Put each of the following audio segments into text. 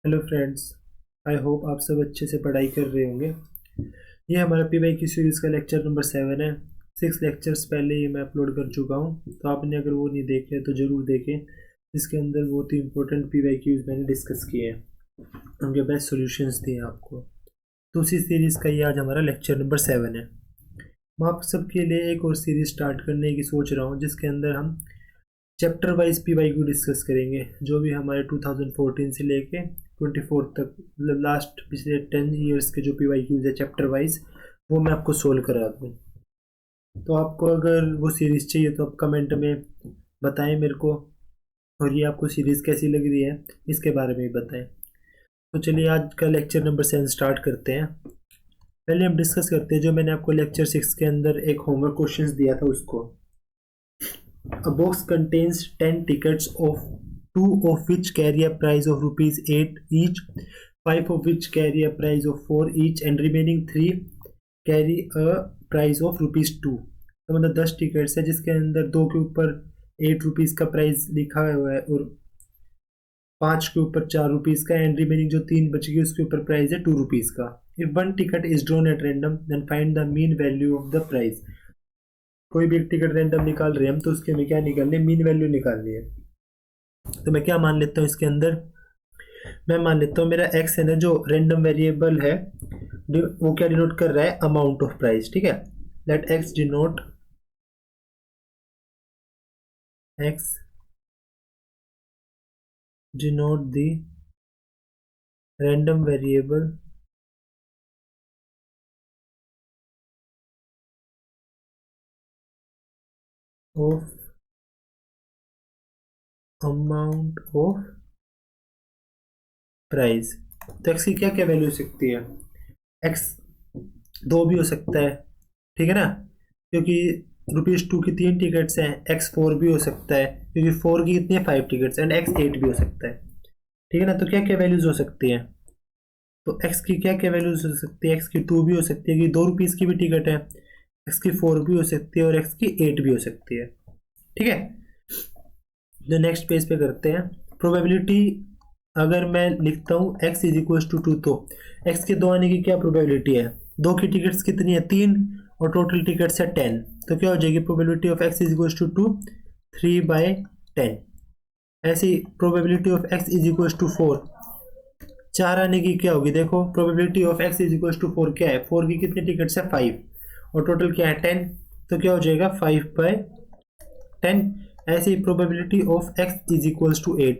Hello friends. I hope आप सब अच्छे से पढ़ाई कर रहे होंगे। ये हमारा पीवाई की सीरीज़ का लेक्चर नंबर 7 है। 6 लेक्चर्स पहले ही मैं अपलोड कर चुका हूँ, तो आपने अगर वो नहीं देखे तो ज़रूर देखें। इसके अंदर बहुत ही इंपॉर्टेंट पीवाई क्यूज मैंने डिस्कस किए हैं, उनके बेस्ट सॉल्यूशंस दिए आपको। तो उसी सीरीज़ का ये आज हमारा लेक्चर नंबर 7 है। मैं आप सबके लिए एक और सीरीज़ स्टार्ट करने की सोच रहा हूँ, जिसके अंदर हम chapter wise PYQ discuss करेंगे, जो भी हमारे 2014 से लेके 24 तक, मतलब लास्ट पिछले 10 ईयर्स के जो पीवाई क्यूज है चैप्टर वाइज, वो मैं आपको सोल्व करा दूँ। तो आपको अगर वो सीरीज़ चाहिए तो आप कमेंट में बताएं मेरे को, और ये आपको सीरीज़ कैसी लग रही है इसके बारे में भी बताएं। तो चलिए आज का लेक्चर नंबर 7 स्टार्ट करते हैं। पहले हम डिस्कस करते हैं जो मैंने आपको लेक्चर 6 के अंदर एक होमवर्क क्वेश्चंस दिया था उसको। A box contains 10 tickets, of 2 of which carry a price of rupees 8 each, 5 of which carry a price of 4 each, and remaining 3 carry a price of rupees 2। तो मतलब 10 टिकट्स है जिसके अंदर 2 के ऊपर 8 रुपीज़ का प्राइस लिखा हुआ है और 5 के ऊपर 4 रुपीज़ का, एंड रिमेनिंग जो 3 बच गई उसके ऊपर प्राइस है 2 रुपीज़ का। If one ticket is drawn at random then find the mean value of the price. कोई भी एक टिकट रैंडम निकाल रहे हैं हम, तो उसके हमें क्या निकालनी है, मीन वैल्यू निकालनी है। तो मैं क्या मान लेता हूँ इसके अंदर, मैं मान लेता हूँ मेरा एक्स है ना, जो रैंडम वेरिएबल है, वो क्या डिनोट कर रहा है, अमाउंट ऑफ प्राइस। ठीक है, let X denote the random variable of amount of price. तो एक्स की क्या क्या वैल्यू हो सकती है, एक्स 2 भी हो सकता है, ठीक है ना, क्योंकि रुपीज़ 2 की 3 टिकट्स हैं। एक्स 4 भी हो सकता है क्योंकि 4 की कितनी है, 5 टिकट्स, एंड एक्स 8 भी हो सकता है। ठीक है ना, तो क्या क्या वैल्यूज हो सकती हैं, तो एक्स की क्या क्या वैल्यूज हो सकती है, एक्स की 2 भी हो सकती है कि 2 रुपीज़ की भी टिकट है, एक्स की 4 भी हो सकती है और एक्स की 8 भी हो सकती है। ठीक है, तो नेक्स्ट पेज पे करते हैं प्रोबेबिलिटी। अगर मैं लिखता हूँ एक्स इज इक्वल टू 2, तो एक्स के 2 आने की क्या प्रोबेबिलिटी है, 2 की टिकट्स कितनी है, 3, और टोटल टिकट्स है 10। तो क्या हो जाएगी probability of X is equal to 2, 3/10। ऐसी probability of X is equal to 4, 4 आने की क्या होगी, देखो probability of X is equal to 4 क्या है, 4 की कितनी टिकट्स है, 5, और टोटल क्या है 10। तो क्या हो जाएगा 5/10। ऐसी probability of X is equal to 8,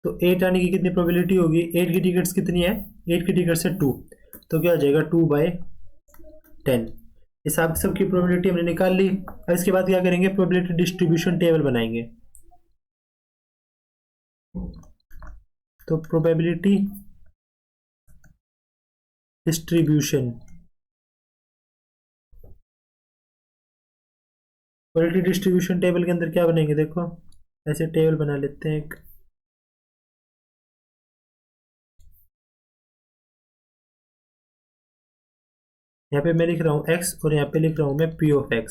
तो 8 आने की कितनी प्रोबेबिलिटी होगी, 8 की टिकट्स कितनी है, 8 की टिकट्स है 2, तो क्या हो जाएगा 2/10। इस सब की प्रोबेबिलिटी हमने निकाल ली। अब इसके बाद क्या करेंगे, प्रोबेबिलिटी डिस्ट्रीब्यूशन टेबल बनाएंगे। तो probability distribution, probability distribution table के अंदर क्या बनेंगे, देखो ऐसे टेबल बना लेते हैं एक। यहाँ पे मैं लिख रहा हूँ x और यहाँ पे लिख रहा हूँ मैं p ऑफ x।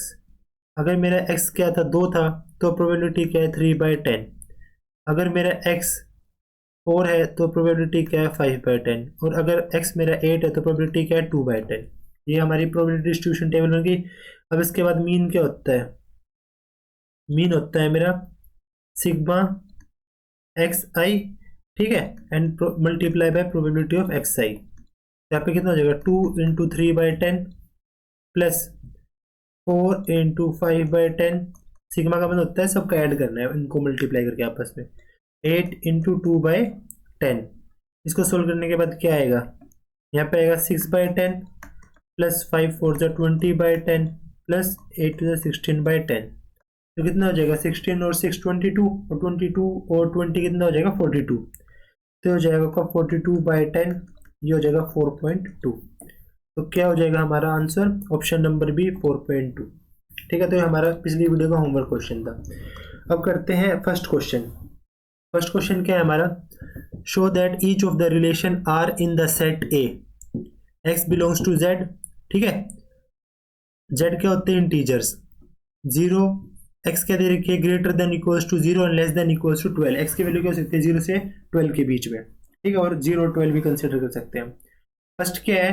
अगर मेरा x क्या था, 2 था, तो प्रोबेबिलिटी क्या है, 3/10। अगर मेरा x 4 है तो प्रोबेबिलिटी क्या है, 5/10। और अगर x मेरा 8 है तो प्रोबेबिलिटी क्या है, 2/10। ये हमारी प्रोबेबिलिटी डिस्ट्रीब्यूशन टेबल बन गई। अब इसके बाद मीन क्या होता है, मीन होता है मेरा सिग्मा एक्स आई, ठीक है, and multiply by probability of X I. यहाँ पे कितना हो जाएगा, 2 × 3/10 प्लस 4 × 5/10। सिग्मा का मतलब होता है सबका ऐड करना है, इनको मल्टीप्लाई करके आपस में। 8 × 2/10। इसको सोल्व करने के बाद क्या आएगा, यहाँ पे आएगा 6/10 प्लस 5 4 × 20/10 प्लस 8 × 16/10। तो कितना हो जाएगा, 16 और 6 22, और 22 और 20 कितना हो जाएगा, 42। तो हो जाएगा आपका 42/10, ये हो जाएगा 4.2। तो क्या हो जाएगा हमारा आंसर, ऑप्शन नंबर बी 4.2। ठीक है, तो ये हमारा पिछली वीडियो का होमवर्क क्वेश्चन था। अब करते हैं फर्स्ट क्वेश्चन। फर्स्ट क्वेश्चन क्या है हमारा, show that each of the relation R in the set A, X belongs to Z. ठीक है, जेड क्या होते हैं, इंटीजर्स। 0 एक्स क्या दे रखी है, greater than equals to 0 and less than equals to 12। X की वैल्यू क्या हो सकती है, 0 से 12 के बीच में। ठीक है, और 0 12 भी कंसिडर कर सकते हैं। फर्स्ट क्या है,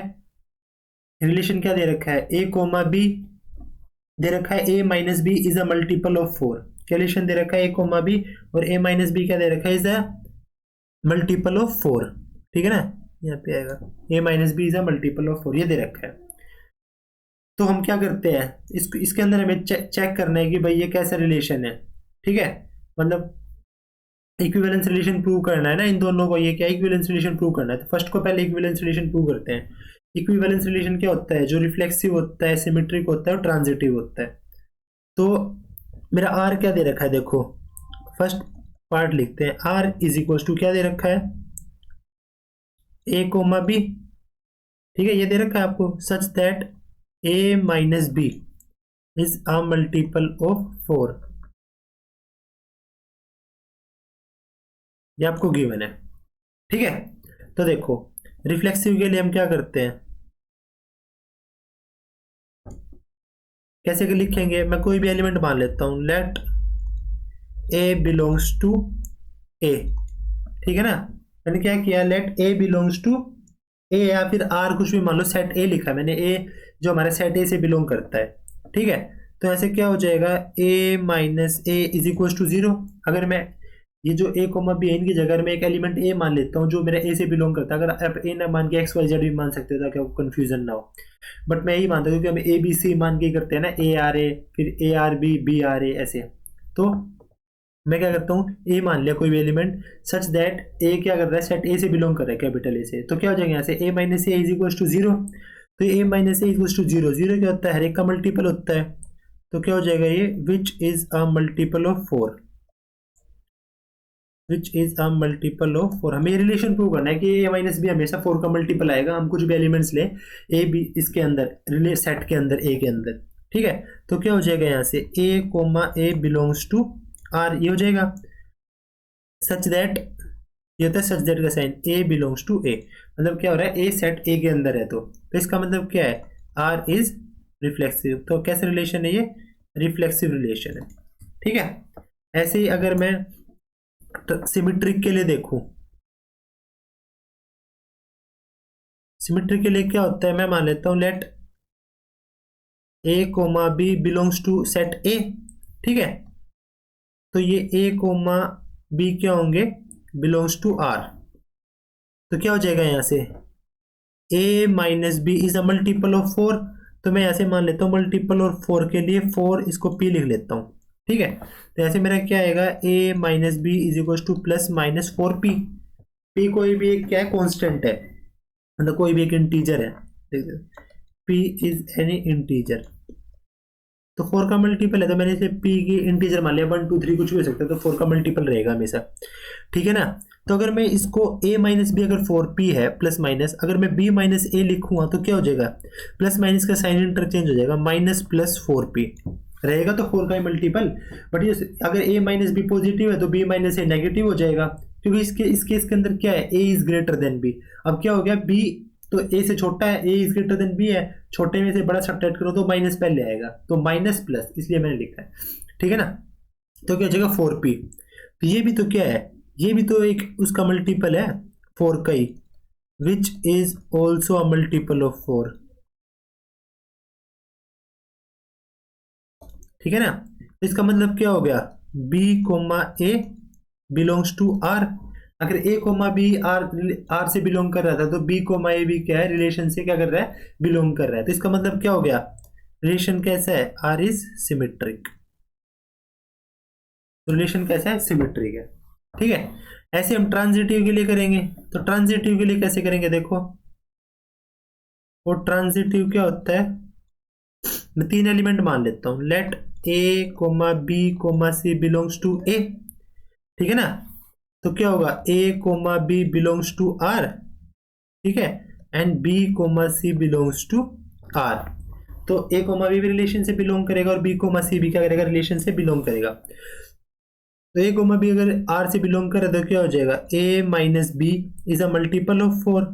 रिलेशन क्या दे रखा है, ए कोमा बी दे रखा है, A minus B is a multiple of 4। क्या रिलेशन दे रखा है, ए कोमा बी, और ए माइनस बी क्या दे रखा है, इज अ मल्टीपल ऑफ 4। ठीक है ना, यहाँ पे आएगा A minus B is a multiple of 4, ये दे रखा है। तो हम क्या करते हैं, इसके अंदर हमें चेक करना है कि भाई ये कैसा रिलेशन है। ठीक है, मतलब इक्विवेलेंस रिलेशन प्रूव करना है ना इन दोनों को, ये क्या इक्विवेलेंस रिलेशन प्रूव करना है। तो फर्स्ट को पहले इक्विवेलेंस रिलेशन प्रूव करते हैं। इक्विवेलेंस रिलेशन क्या होता है, जो रिफ्लेक्सिव होता है, सिमेट्रिक होता है और ट्रांजिटिव होता है। तो मेरा आर क्या दे रखा है, देखो फर्स्ट पार्ट लिखते हैं, आर इज इक्वल टू क्या दे रखा है, ए कोमा बी। ठीक है, ये दे रखा है आपको, such that A minus B is a multiple of 4। ये आपको गिवन है। ठीक है, तो देखो रिफ्लेक्सिव के लिए हम क्या करते हैं, कैसे के लिखेंगे, मैं कोई भी एलिमेंट मान लेता हूं, let a belongs to A. ठीक है ना, मैंने क्या किया, लेट ए बिलोंग्स टू ए, या फिर आर कुछ भी मान लो, सेट ए लिखा है मैंने, ए जो हमारा सेट ए से बिलोंग करता है। ठीक है, तो ऐसे क्या हो जाएगा, A minus A is equal to 0। अगर मैं ये जो ए कोमा बी इनकी जगह मैं एक एलिमेंट ए मान लेता हूँ जो मेरा ए से बिलोंग करता है, अगर आप ए ना मान के एक्स वाई जेड भी मान सकते हो ताकि आपको कंफ्यूजन ना हो, बट मैं यही मानता हूँ क्योंकि हम ए बी सी मान के करते हैं ना, ए आर ए, फिर A R B, B R A, ऐसे। तो मैं क्या करता हूँ, ए मान लिया कोई भी एलिमेंट, सच दैट ए क्या कर रहा है, सेट ए से बिलोंग कर रहा है, कैपिटल ए से। तो क्या हो जाएगा यहाँ से, A minus A is equal to 0। तो ए माइनस ए इक्वल टू 0, 0 क्या होता है, हर एक का मल्टीपल होता है। तो क्या हो जाएगा ये, which is a multiple of 4, which is a multiple of 4। हमें रिलेशन प्रूव करना है कि ए माइनस बी हमेशा 4 का मल्टीपल आएगा। हम कुछ भी एलिमेंट्स ले, ए बी इसके अंदर, सेट के अंदर, ए के अंदर। ठीक है, तो क्या हो जाएगा यहाँ से, ए comma A belongs to R, ये हो जाएगा सच दैट, ये होता है सच दैट का sign, A belongs to A, मतलब क्या हो रहा है, ए सेट ए के अंदर है। तो इसका मतलब क्या है, आर इज रिफ्लेक्सिव। तो कैसे रिलेशन है ये, रिफ्लेक्सिव रिलेशन है। ठीक है, ऐसे ही अगर मैं सिमेट्रिक के लिए देखूं, सिमेट्रिक के लिए क्या होता है, मैं मान लेता हूं let A comma B belongs to set A. ठीक है, तो ये ए कोमा बी क्या होंगे, बिलोंग्स टू आर। तो क्या हो जाएगा यहाँ से, A minus B is a multiple of 4। तो मैं ऐसे मान लेता हूँ मल्टीपल और 4 के लिए 4 इसको पी लिख लेता हूँ। ठीक है, तो ऐसे मेरा क्या आएगा, A minus B is equal to plus minus 4 P. P कोई भी एक क्या है, कॉन्स्टेंट है, मतलब कोई भी एक इंटीजर है। पी इज एनी इंटीजर, तो 4 का मल्टीपल है, तो मैंने इसे पी की इंटीजर मान लिया, 1 2 3 कुछ भी हो सकता है, तो 4 का मल्टीपल रहेगा हमेशा। ठीक है ना, तो अगर मैं इसको a माइनस बी, अगर 4p है प्लस माइनस, अगर मैं b माइनस ए लिखूंगा तो क्या हो जाएगा, प्लस माइनस का साइन इंटरचेंज हो जाएगा, माइनस प्लस 4p रहेगा, तो 4 का ही मल्टीपल। बट ये अगर a माइनस बी पॉजिटिव है तो b माइनस ए नेगेटिव हो जाएगा, क्योंकि इस केस के अंदर क्या है, a is greater then b। अब क्या हो गया, b तो a से छोटा है, a is greater then b है, छोटे में से बड़ा सब्ट्रैक्ट करो तो माइनस पहले आएगा, तो माइनस प्लस, इसलिए मैंने लिखा है। ठीक है ना, तो क्या हो जाएगा 4p। तो ये भी तो क्या है, ये भी तो एक उसका मल्टीपल है 4 का ही, which is also a multiple of 4। ठीक है ना, इसका मतलब क्या हो गया, b comma A belongs to R. अगर ए कोमा बी आर से बिलोंग कर रहा था, तो b कोमा ए भी क्या है, रिलेशन से क्या कर रहा है, बिलोंग कर रहा है। तो इसका मतलब क्या हो गया, रिलेशन कैसा है, आर इज सिमेट्रिक। रिलेशन कैसा है, सिमेट्रिक है। ठीक है, ऐसे हम ट्रांजिटिव के लिए करेंगे। तो ट्रांजिटिव के लिए कैसे करेंगे, देखो वो ट्रांजिटिव क्या होता है, मैं 3 एलिमेंट मान लेता हूं, let A comma B comma C belongs to A. ठीक है ना, तो क्या होगा, A comma B belongs to R. ठीक है, and B comma C belongs to R. तो ए कोमा बी भी रिलेशन से बिलोंग करेगा और बी कोमा सी भी क्या करेगा, रिलेशन से बिलोंग करेगा। तो ए कोमा बी अगर आर से बिलोंग करे तो क्या हो जाएगा, A minus B is a multiple of 4।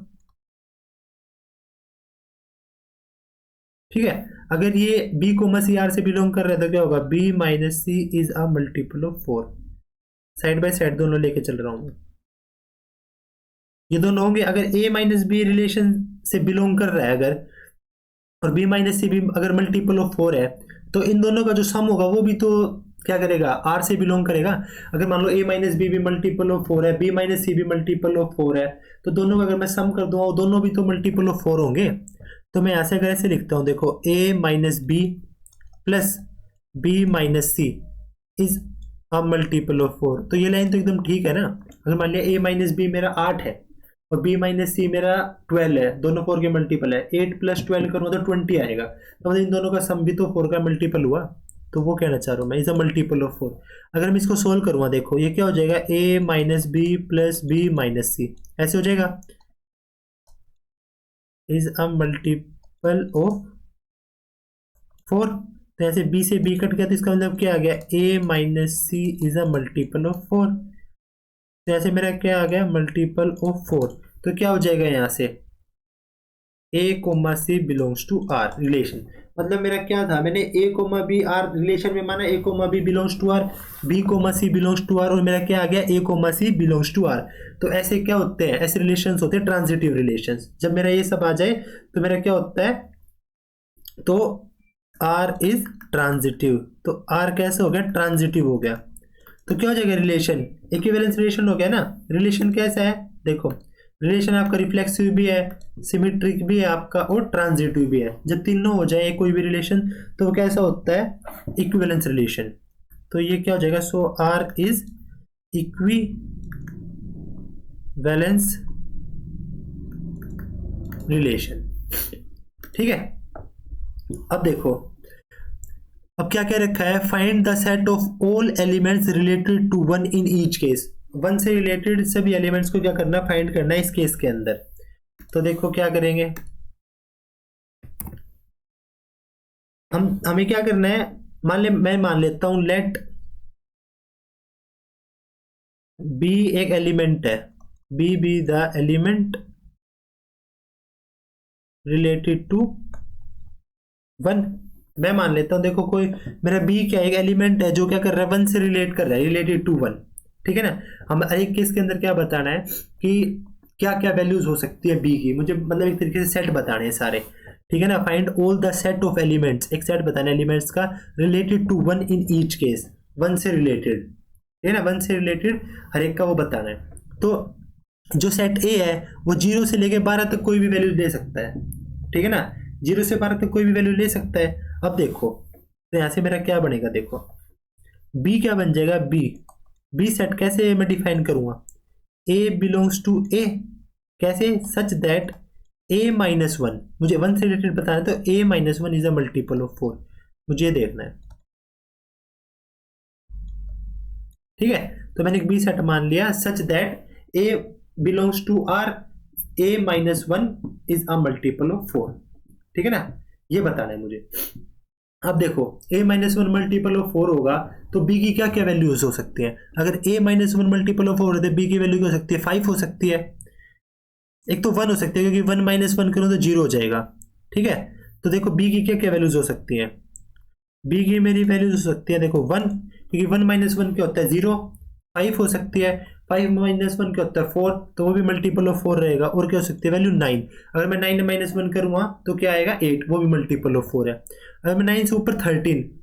ठीक है, अगर ये b कोमा सी आर से बिलोंग कर रहा है तो क्या होगा, b minus C is a multiple of 4। Side by side दोनों लेके चल रहा हूं मैं, ये दोनों होंगे। अगर ए माइनस बी रिलेशन से बिलोंग कर रहा है अगर, और बी माइनस सी भी अगर मल्टीपल ऑफ 4 है, तो इन दोनों का जो सम होगा वो भी तो क्या करेगा, आर से बिलोंग करेगा। अगर मान लो ए माइनस बी भी मल्टीपल ऑफ 4 है, बी माइनस सी भी मल्टीपल ऑफ 4 है, तो दोनों का अगर मैं सम कर दूंगा दोनों भी तो मल्टीपल ऑफ 4 होंगे। तो मैं ऐसे अगर ऐसे लिखता हूँ, देखो A minus B plus B minus C is a multiple of 4। तो ये लाइन तो एकदम ठीक है ना। अगर मान लिया ए माइनस बी मेरा 8 है और बी माइनस सी मेरा 12 है, दोनों 4 के मल्टीपल है, 8 प्लस 12 करूँगा तो 20 आएगा, तो मतलब इन दोनों का सम भी तो 4 का मल्टीपल हुआ। तो वो कहना चाह रहा हूँ मैं, इज अ मल्टीपल ऑफ 4। अगर मैं इसको सोल्व करूँगा, देखो ये क्या हो जाएगा, A minus B plus B minus C, ऐसे हो जाएगा, इज अ मल्टीपल ऑफ 4। तो ऐसे बी से बी कट गया तो इसका मतलब क्या आ गया, ए minus C is a multiple of 4। तो ऐसे मेरा क्या आ गया, मल्टीपल ऑफ 4। तो क्या हो जाएगा यहाँ से, ए comma C belongs to R relation. मतलब मेरा क्या था, मैंने a comma B R relation में माना a comma B belongs to R, b comma C belongs to R, और मेरा क्या आ गया, a comma C belongs to R. तो ऐसे क्या होते हैं, ऐसे रिलेशंस होते हैं ट्रांजिटिव रिलेशंस। जब मेरा ये सब आ जाए तो मेरा क्या होता है, तो आर इज ट्रांजिटिव। तो आर कैसे हो गया, ट्रांजिटिव हो गया। तो क्या हो जाएगा, रिलेशन इक्विवेलेंस रिलेशन हो गया ना। रिलेशन कैसा है, देखो रिलेशन आपका रिफ्लेक्सिव भी है, सिमेट्रिक भी है आपका, और ट्रांजिटिव भी है। जब तीनों हो जाए कोई भी रिलेशन तो वो कैसा होता है, इक्विवेलेंस रिलेशन। तो ये क्या हो जाएगा, so R is equivalence relation. ठीक है। अब देखो, अब क्या कह रखा है, find the set of all elements related to one in each case. One से रिलेटेड सभी एलिमेंट्स को क्या करना, फाइंड करना है इस केस के अंदर। तो देखो क्या करेंगे, हमें क्या करना है, मैं मान लेता हूं लेट बी एक एलिमेंट है, B be the element related to one. मैं मान लेता हूं, देखो कोई मेरा बी क्या एक एलिमेंट है जो क्या कर रहा है, वन से रिलेट कर रहा है, रिलेटेड टू वन। ठीक है ना। हम एक केस के अंदर क्या बताना है कि क्या क्या वैल्यूज हो सकती है बी की, मुझे मतलब एक तरीके से सेट बताने हैं सारे। ठीक है ना। Find all the set of elements, एक सेट बताना है एलिमेंट्स का, related to one in each case, one से रिलेटेड। ठीक है ना, वन से रिलेटेड हर एक का वो बताना है। तो जो सेट ए है वो 0 से लेके 12 तक कोई भी वैल्यू ले सकता है। ठीक है ना, 0 से 12 तक कोई भी वैल्यू ले सकता है। अब देखो तो यहां से मेरा क्या बनेगा, देखो बी क्या बन जाएगा, बी सेट कैसे मैं डिफाइन करूंगा, ए बिलोंग्स टू ए, कैसे, such that A minus one, मुझे वन से रिलेटेड बताना है, तो ए minus one is a multiple of 4, मुझे देखना है। ठीक है। तो मैंने एक बी सेट मान लिया such that A belongs to R, A minus one is a multiple of 4। ठीक है ना, ये बताना है मुझे। अब देखो a minus one multiple of 4 होगा तो b की क्या क्या वैल्यूज हो सकती हैं। अगर a minus one multiple of 4 है तो b की वैल्यू क्या हो सकती है, 5 हो सकती है। एक तो 1 हो सकती है क्योंकि 1 माइनस वन करूँ तो 0 हो जाएगा। ठीक है। तो देखो b की क्या क्या वैल्यूज हो सकती हैं, b की मेरी वैल्यूज हो सकती है, देखो 1, क्योंकि 1 माइनस वन क्या होता है 0, 5 हो सकती है, 5 माइनस वन क्या होता है 4, तो वो भी मल्टीपल ऑफ 4 रहेगा। और क्या हो सकती है वैल्यू 9, अगर मैं 9 माइनस वन करूँगा तो क्या आएगा 8, वो भी मल्टीपल ऑफ 4 है। अगर मैं 9 से ऊपर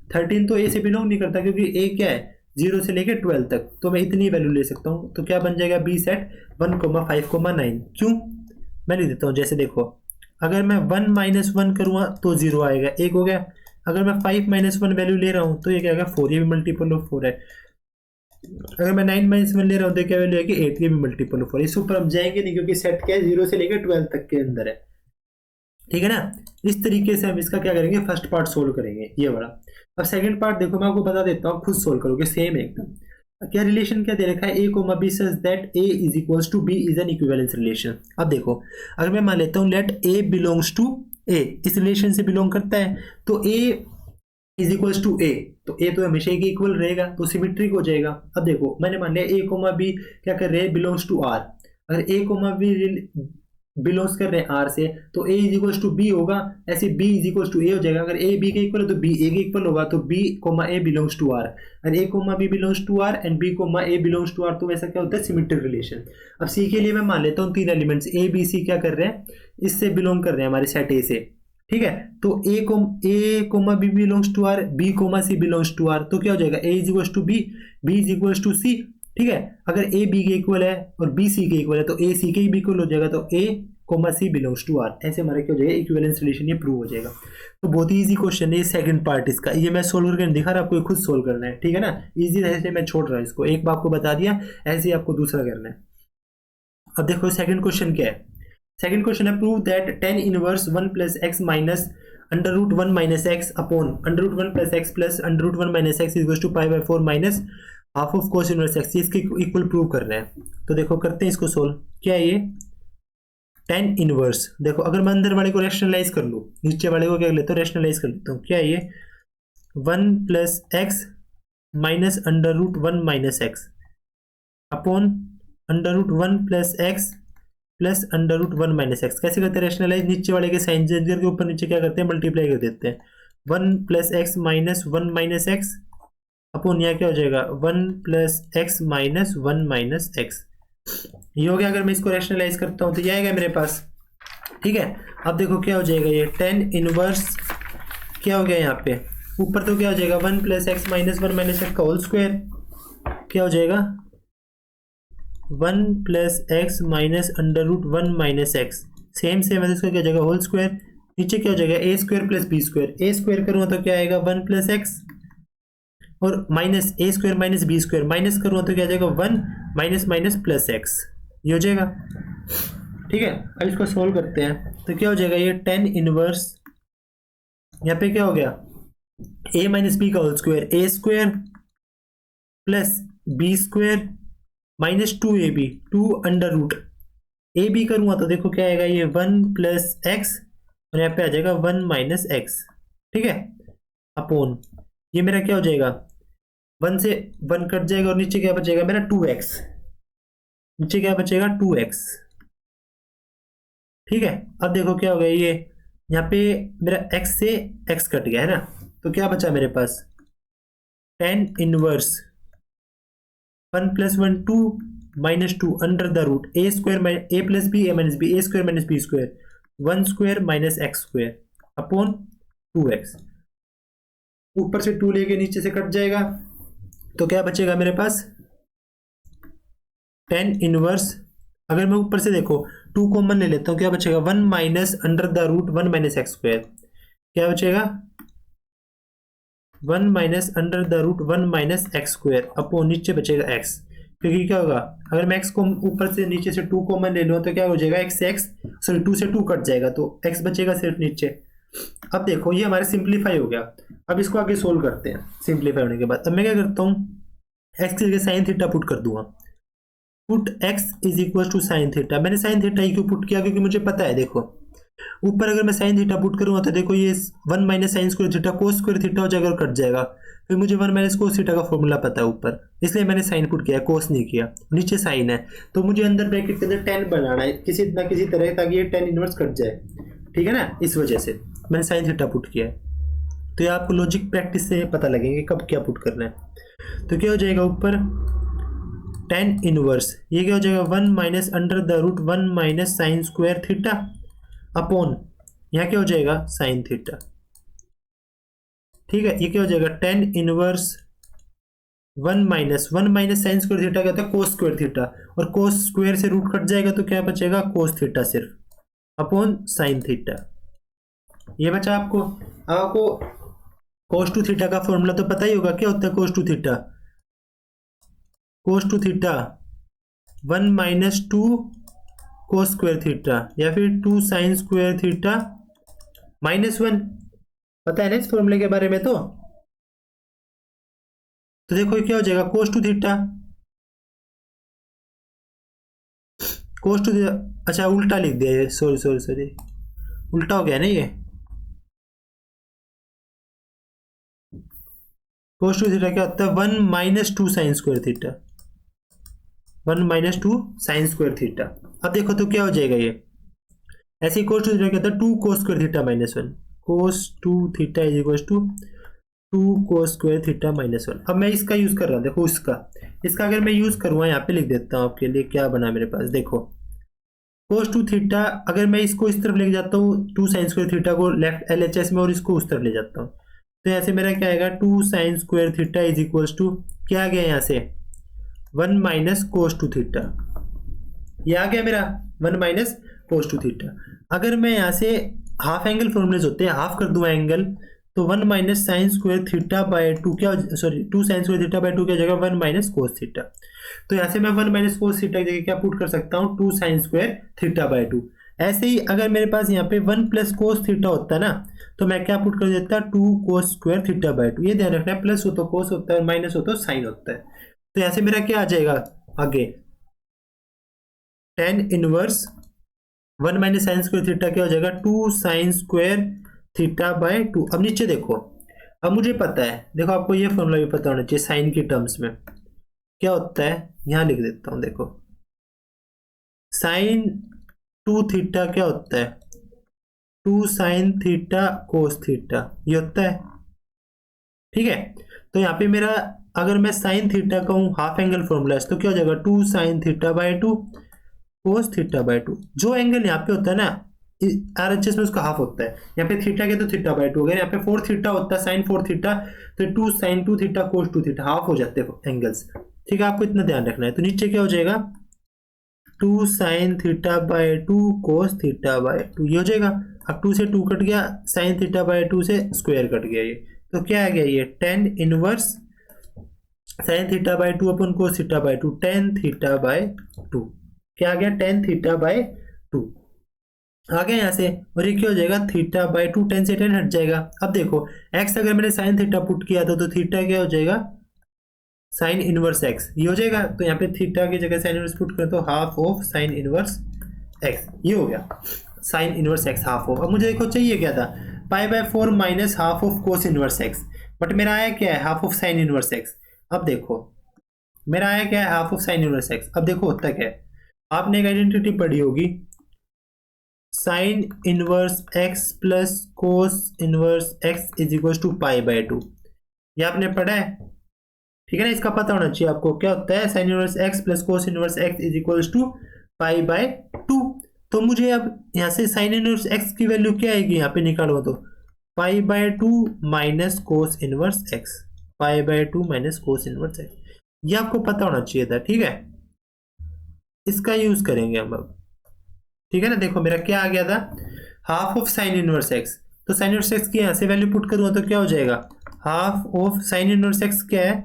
13 तो ए से बिलोंग नहीं करता क्योंकि ए क्या है 0 से लेकर 12 तक, तो मैं इतनी वैल्यू ले सकता हूँ। तो क्या बन जाएगा बी सेट 1,5,9। क्यों, मैं लिख देता हूँ, जैसे देखो अगर मैं 1 माइनस वन करूँगा तो 0 आएगा, एक हो गया। अगर मैं 5 माइनस वन वैल्यू ले रहा हूँ तो ये क्या आएगा 4, ये भी मल्टीपल ऑफ 4 है। अगर मैं 9 माइनस वन ले रहा हूँ तो क्या वैल्यू है कि 8, ये भी मल्टीपल ऑफ 4। इससे ऊपर हम जाएंगे नहीं क्योंकि सेट क्या है 0 से लेकर 12 तक के अंदर है। ठीक है ना। इस तरीके से हम इसका क्या करेंगे, फर्स्ट पार्ट सोल्व करेंगे ये वाला। अब सेकंड पार्ट देखो मैं आपको बता देता हूँ, खुद सोल्व करोगे सेम एकदम। क्या रिलेशन क्या दे रखा है, a comma b such that a is equals to b is an equivalence relation. अब देखो अगर मैं मान लेता हूँ let a belongs to a, इस रिलेशन से बिलोंग करता है, तो a is equals to a, तो ए तो हमेशा एक इक्वल रहेगा, तो सिमेट्रिक हो जाएगा। अब देखो मैंने मान लिया ए कोमा बी क्या कर रहे हैं, बिलोंग्स टू आर। अगर ए कोमा बी बिलोंग्स कर रहे हैं आर से, तो a is equal to B होगा, ऐसे बी इज इक्वल टू ए हो जाएगा। अगर ए बी के इक्वल है तो बी ए के इक्वल होगा, तो b comma A belongs to R, और a comma B belongs to R and B comma A belongs to R, तो वैसा क्या होता है सिमेट्रिक रिलेशन। अब सी के लिए मैं मान लेता हूँ तीन एलिमेंट्स ए बी सी क्या कर रहे हैं, इससे बिलोंग कर रहे हैं हमारे सेट ए से, ठीक है। तो ए comma B belongs to R, b comma C belongs to R, तो क्या हो जाएगा a is equal to b is equal to c, ठीक है। अगर ए बी के इक्वल है और बी सी के इक्वल है तो ए सी के भी इक्वल हो जाएगा, तो ए comma C belongs to R, ऐसे हमारा क्या हो जाएगा इक्विवेलेंस रिलेशन ये प्रूव हो जाएगा। तो बहुत ही इजी क्वेश्चन है सेकंड पार्ट इसका, ये मैं सोल्व करके दिखा रहा, आपको खुद सोल्व करना है, ठीक है ना। इजी ऐसे मैं छोड़ रहा हूँ इसको, एक बार आपको बता दिया, ऐसे ही आपको दूसरा करना है। अब देखो सेकंड क्वेश्चन क्या है। सेकंड क्वेश्चन है prove that tan inverse 1 plus x minus under root 1 minus x upon under root 1 plus x plus under root 1 minus x equal to pi by 4 minus half of cos inverse x, इसके equal prove करना है। तो देखो करते हैं इसको solve. क्या है ये टेन इनवर्स, देखो अगर मैं अंदर वाले को रैशनलाइज कर लूँ, नीचे वाले को क्या कर लेता हूँ रैशनलाइज कर लेता हूँ। क्या है ये 1 plus x minus under root 1 minus x upon under root 1 plus x plus under root 1 minus x. कैसे करते हैं रैशनलाइज, नीचे वाले के साइन चेंज करके ऊपर नीचे क्या करते हैं मल्टीप्लाई कर देते हैं। 1 plus x minus 1 minus x upon यहाँ क्या हो जाएगा 1 plus x minus 1 minus x, ये हो गया। अगर मैं इसको रैशनलाइज करता हूँ तो ये आएगा मेरे पास, ठीक है। अब देखो क्या हो जाएगा ये टेन इनवर्स क्या हो गया यहाँ पे ऊपर, तो क्या हो जाएगा 1 plus x minus 1 minus x का होल स्क्वायर, क्या हो जाएगा 1 plus x minus under root 1 minus x, same है इसका क्या हो जाएगा होल स्क्वायर, नीचे क्या हो जाएगा a square plus b square, a square करूँगा तो क्या आएगा 1 प्लस एक्स और minus a square minus b square, minus करूँगा तो क्या आ जाएगा 1 माइनस माइनस प्लस एक्स, ये हो जाएगा, ठीक है। अब इसको सोल्व करते हैं तो क्या हो जाएगा ये टेन इनवर्स, यहाँ पे क्या हो गया ए माइनस बी का whole square, a square plus b square minus 2ab 2 under root a b करूँगा तो देखो क्या आएगा ये 1 प्लस एक्स और यहाँ पे आ जाएगा 1 माइनस एक्स, ठीक है, अपॉन ये मेरा क्या हो जाएगा 1 से 1 कट जाएगा और नीचे क्या बचेगा मेरा 2x, नीचे क्या बचेगा 2x, ठीक है। अब देखो क्या हो गया ये यहाँ पे मेरा x से x कट गया है ना, तो क्या बचा मेरे पास tan inverse 1 plus 1 2 minus 2 under the root a square a plus b a minus b, a square minus b square 1 square minus x square upon 2x, ऊपर से 2 लेके नीचे से कट जाएगा तो क्या बचेगा मेरे पास टेन इनवर्स, अगर मैं ऊपर से देखो 2 कॉमन ले लेता हूँ क्या बचेगा 1 minus under the root 1 minus x square, क्या बचेगा 1 minus under the root 1 minus x square upon नीचे बचेगा x, क्योंकि क्या होगा अगर मैं x को ऊपर से नीचे से 2 कॉमन ले लूँ तो क्या हो जाएगा x से x सॉरी 2 से 2 कट जाएगा तो x बचेगा सिर्फ नीचे। अब देखो ये हमारे सिंप्लीफाई हो गया, अब इसको आगे सोल्व करते हैं। सिंप्लीफाई होने के बाद अब मैं क्या करता हूँ x की जगह साइन थीटा पुट कर दूंगा, put x is equal to sine theta. मैंने साइन थीटा ही क्यों पुट किया क्योंकि मुझे पता है देखो ऊपर अगर मैं साइन थीटा पुट करूँगा तो देखो ये 1 minus sine square theta cos square theta हो जाएगा और कट जाएगा, फिर मुझे 1 माइनस कोस थीटा का फॉर्मूला पता है ऊपर, इसलिए मैंने साइन पुट किया कोस नहीं किया, नीचे साइन है तो मुझे अंदर ब्रैकेट के अंदर टेन बनाना है किसी ना किसी तरह ताकि ये टेन इनवर्स कट जाए, ठीक है ना, इस वजह से मैंने साइन थीटा पुट किया है। तो ये आपको लॉजिक प्रैक्टिस से पता लगेंगे कब क्या पुट करना है। तो क्या हो जाएगा ऊपर टेन इनवर्स ये क्या हो जाएगा 1 minus under the root 1 minus sine square theta upon यहाँ क्या हो जाएगा साइन थीटा, ठीक है। ये क्या हो जाएगा tan inverse 1 minus sine square theta क्या होता है कोस स्क्वायर थीटा और कोस स्क्वायर से रूट कट जाएगा तो क्या बचेगा कोस थीटा सिर्फ अपॉन साइन थीटा, ये बचा आपको। अब आपको कोस टू थीटा का फॉर्मूला तो पता ही होगा, क्या होता है cos two theta, cos two theta 1 minus 2 cos square theta या फिर 2 साइन स्क्वायर थीटा -1, पता है ना इस फॉर्मूले के बारे में। तो देखो क्या हो जाएगा cos two theta, cos two theta अच्छा उल्टा लिख दिया ये, सॉरी उल्टा हो गया ना ये, कोस टू थीटा क्या होता है 1 minus 2 sine square theta, 1 minus 2 sine square theta. अब देखो तो क्या हो जाएगा ये ऐसे ही कोस टू थीटा क्या होता है, 2 cos square theta minus 1, cos two theta is equal to 2 cos square theta minus 1। अब मैं इसका यूज कर रहा हूँ, देखो इसका अगर मैं यूज करूँगा, यहाँ पे लिख देता हूँ आपके लिए क्या बना मेरे पास, देखो कोस टू थीटा, अगर मैं इसको इस तरफ लेके जाता हूँ 2 साइन स्क्वायर थीटा को लेफ्ट LHS में और इसको उस तरफ ले जाता हूँ, तो यहाँ से मेरा क्या आएगा 2 sine square theta is equal to क्या आ गया यहाँ से 1 माइनस कोस टू थीटा, ये आ गया मेरा 1 माइनस कोस टू थीटा। अगर मैं यहाँ से हाफ एंगल फॉर्मूलेज होते हैं, हाफ कर दूँ एंगल, तो 1 minus sine square theta by 2 क्या, sorry 2 sine square theta by 2 क्या जगह 1 माइनस कोस थीटा। तो यहाँ से मैं 1 माइनस कोस थीटा की जगह क्या पुट कर सकता हूँ 2 साइन स्क्वायर थीटा बाय 2। ऐसे ही अगर मेरे पास यहाँ पे 1 प्लस कोस थीटा होता है ना, तो मैं क्या पुट कर देता 2 कोस स्क्वायर थीटा बाय 2। ये ध्यान रखना है, प्लस हो तो कोस होता है, माइनस हो तो साइन होता है। तो यहाँ से मेरा क्या आ जाएगा आगे tan inverse 1 minus sine square theta क्या हो जाएगा 2 साइन स्क्वायर थीटा बाय 2। अब नीचे देखो, अब मुझे पता है, देखो आपको ये फॉर्मूला भी पता होना चाहिए साइन की टर्म्स में क्या होता है, यहां लिख देता हूं, देखो साइन 2 थीटा क्या होता है 2 साइन थीटा कोस थीटा, ये होता है, ठीक है। तो यहाँ पे मेरा अगर मैं साइन थीटा का हूँ हाफ एंगल फॉर्मूला है, तो क्या हो जाएगा 2 sine theta by 2 cos theta by 2। जो एंगल यहाँ पे होता है ना RHS में उसका हाफ होता है, यहाँ पे थीटा के तो थीटा बाय 2 अगर यहाँ पे 4 थीटा होता है साइन 4 थीटा, तो 2 sine 2 theta cos 2 theta half हो जाते हैं एंगल्स, ठीक है। आपको इतना ध्यान रखना है। तो नीचे क्या हो जाएगा 2 sine theta by 2 cos theta by 2, ये हो जाएगा। अब 2 से 2 कट गया, साइन थीटा बाय 2 से स्क्वायर कट गया, ये तो क्या आ गया ये tan inverse sine theta by 2 upon cos theta by 2, tan theta by 2 क्या आ गया tan थीटा बाय 2 आ गया यहाँ से। और ये क्या हो जाएगा थीटा बाय 2, tan से tan हट जाएगा। अब देखो x अगर मैंने साइन थीटा पुट किया था, तो थीटा क्या हो जाएगा साइन इनवर्स x, ये हो जाएगा। तो यहाँ पे थीटा की जगह साइन इनवर्स पुट करें तो half of sine inverse x, ये हो गया sign inverse x half of. अब मुझे देखो चाहिए क्या था पाई by 4 minus half of cos inverse x, but मेरा आया क्या है half of sine inverse x। अब देखो मेरा आया क्या है half of sine inverse x। अब देखो होता क्या है, आपने एक आइडेंटिटी पढ़ी होगी sine inverse x plus cos inverse x is equal to pi by 2, ये आपने पढ़ा है, ठीक है ना। इसका पता होना चाहिए आपको क्या होता है sine inverse x plus cos inverse x is equal to pi by 2। तो मुझे अब यहाँ से साइन इनवर्स x की वैल्यू क्या आएगी यहाँ पे निकालो, तो pi by 2 minus cos inverse x, pi by 2 minus cos inverse x, ये आपको पता होना चाहिए था, ठीक है। इसका यूज करेंगे हम अब, ठीक है ना। देखो मेरा क्या आ गया था half of sine inverse x, तो साइन इनवर्स x की यहाँ से वैल्यू पुट करूँगा तो क्या हो जाएगा half of sine inverse x क्या है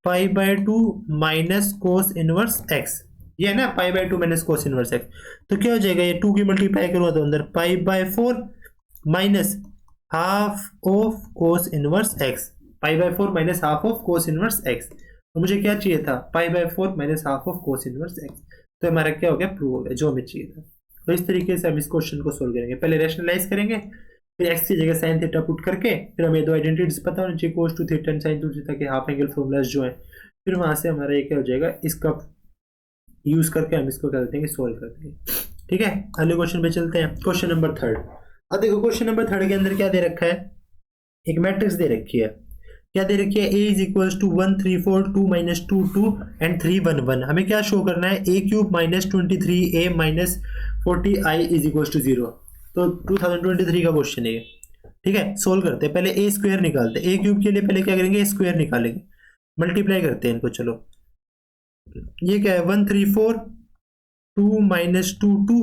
पाई by 2 minus cos inverse x, ये है ना पाई by 2 minus cos inverse x। तो क्या हो जाएगा ये 2 की मल्टीप्लाई करूँगा तो अंदर पाई by 4 minus half of cos inverse x, pi by 4 minus half of cos inverse x। तो मुझे क्या चाहिए था पाई by 4 minus half of cos inverse x, तो हमारा क्या हो गया प्रूव हो गया जो हमें चाहिए था। तो इस तरीके से हम इस क्वेश्चन को सोल्व करेंगे, पहले रैशनलाइज करेंगे, फिर x की जगह साइन थीटा पुट करके, फिर हमें दो आइडेंटिटीज पता होनी चाहिए cos two theta and sine two theta के हाफ एंगल फॉर्मूलाज जो है, फिर वहां से हमारा ये क्या हो जाएगा इसका यूज करके हम इसको क्या करते हैं सोल्व करते हैं, ठीक है। अगले क्वेश्चन पे चलते हैं, क्वेश्चन नंबर 3। अब देखो क्वेश्चन नंबर 3 के अंदर क्या दे रखा है, एक मैट्रिक्स दे रखी है, क्या दे रखी है a is equal to 1 3 4 2 minus 2 2 and 3 1 1। हमें क्या शो करना है a cube minus 23 a minus 40 i is equal to 0। तो 2023 का क्वेश्चन है, ठीक है। सोल्व करते हैं, पहले a स्क्वायर निकालते हैं, a क्यूब के लिए पहले क्या करेंगे स्क्वायर निकालेंगे, मल्टीप्लाई करते हैं इनको। चलो ये क्या है 1 3 4 2 माइनस 2 2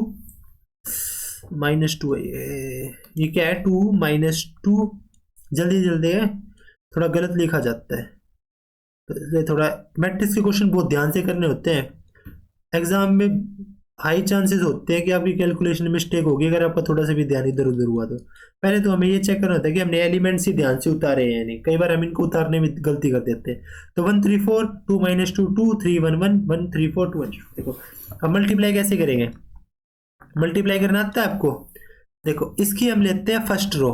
माइनस 2 ये क्या है 2 माइनस 2, जल्दी जल्दी है थोड़ा गलत लिखा जाता है, तो इसलिए थोड़ा मैट्रिक्स के क्वेश्चन बहुत ध्यान से करने होते हैं। एग्जाम में हाई चांसेस होते हैं कि आपकी कैलकुलेशन मिस्टेक होगी अगर आपका थोड़ा सा भी ध्यान इधर उधर हुआ तो। पहले तो हमें ये चेक करना होता है कि हमने एलिमेंट्स ही ध्यान से उतारे हैं नहीं, कई बार हम इनको उतारने में गलती कर देते हैं। तो 1 3 4 2 माइनस 2 2 3 1 1 1 3 4 2 1। देखो अब मल्टीप्लाई कैसे करेंगे, मल्टीप्लाई करना आता है आपको। देखो इसकी हम लेते हैं फर्स्ट रो,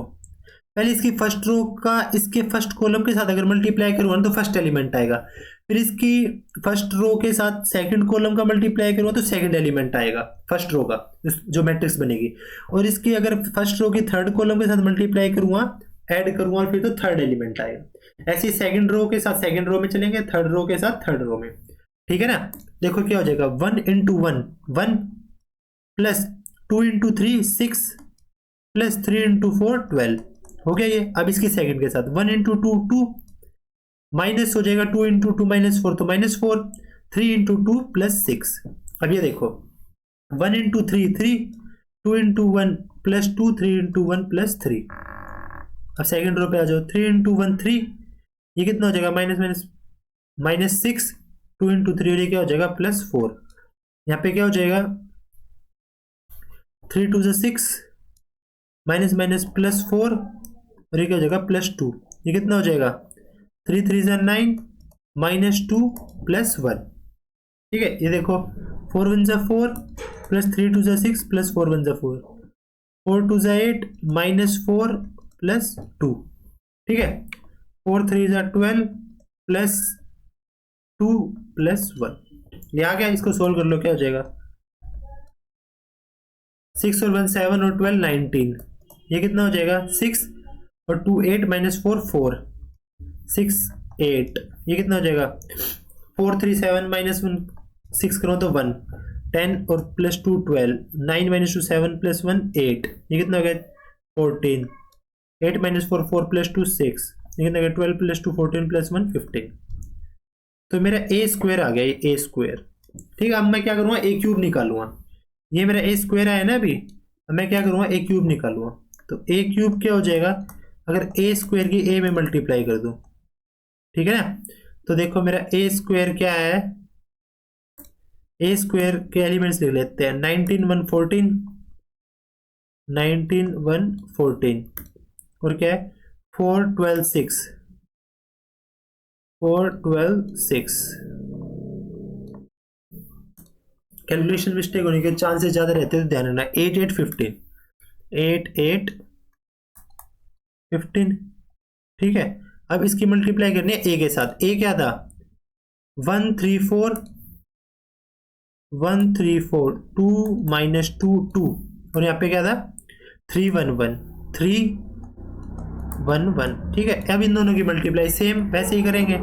पहले इसकी फर्स्ट रो का इसके फर्स्ट कॉलम के साथ अगर मल्टीप्लाई करूँगा तो फर्स्ट एलिमेंट आएगा, फिर इसकी फर्स्ट रो के साथ सेकंड कॉलम का मल्टीप्लाई करूँगा तो सेकंड एलिमेंट आएगा फर्स्ट रो का, जो मैट्रिक्स बनेगी। और इसकी अगर फर्स्ट रो की थर्ड कॉलम के साथ मल्टीप्लाई करूँगा, ऐड करूँगा फिर तो थर्ड एलिमेंट आएगा। ऐसे सेकंड रो के साथ सेकंड रो में चलेंगे, थर्ड रो के साथ थर्ड रो में, ठीक है ना। देखो क्या हो जाएगा, 1 into 1 1 plus 2 into 3 6 plus 3 into 4 12 हो गया ये। अब इसकी सेकंड के साथ 1 इंटू 2 2 माइनस हो जाएगा 2 इंटू 2 माइनस 4 तो -4, 3 इंटू 2 प्लस 6। अब ये देखो 1 into 3 3, 2 into 1 plus 2, 3 into 1 plus 3। अब सेकंड रो पे आ जाओ, 3 इंटू 1 3, ये कितना हो जाएगा माइनस 6, 2 इंटू 3 और ये क्या हो जाएगा +4। यहाँ पे क्या हो जाएगा 3 2 से 6 माइनस माइनस +4 और ये क्या हो जाएगा +2। ये कितना हो जाएगा 3 3 से 9 -2 +1, ठीक है। ये देखो 4 1 से 4 प्लस 3 2 से 6 प्लस 4 1 से 4, 4 2 से 8 -4 +2, ठीक है। 4 3 से 12 प्लस 2 +1, ये आ गया। इसको सोल्व कर लो, क्या हो जाएगा 6 और 1 7 और 12 19, ये कितना हो जाएगा 6 और 2 8 -4 4 6 8, ये कितना हो जाएगा 4 3 7 -1 6 करो तो 1 10 और +2 12, 9 -2 7 +1 8, ये कितना हो गया 14, 8 -4 4 +2 6, ये कितना हो गया 12 +2 14 +1 15। तो मेरा ए स्क्वायर आ गया, ये ए स्क्वायर, ठीक है। अब मैं क्या करूँगा ए क्यूब निकालूंगा, ये मेरा ए स्क्वायर आया ना अभी, अब मैं क्या करूँगा ए क्यूब निकालूंगा। तो ए क्यूब क्या हो जाएगा अगर ए स्क्वायर की ए में मल्टीप्लाई कर दूं, ठीक है ना। तो देखो मेरा ए स्क्वायर क्या है, ए स्क्वायर के एलिमेंट्स लिख लेते हैं, 19 1 14, 19 1 14 और क्या है 4 12 6, 4 12 6। कैलकुलेशन मिस्टेक होने के चांसेस ज्यादा रहते हैं तो ध्यान रखना। 8 8 15, 8 8 15, ठीक है। अब इसकी मल्टीप्लाई करनी है ए के साथ। ए क्या था 1 3 4 1 3 4 2 -2 2 और यहाँ पे क्या था 3 1 1 3 1 1, ठीक है। अब इन दोनों की मल्टीप्लाई सेम वैसे ही करेंगे,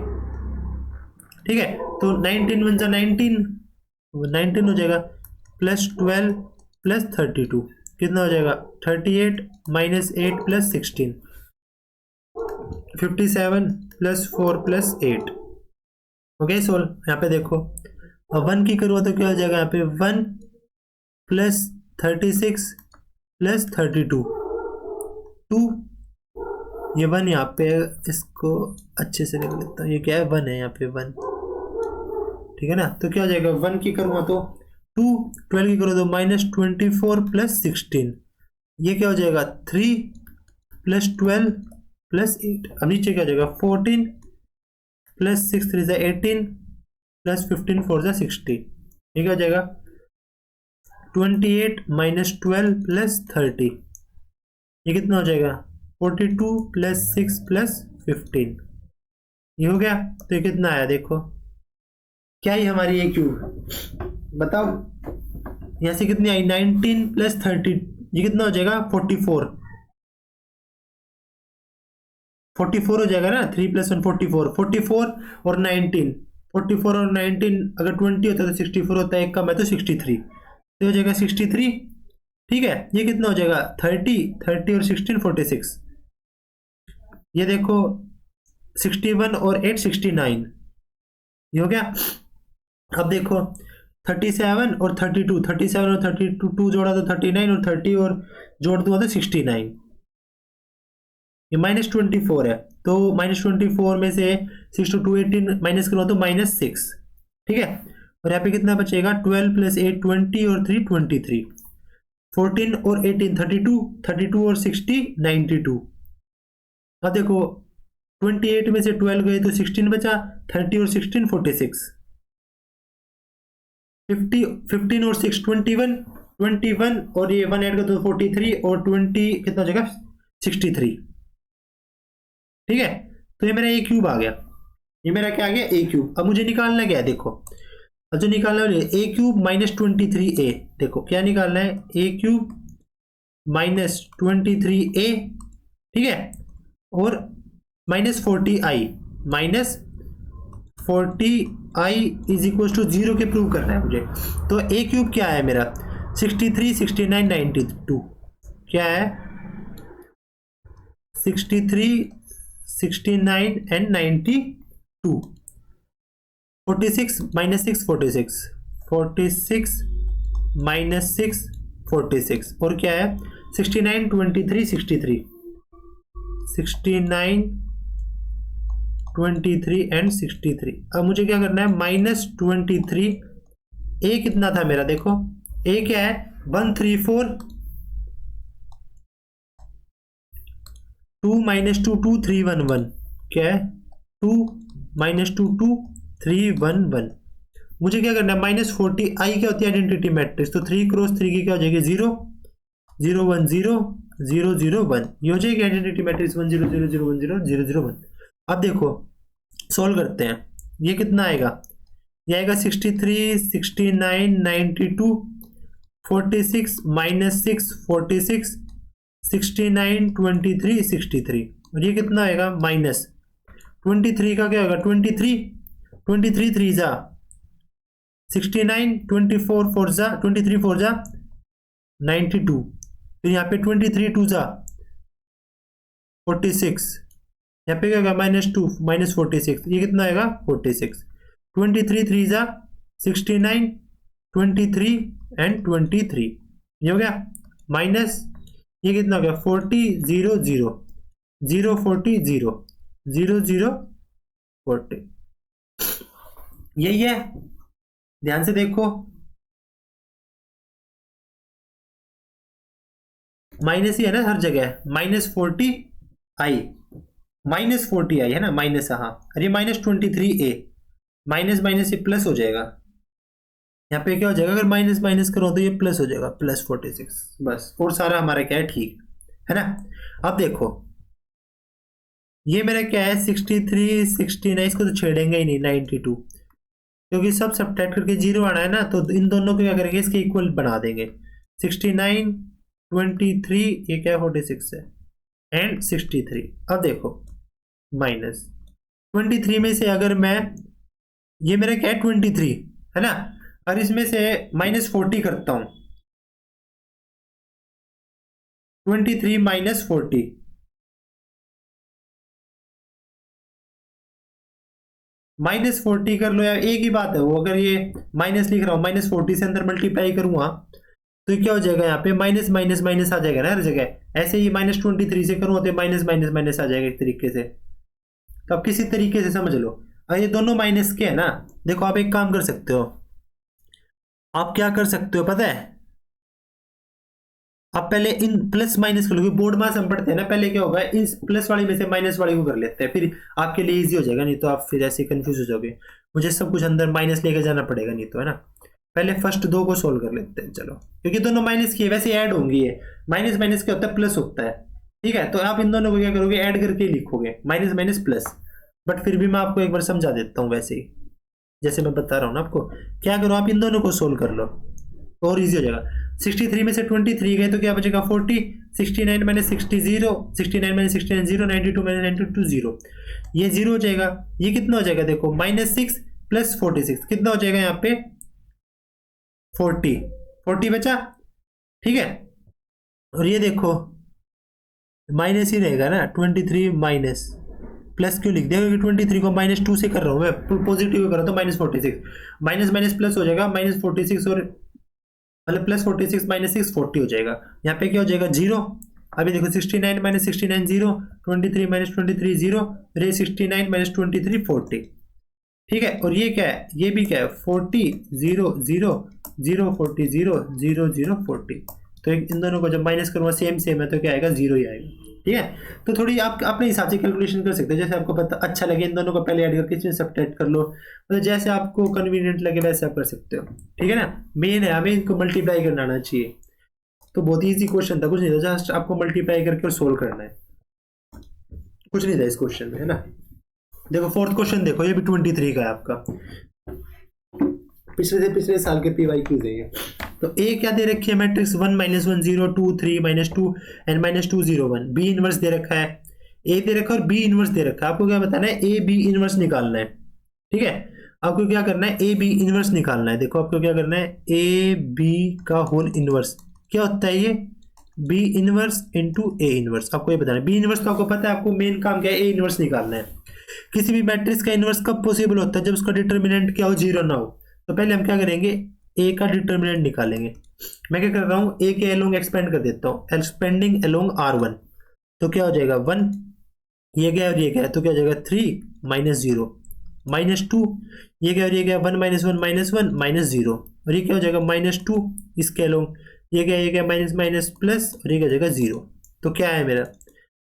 ठीक है। तो 19 1 जा 19 19 हो जाएगा +12 +32, कितना हो जाएगा 38 -8 +16, 57 +4 +8 हो गया सोल्व। यहाँ पे देखो अब 1 की करूँ तो क्या हो जाएगा यहाँ पे 1 +36 +32 2, ये 1 यहाँ पे, इसको अच्छे से लिख लेता हूँ, ये क्या है 1 है यहाँ पे 1, ठीक है ना। तो क्या हो जाएगा 1 की करूँगा तो 2, 12 की करो तो -24 +16, ये क्या हो जाएगा 3 +12 +8। अब नीचे क्या हो जाएगा 14 +6 3 से 18 +15 4 से 60, ये क्या हो जाएगा 28 -12 +30, ये कितना हो जाएगा 42 +6 +15, ये हो गया। तो ये कितना आया देखो, क्या ही हमारी ये क्यूब बताओ, यहां से कितनी आई 19 + 30, ये कितना हो जाएगा 44 हो जाएगा ना, 3 + 1 44, 44 और 19, 44 और 19 अगर 20 होता है तो 64 होता है, एक कम है तो 63, तो हो जाएगा 63, ठीक है। ये कितना हो जाएगा 30 और 16 46, ये देखो 61 और 8 69, ये हो गया। अब देखो 37 और 32, 37 और 32 जोड़ा तो 39 और 30 और जोड़ दूंगा तो 69, ये -24 है तो -24 में से 6 to 2 18 माइनस करो तो -6, ठीक है। और यहाँ पे कितना बचेगा 12 + 8 20 और 3 23, 14 और 18 32, 32 और 60 92। अब देखो 28 में से 12 गए तो 16 बचा, 30 और 16 46, 50 15 और 6 21 21 और ये 1 ऐड कर दो 43 और 20 कितना हो जाएगा 63, ठीक है। तो ये मेरा ए क्यूब आ गया, ये मेरा क्या आ गया ए क्यूब। अब मुझे निकालना क्या है, देखो अब जो निकालना है ए क्यूब माइनस 23a। देखो क्या निकालना है, ए क्यूब माइनस 23a, ठीक है, और minus 40i, minus 40i is equal to 0 के प्रूव करना है मुझे। तो ए क्यूब क्या है मेरा, 63, 69, 92 क्या है, 63, 69 एंड 92, 46 माइनस 6 46, 46 माइनस 6 46, और क्या है 69 23 63, 69 23 एंड 63। अब मुझे क्या करना है, माइनस 23, ए कितना था मेरा, देखो ए क्या है 134, 2 माइनस 2 2 3 1 1, क्या है 2 माइनस 2 2 3 1 1। मुझे क्या करना है, माइनस 40 आई क्या होती है आइडेंटिटी मैट्रिक्स, तो 3 क्रॉस 3 की क्या हो जाएगी 0 0 1 0 0 0 1, ये हो जाएगी आइडेंटिटी मैट्रिक्स 1 0 0 0 1 0 0 0 1। अब देखो सॉल्व करते हैं, ये कितना आएगा, ये आएगा 63 69 92 46 माइनस 6 46 69 23 63, और ये कितना आएगा माइनस 23 का क्या होगा 23 23 3 जा 69 24 4 जा 23 4 जा 92, फिर यहाँ पे 23 2 जा 46, यहाँ पे क्या होगा माइनस 2 माइनस 46, ये कितना आएगा 46, 23 3 जा 69 23 एंड 23, ये हो गया माइनस, ये कितना हो गया 40 0 0 0 40 0 0 0 40, यही है, ध्यान से देखो माइनस ही है ना हर जगह, माइनस 40 आई, माइनस 40 आई है ना माइनस, हाँ अरे माइनस 23a, माइनस माइनस ये प्लस हो जाएगा, यहाँ पे क्या हो जाएगा अगर माइनस माइनस करो तो ये प्लस हो जाएगा प्लस 46, बस, और सारा हमारा क्या है ठीक है ना। अब देखो ये मेरा क्या है 63 69, इसको तो छेड़ेंगे ही नहीं 92, क्योंकि सब सब्ट्रैक्ट करके 0 आना है ना, तो इन दोनों को क्या करेंगे इसके इक्वल बना देंगे, 69 23 ये क्या 46 है एंड 63। अब देखो माइनस 23 में से अगर मैं, ये मेरा क्या है 23 है ना, और इसमें से माइनस 40 करता हूं, 23 माइनस 40, माइनस 40 कर लो यार, एक ही बात है वो, अगर ये माइनस लिख रहा हूं माइनस 40 से अंदर मल्टीप्लाई करूंगा तो क्या हो जाएगा, यहाँ पे माइनस माइनस माइनस आ जाएगा ना हर जगह, ऐसे ही माइनस 23 से करूंगा तो माइनस माइनस माइनस आ जाएगा एक तरीके से। तो आप किसी तरीके से समझ लो, और ये दोनों माइनस के है ना, देखो आप एक काम कर सकते हो, आप क्या कर सकते हो पता है, आप पहले इन प्लस माइनस कर लो, बोर्ड मास हम पढ़ते हैं ना, पहले क्या होगा इस प्लस वाली में से माइनस वाली को कर लेते हैं, फिर आपके लिए इजी हो जाएगा, नहीं तो आप फिर ऐसे कंफ्यूज हो जाओगे, मुझे सब कुछ अंदर माइनस लेके जाना पड़ेगा नहीं तो, है ना। पहले फर्स्ट दो को सोल्व कर लेते हैं चलो, क्योंकि दोनों माइनस की है, वैसे ऐड होंगी, ये माइनस माइनस क्या होता है प्लस होता है, ठीक है, तो आप इन दोनों को क्या करोगे ऐड करके लिखोगे माइनस माइनस प्लस, बट फिर भी मैं आपको एक बार समझा देता हूँ वैसे ही जैसे मैं बता रहा हूँ ना आपको, क्या करो आप इन दोनों को सोल्व कर लो और इजी हो जाएगा। 63 में से 23 गए तो क्या बचेगा 40, 69 माइनस 60 0, 69 माइनस 69 0, 92 माइनस 92 0, ये 0 हो जाएगा, ये कितना हो जाएगा देखो माइनस 6 प्लस 46 कितना हो जाएगा यहाँ पे 40 बचा, ठीक है, और ये देखो माइनस ही रहेगा ना 23 माइनस प्लस क्यों लिख दिया, क्योंकि 23 को माइनस 2 से कर रहा हूँ मैं, पॉजिटिव कर रहा हूँ तो माइनस 46, माइनस माइनस प्लस हो जाएगा माइनस 46, और मतलब प्लस 46 माइनस 6 40 हो जाएगा, यहाँ पे क्या हो जाएगा 0। अभी देखो 69 माइनस 69 0, 23 माइनस 23 0, रे 69 माइनस 23 40, ठीक है, और ये क्या है ये भी क्या है 40 0 0 0 40 0 0 0 40, तो इन दोनों को जब माइनस करूंगा सेम सेम है तो क्या आएगा 0 ही आएगा, ठीक है। तो थोड़ी आप अपने हिसाब से कैलकुलेशन कर सकते हो, जैसे आपको पता अच्छा लगे इन दोनों को पहले ऐड करके इसमें सब्ट्रैक्ट कर लो, मतलब जैसे आपको कन्वीनियंट लगे वैसे आप कर सकते हो, ठीक है ना। मेन है हमें इनको मल्टीप्लाई करना आना चाहिए, तो बहुत ईजी क्वेश्चन था, कुछ नहीं था, जस्ट आपको मल्टीप्लाई करके और सोल्व करना है, कुछ नहीं था इस क्वेश्चन में, है ना। देखो फोर्थ क्वेश्चन देखो, ये भी 23 का है आपका, पिछले से पिछले साल के पीवाई क्यूज है ये। तो ए क्या दे रखी है मैट्रिक्स 1 -1 0 2 3 -2 एंड -2 0 1, बी इनवर्स दे रखा है, ए दे रखा है और बी इनवर्स दे रखा है। आपको क्या बताना है, ए बी इनवर्स निकालना है। ठीक है, आपको क्या करना है, ए बी इनवर्स निकालना है। देखो आपको क्या करना है, ए बी का होल इनवर्स क्या होता है, ये B inverse into A inverse. आपको ये बताना है, बी इनवर्स तो आपको पता है, आपको मेन काम क्या है, ए इनवर्स निकालना है। किसी भी मैट्रिक्स का इनवर्स कब पॉसिबल होता है, जब उसका डिटर्मिनेंट क्या हो, 0 ना हो। तो पहले हम क्या करेंगे, ए का डिटर्मिनेंट निकालेंगे। मैं क्या कर रहा हूँ, ए के एलोंग एक्सपेंड कर देता हूँ, एक्सपेंडिंग एलोंग R1। तो क्या हो जाएगा 1, ये गया और ये गया, तो क्या हो जाएगा 3 -0 -2, ये गया और ये गया 1 -1 -1 -0, और ये क्या हो जाएगा -2 इसके एलोंग, ये गया माइनस माइनस प्लस, और ये क्या हो जाएगा 0। तो क्या है मेरा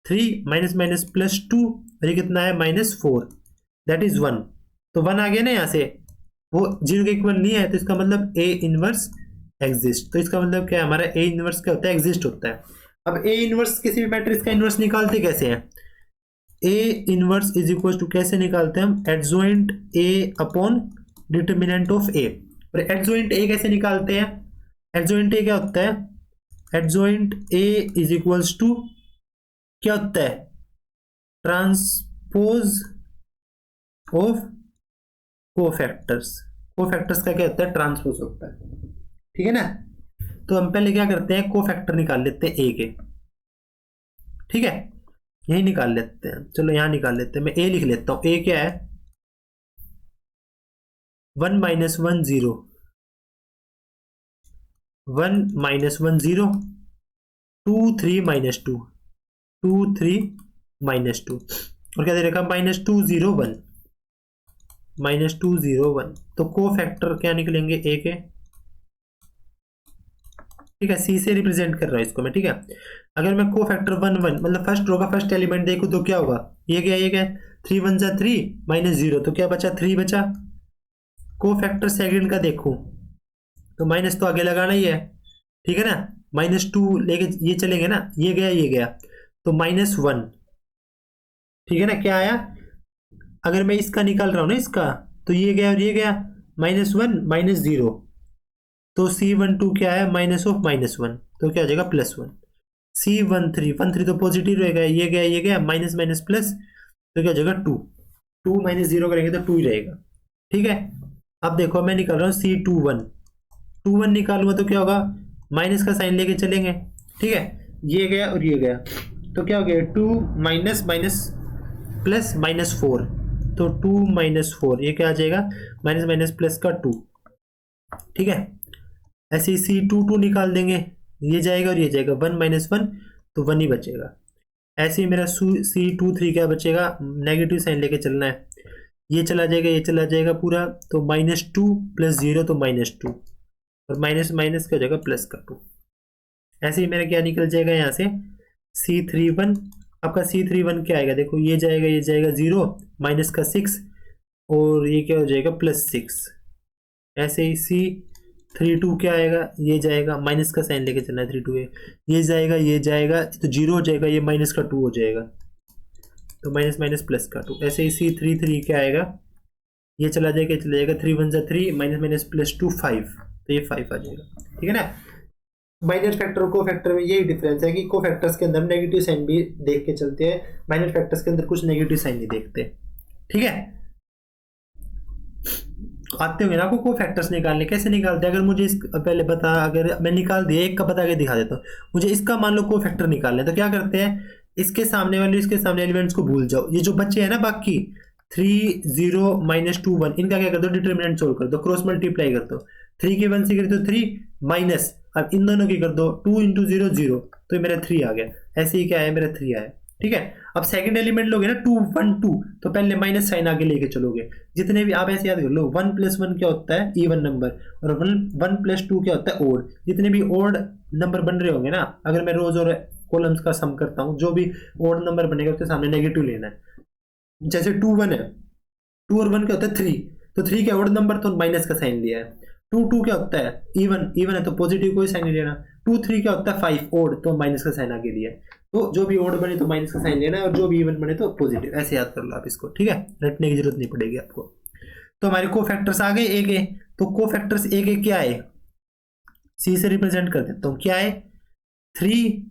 3 माइनस माइनस प्लस 2, और ये कितना है -4, दैट इज 1। तो 1 आ गया ना यहाँ से, वो 0 के इक्वल नहीं है, तो इसका मतलब ए इनवर्स एग्जिस्ट। तो इसका मतलब क्या है, हमारा ए इनवर्स क्या होता है, एग्जिस्ट होता है। अब ए इनवर्स किसी भी मैट्रिक्स का इनवर्स निकालते कैसे हैं, a inverse is equal to कैसे निकालते हैं हम, adjoint a upon determinant of a. और एडजॉइंट ए कैसे निकालते हैं, एडजॉइंट ए क्या होता है, adjoint A is equals to क्या होता है, ट्रांसपोज ऑफ कोफैक्टर्स। कोफैक्टर्स का क्या होता है, ट्रांसपोज होता है। ठीक है ना, तो हम पहले क्या करते हैं, कोफैक्टर निकाल लेते हैं ए के। ठीक है, यही निकाल लेते हैं, चलो यहां निकाल लेते हैं, मैं ए लिख लेता हूं। ए क्या है 1 -1 0 1 -1 0 2 3 -2 2 3 -2, और क्या दे रखा -2 0 1 -2 0 1। तो कोफैक्टर क्या निकलेंगे ए के, ठीक है, सी से रिप्रेजेंट कर रहा हूं इसको मैं। ठीक है, अगर मैं कोफैक्टर 1 1 मतलब फर्स्ट रो का फर्स्ट एलिमेंट देखूं तो क्या होगा, ये क्या 3 1 जा 3 -0, तो क्या बचा 3 बचा। कोफैक्टर सेकंड का देखूं तो माइनस तो आगे लगाना ही है, ठीक है ना, -2 लेके ये चलेंगे ना, ये गया तो -1। ठीक है ना, क्या आया, अगर मैं इसका निकाल रहा हूं ना इसका, तो ये गया और ये गया -1 -0, तो C12 क्या है माइनस ऑफ -1, तो क्या हो जाएगा +1। C13 तो पॉजिटिव रहेगा, ये गया माइनस माइनस प्लस, तो क्या हो जाएगा 2 2 -0 करेंगे तो 2 ही रहेगा। ठीक है, अब देखो मैं निकाल रहा हूँ C21 निकालूंगा तो क्या होगा, माइनस का साइन लेके चलेंगे। ठीक है, ये गया और ये गया, तो क्या हो गया 2 माइनस माइनस प्लस -4, तो 2 -4, ये क्या आ जाएगा माइनस माइनस प्लस का 2। ठीक है, ऐसे ही C22 निकाल देंगे, ये जाएगा और ये जाएगा 1 -1, तो 1 ही बचेगा। ऐसे ही मेरा C23 क्या बचेगा, नेगेटिव साइन लेके चलना है, ये चला जाएगा पूरा, तो -2 + 0 तो -2, और माइनस माइनस क्या हो जाएगा प्लस का 2। ऐसे ही मेरा क्या निकल जाएगा यहाँ से C31, आपका C31 क्या आएगा, देखो ये जाएगा 0 माइनस का 6, और ये क्या हो जाएगा +6। ऐसे ही C32 क्या आएगा, ये जाएगा माइनस का साइन लेके चलना है 32 है, ये जाएगा तो 0 हो जाएगा, ये माइनस का 2 हो जाएगा, तो माइनस माइनस प्लस का 2। ऐसे ही C33 क्या आएगा, ये चला जाएगा 3 1 जा 3 माइनस माइनस प्लस 2 5, तो ये 5 आ जाएगा। ठीक है ना, माइनस फैक्टर और को फैक्टर में यही डिफरेंस है कि को फैक्टर्स के अंदर नेगेटिव साइन भी देख के चलते हैं, माइनस फैक्टर्स के अंदर कुछ नेगेटिव साइन नहीं देखते। ठीक है, आते होंगे ना आपको को फैक्टर्स निकालने, कैसे निकालते हैं, अगर मुझे इस पहले बता, अगर मैं निकाल दिया एक का बता के दिखा देता हूँ, मुझे इसका मान लो को फैक्टर निकालना है, तो क्या करते हैं, इसके सामने एलिमेंट्स को भूल जाओ, ये जो बच्चे हैं ना बाकी 3 0 -2 1, इनका क्या कर दो, डिटर्मिनेंट सोल्व कर दो, क्रॉस मल्टीप्लाई कर दो, 3 की 1 से कर दो 3 माइनस, अब इन दोनों की कर दो 2 × 0 0, तो मेरा 3 आ गया। ऐसे ही क्या है, मेरा 3 आया। ठीक है, अब सेकंड एलिमेंट लोगे ना 2 1 2, तो पहले माइनस साइन आगे लेके चलोगे, जितने भी आप ऐसे याद कर लो, 1 + 1 क्या होता है इवन नंबर, और 1 + 2 क्या होता है ओड। जितने भी ओड नंबर बन रहे होंगे ना, अगर मैं रोज और कॉलम्स का सम करता हूँ, जो भी ओड नंबर बनेगा उसके सामने नेगेटिव लेना है। जैसे 2 1 है, 2 और 1 क्या होता है 3, तो 3 क्या ओड नंबर, तो माइनस का साइन लिया है। 2 2 क्या होता है इवन है, तो पॉजिटिव कोई साइन नहीं लेना, 2 3 क्या होता है 5 ओड, तो माइनस का साइन आगे दिया है, तो जो भी ओड बने तो माइनस का साइन लेना है और जो भी इवन बने तो पॉजिटिव, ऐसे याद कर लो आप इसको, ठीक है, रटने की जरूरत नहीं पड़ेगी आपको। तो हमारे को फैक्टर्स आ गए एक ए, तो को फैक्टर्स एक एक क्या है, सी से रिप्रेजेंट कर देता हूं, क्या है 3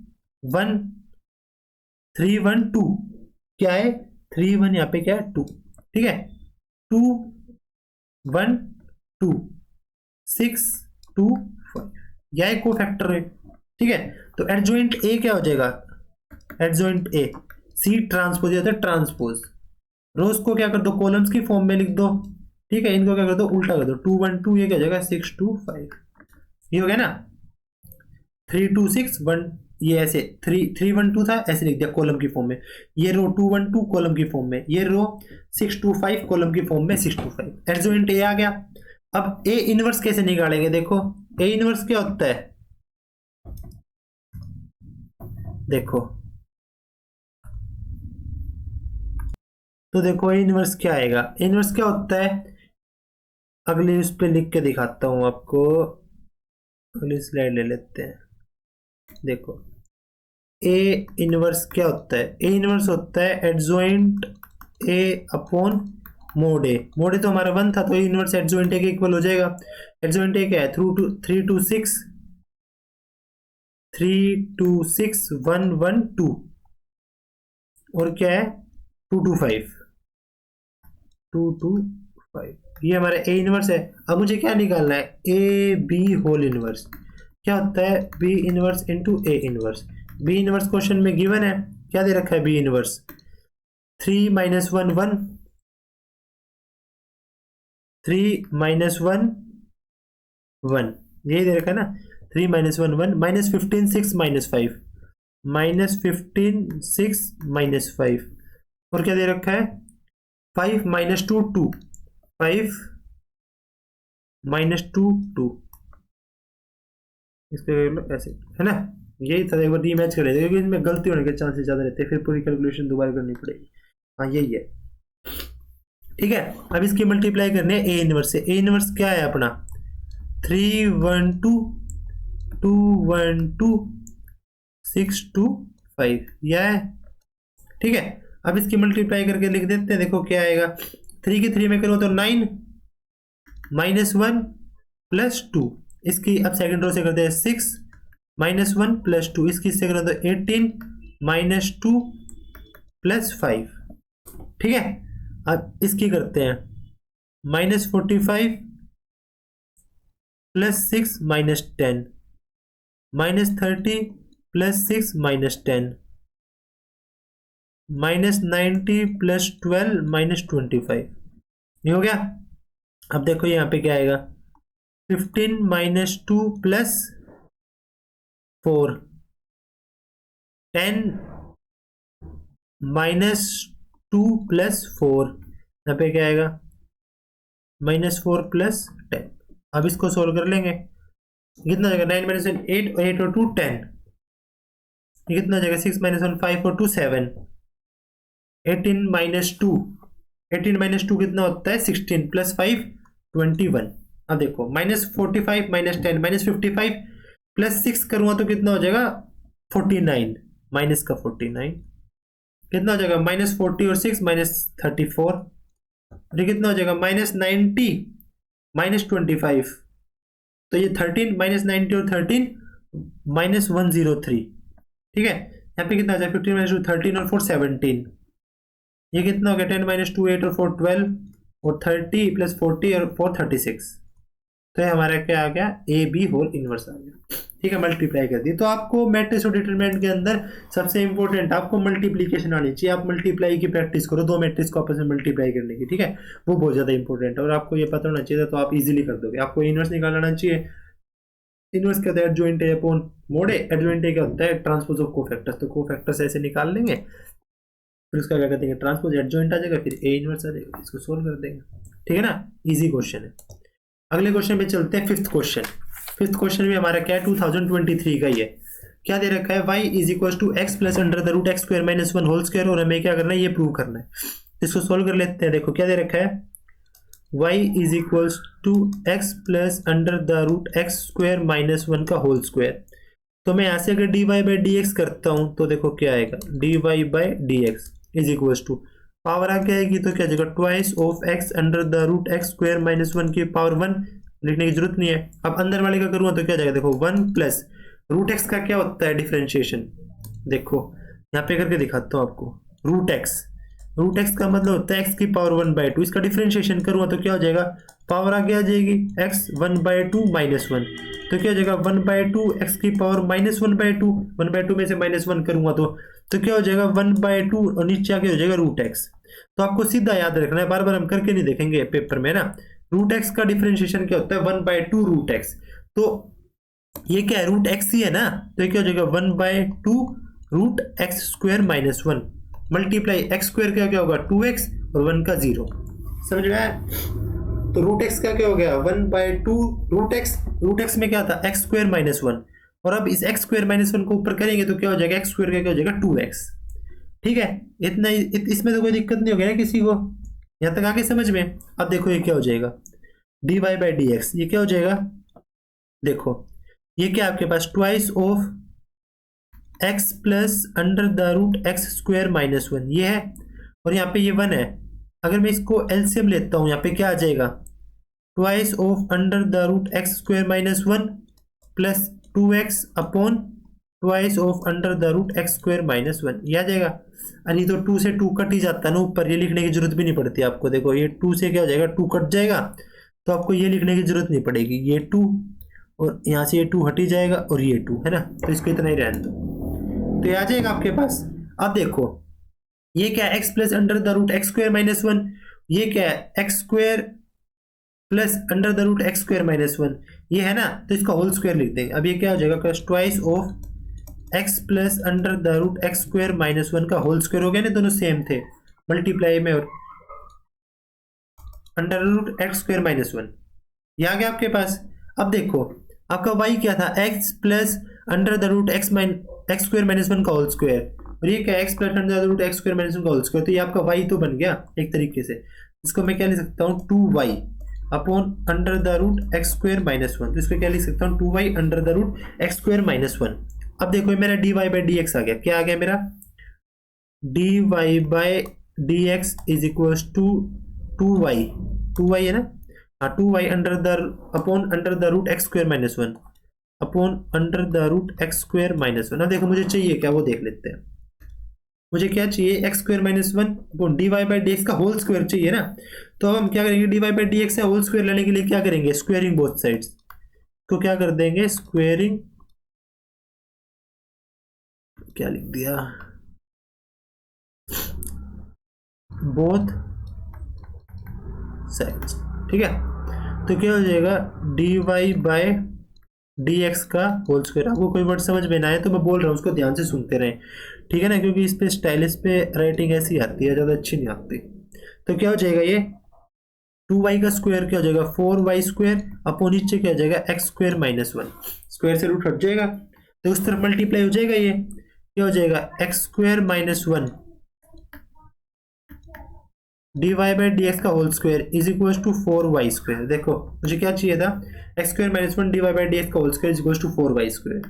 1 3 1 2, क्या है 3 1, यहाँ पे क्या है 2, ठीक है 2 1 2 6 2 5, यह को फैक्टर है, ठीक है। तो एडजॉइंट ए क्या हो जाएगा, एडजॉइंट ए सी ट्रांसपोज होता है ट्रांसपोज, रोज को क्या कर दो कॉलम्स की फॉर्म में लिख दो, ठीक है, इनको क्या कर दो उल्टा कर दो, 2 1 2, ये क्या हो जाएगा 6 2 5, ये हो गया ना, 3 2 6 1, ये ऐसे 3 3 1 2 था, ऐसे लिख दिया कॉलम की फॉर्म में, ये रो 2 1 2 कॉलम की फॉर्म में, ये रो 6 2 5 कॉलम की फॉर्म में 6 2 5, एडजॉइंट ए आ गया। अब ए इनवर्स कैसे निकालेंगे, देखो ए इनवर्स क्या होता है, देखो तो देखो ए इनवर्स क्या आएगा, इनवर्स क्या होता है, अगली उस पर लिख के दिखाता हूं आपको, अगली स्लाइड ले लेते हैं, देखो ए इनवर्स क्या होता है, ए इनवर्स होता है adjoint a upon mod a, mod a तो हमारा 1 था, तो ए इनवर्स एडजॉइंट ए के इक्वल हो जाएगा, एडजॉइंट ए क्या है 3 2 6 3 2 6 1 1 2, और क्या है 2 2 5 2 2 5, ये हमारा ए इनवर्स है। अब मुझे क्या निकालना है, ए बी होल इनवर्स, क्या होता है B inverse into A inverse, B inverse question में गिवन है, क्या दे रखा है बी इनवर्स 3 1 1 3 1 1, यही दे रखा है ना, 3 1 1 -15 6 -5 -15 6 -5, और क्या दे रखा है 5 -2 2 5 -2 2, इसको ऐसे है ना, यही था, एक बार रीमैच कर लेते क्योंकि इसमें गलती होने के चांसेस ज़्यादा रहते हैं, फिर पूरी कैलकुलेशन दोबारा करनी पड़ेगी, हाँ यही है, ठीक है। अब इसकी मल्टीप्लाई करने ए इनवर्स से, ए इनवर्स क्या है अपना 3 1 2 2 1 2 6 2 5, यह है, ठीक है। अब इसकी मल्टीप्लाई करके लिख देते हैं, देखो क्या आएगा, 3 की 3 में करो तो 9 -1 + 2, इसकी अब सेकंड रो से करते हैं 6 -1 + 2, इसकी से करो तो 18 -2 + 5, ठीक है। अब इसकी करते हैं -45 + 6 -10 -30 + 6 -10 -90 + 12 -25, ये हो गया। अब देखो यहाँ पे क्या आएगा 15 -2 + 4 10 -2 + 4, यहाँ पे क्या आएगा -4 + 10, अब इसको सोल्व कर लेंगे, कितना हो जाएगा 9 - 1 8 और 8 और 2 10, ये कितना हो जाएगा 6 - 1 5 और 2 7, 18 - 2 18 - 2 कितना होता है 16 + 5 21, अब देखो -45 - 10 -55 + 6 करूँगा तो कितना हो जाएगा 49, माइनस का 49 कितना हो जाएगा -40 और 6 -34, ये कितना हो जाएगा -90 -25, तो ये 13 -90 और 13 -103, ठीक है। यहाँ पे कितना आ जाएगा 15 - 2 13 और 4 17, ये कितना हो गया 10 - 2 8 और 4 12 और 30 + 40 और 4 36, तो ये हमारा क्या आ गया ए बी होल इनवर्स आ गया, ठीक है, मल्टीप्लाई कर दी। तो आपको मैट्रिक्स और डिटरमिनेंट के अंदर सबसे इंपॉर्टेंट आपको मल्टीप्लीकेशन आनी चाहिए, आप मल्टीप्लाई की प्रैक्टिस करो, दो मैट्रिक्स को आपस में मल्टीप्लाई करने की, ठीक है, वो बहुत ज़्यादा इंपॉर्टेंट है और आपको ये पता होना चाहिए, तो आप इजीली कर दोगे। आपको इनवर्स निकालना चाहिए, इनवर्स क्या होता है adjoint a upon mod A, adjoint A क्या होता है ट्रांसपोज ऑफ कोफैक्टर्स, तो कोफैक्टर्स ऐसे निकाल लेंगे, फिर उसका क्या कहते हैं ट्रांसपोज एडजॉइंट आ जाएगा, फिर ए इनवर्स आ जाएगा, इसको सोल्व कर देंगे, ठीक है ना, इजी क्वेश्चन है। अगले क्वेश्चन पे चलते हैं, फिफ्थ क्वेश्चन। फिफ्थ क्वेश्चन भी हमारा क्या है 2023 का ही है, क्या दे रखा है y = x + √x² - 1 whole square, और हमें क्या करना है ये प्रूव करना है, इसको सोल्व कर लेते हैं। देखो क्या दे रखा है y = x + √x² - 1 का होल स्क्वायर, तो मैं यहाँ से अगर dy बाई डी एक्स करता हूँ तो देखो क्या आएगा, dy by d x is equal to power आगे आएगी तो क्या जाएगा twice of x under the root x square minus one की पावर वन, लिखने की जरूरत नहीं है। अब अंदर वाले का करूँगा तो क्या जाएगा, देखो वन प्लस रूट एक्स का क्या होता है डिफ्रेंशिएशन, देखो यहाँ पे करके दिखाता हूँ आपको। रूट एक्स का मतलब होता है एक्स की पावर वन बाई टू, इसका डिफ्रेंशिएशन करूँगा तो क्या हो जाएगा, पावर आगे आ जाएगी x one by to minus one, तो क्या हो जाएगा वन बाई टू एक्स की power minus one by to, one by to में से माइनस वन करूँगा तो क्या हो जाएगा वन बाई टू और नीचे आगे हो जाएगा रूट एक्स। तो आपको सीधा याद रखना है, बार बार हम करके नहीं देखेंगे पेपर में ना। रूट एक्स का डिफ्रेंशिएशन क्या होता है, one by two root x, तो ये क्या है रूट एक्स ही है ना, तो ये क्या हो जाएगा one by two root x square minus one multiply x square का क्या होगा टू एक्स और वन का जीरो, समझ में आया। तो रूट एक्स का क्या हो गया one by two root x में क्या था एक्स स्क्वायर माइनस वन, और अब इस एक्स स्क्वायर माइनस वन को ऊपर करेंगे तो क्या हो जाएगा एक्स स्क्वायर का क्या हो जाएगा टू एक्स। ठीक है, इतना इसमें तो कोई दिक्कत नहीं हो गया ना किसी को, यहाँ तक आके समझ में। अब देखो ये क्या हो जाएगा d y by d x, ये क्या हो जाएगा, देखो ये क्या आपके पास twice of x plus under the root x square minus one ये है, और यहाँ पे ये वन है। अगर मैं इसको एलसीएम लेता हूँ यहाँ पे क्या आ जाएगा twice of under the root x square minus one plus two x upon twice of under the root x square minus one, ये आ जाएगा। नहीं तो टू से टू कट ही जाता है ना ऊपर, ये लिखने की जरूरत भी नहीं पड़ती आपको। देखो ये टू से क्या हो जाएगा टू कट जाएगा, तो आपको ये लिखने की जरूरत नहीं पड़ेगी, ये टू और यहाँ से ये टू हट ही जाएगा और ये टू है ना, तो इसको इतना ही रहने दो, तो ये आ जाएगा आपके पास। अब देखो ये क्या है x plus under the root x square minus one, ये क्या है x square plus under the root x square minus one, ये है ना, तो इसका होल स्क्वायर लिख देंगे। अब ये क्या हो जाएगा twice of x plus under the root x square minus one का होल स्क्वायर हो गया ना, दोनों सेम थे मल्टीप्लाई में, और under root x square minus one ये आ गया आपके पास। अब देखो आपका y क्या था x plus under the root x square minus one का होल स्क्वायर, और ये क्या x plus under the root x square minus one का होल स्क्वायर, तो ये आपका y तो बन गया एक तरीके से। इसको मैं क्या लिख सकता हूँ two y upon under the root x square minus one, तो इसको क्या लिख सकता हूँ two y under the root x square minus one. अब देखो मेरा d y by d x आ गया, क्या आ गया मेरा d y by d x is equal to y है ना, हाँ two y under the upon under the root x square minus one upon under the root x square minus one. अब देखो मुझे चाहिए क्या वो देख लेते हैं, मुझे क्या चाहिए x square minus one upon d y by d x का होल स्क्वायर चाहिए ना। तो अब हम क्या करेंगे d y by d x का होल स्क्वायर लेने के लिए क्या करेंगे स्क्वायरिंग बोथ साइड्स को क्या कर देंगे स्क्वायरिंग, क्या लिख दिया बोथ साइड्स, ठीक है। तो क्या हो जाएगा d y by d x का होल स्क्वायर। आपको कोई वर्ड समझ में ना आए तो मैं बोल रहा हूँ उसको ध्यान से सुनते रहें, ठीक है ना, क्योंकि इस पे स्टाइलिश पे राइटिंग ऐसी आती है, ज़्यादा अच्छी नहीं आती। तो क्या हो जाएगा ये टू वाई का स्क्वायर क्या हो जाएगा फोर वाई स्क्वायर अपॉन नीचे क्या हो जाएगा x square minus one, square से रूट हट जाएगा तो उस तरफ मल्टीप्लाई हो जाएगा, ये क्या हो जाएगा x square minus one d y by d x का whole square is equal to four y square. देखो मुझे क्या चाहिए था x square minus one d y by d x का whole square is equal to four y square.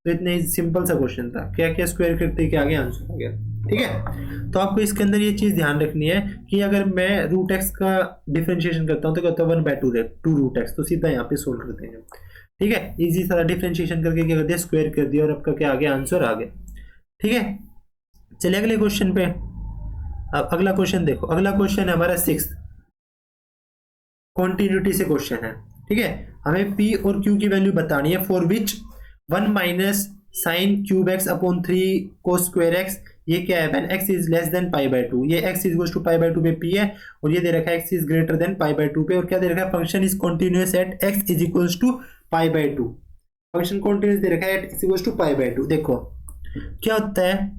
तो इतना ही simple सा क्वेश्चन था, क्या क्या स्क्वायर करते क्या आगे आंसर आ गया, ठीक है। तो आपको इसके अंदर ये चीज़ ध्यान रखनी है कि अगर मैं रूट एक्स का डिफ्रेंशिएशन करता हूँ तो कहता है one by two root x, तो सीधा यहाँ पे सोल्व कर देंगे, ठीक है। इजी सारा डिफ्रेंशिएशन करके क्या कर दिया स्क्वायर कर दिया और आपका क्या आ गया आंसर आ गया, ठीक है। चलिए अगले क्वेश्चन पे। अब अगला क्वेश्चन देखो, अगला क्वेश्चन है हमारा सिक्स्थ, कॉन्टिन्यूटी से क्वेश्चन है, ठीक है। हमें p और q की वैल्यू बतानी है for which one minus sine cube x upon three cos square x, ये क्या है when x is less than pi by two, ये x is two pi by two पे p है, और ये दे रखा है x is greater than pi by two पे, और क्या दे रखा है function is continuous at x is equal to pi by two, function continuous दे रखा है at x equal to pi by two. देखो क्या होता है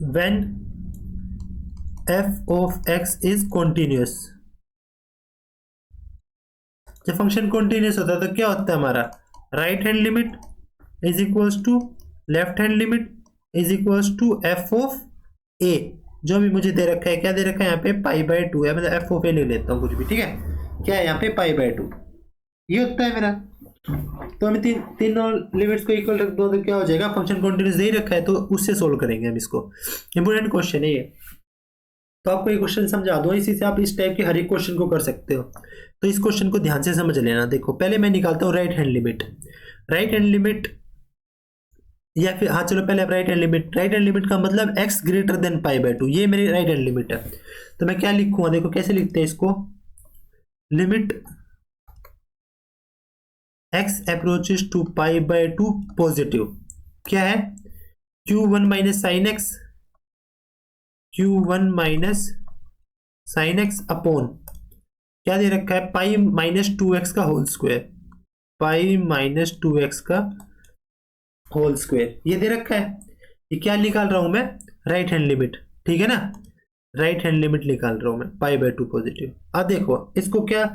when f of x is continuous, जब फंक्शन कॉन्टिन्यूअस होता है तो क्या होता है हमारा right hand limit is equals to left hand limit is equals to f of a, जो भी मुझे दे रखा है, क्या दे रखा है यहाँ पे पाई बाय टू है, मतलब f ऑफ a ले लेता हूँ कुछ भी, ठीक है। क्या है यहाँ पे पाई बाय टू, ये होता है मेरा। तो हमें तीनों लिमिट्स को इक्वल रख दो तो क्या हो जाएगा, फंक्शन कॉन्टिन्यूस दे ही रखा है तो उससे सोल्व करेंगे हम इसको। इंपोर्टेंट क्वेश्चन है ये, तो आपको ये क्वेश्चन समझा दो, इसी से आप इस टाइप के हर एक क्वेश्चन को कर सकते हो। तो इस क्वेश्चन को ध्यान से समझ लेना। देखो पहले मैं निकालता हूँ right hand limit. Right hand limit या फिर हाँ चलो पहले आप right hand limit. Right hand limit का मतलब x ग्रेटर देन π/2, ये मेरी राइट हैंड लिमिट है। तो मैं क्या लिखूंगा, देखो कैसे लिखते हैं इसको, limit x approaches to π/2 positive, क्या है q1 minus sine x, q1 minus sine x upon क्या दे रखा है, पाई माइनस 2x का whole square, pi minus 2x का होल स्क्वायर ये दे रखा है। ये क्या निकाल रहा हूं मैं, राइट हैंड लिमिट, ठीक है ना, राइट हैंड लिमिट निकाल रहा हूं मैं π/2 पॉजिटिव। अब देखो इसको क्या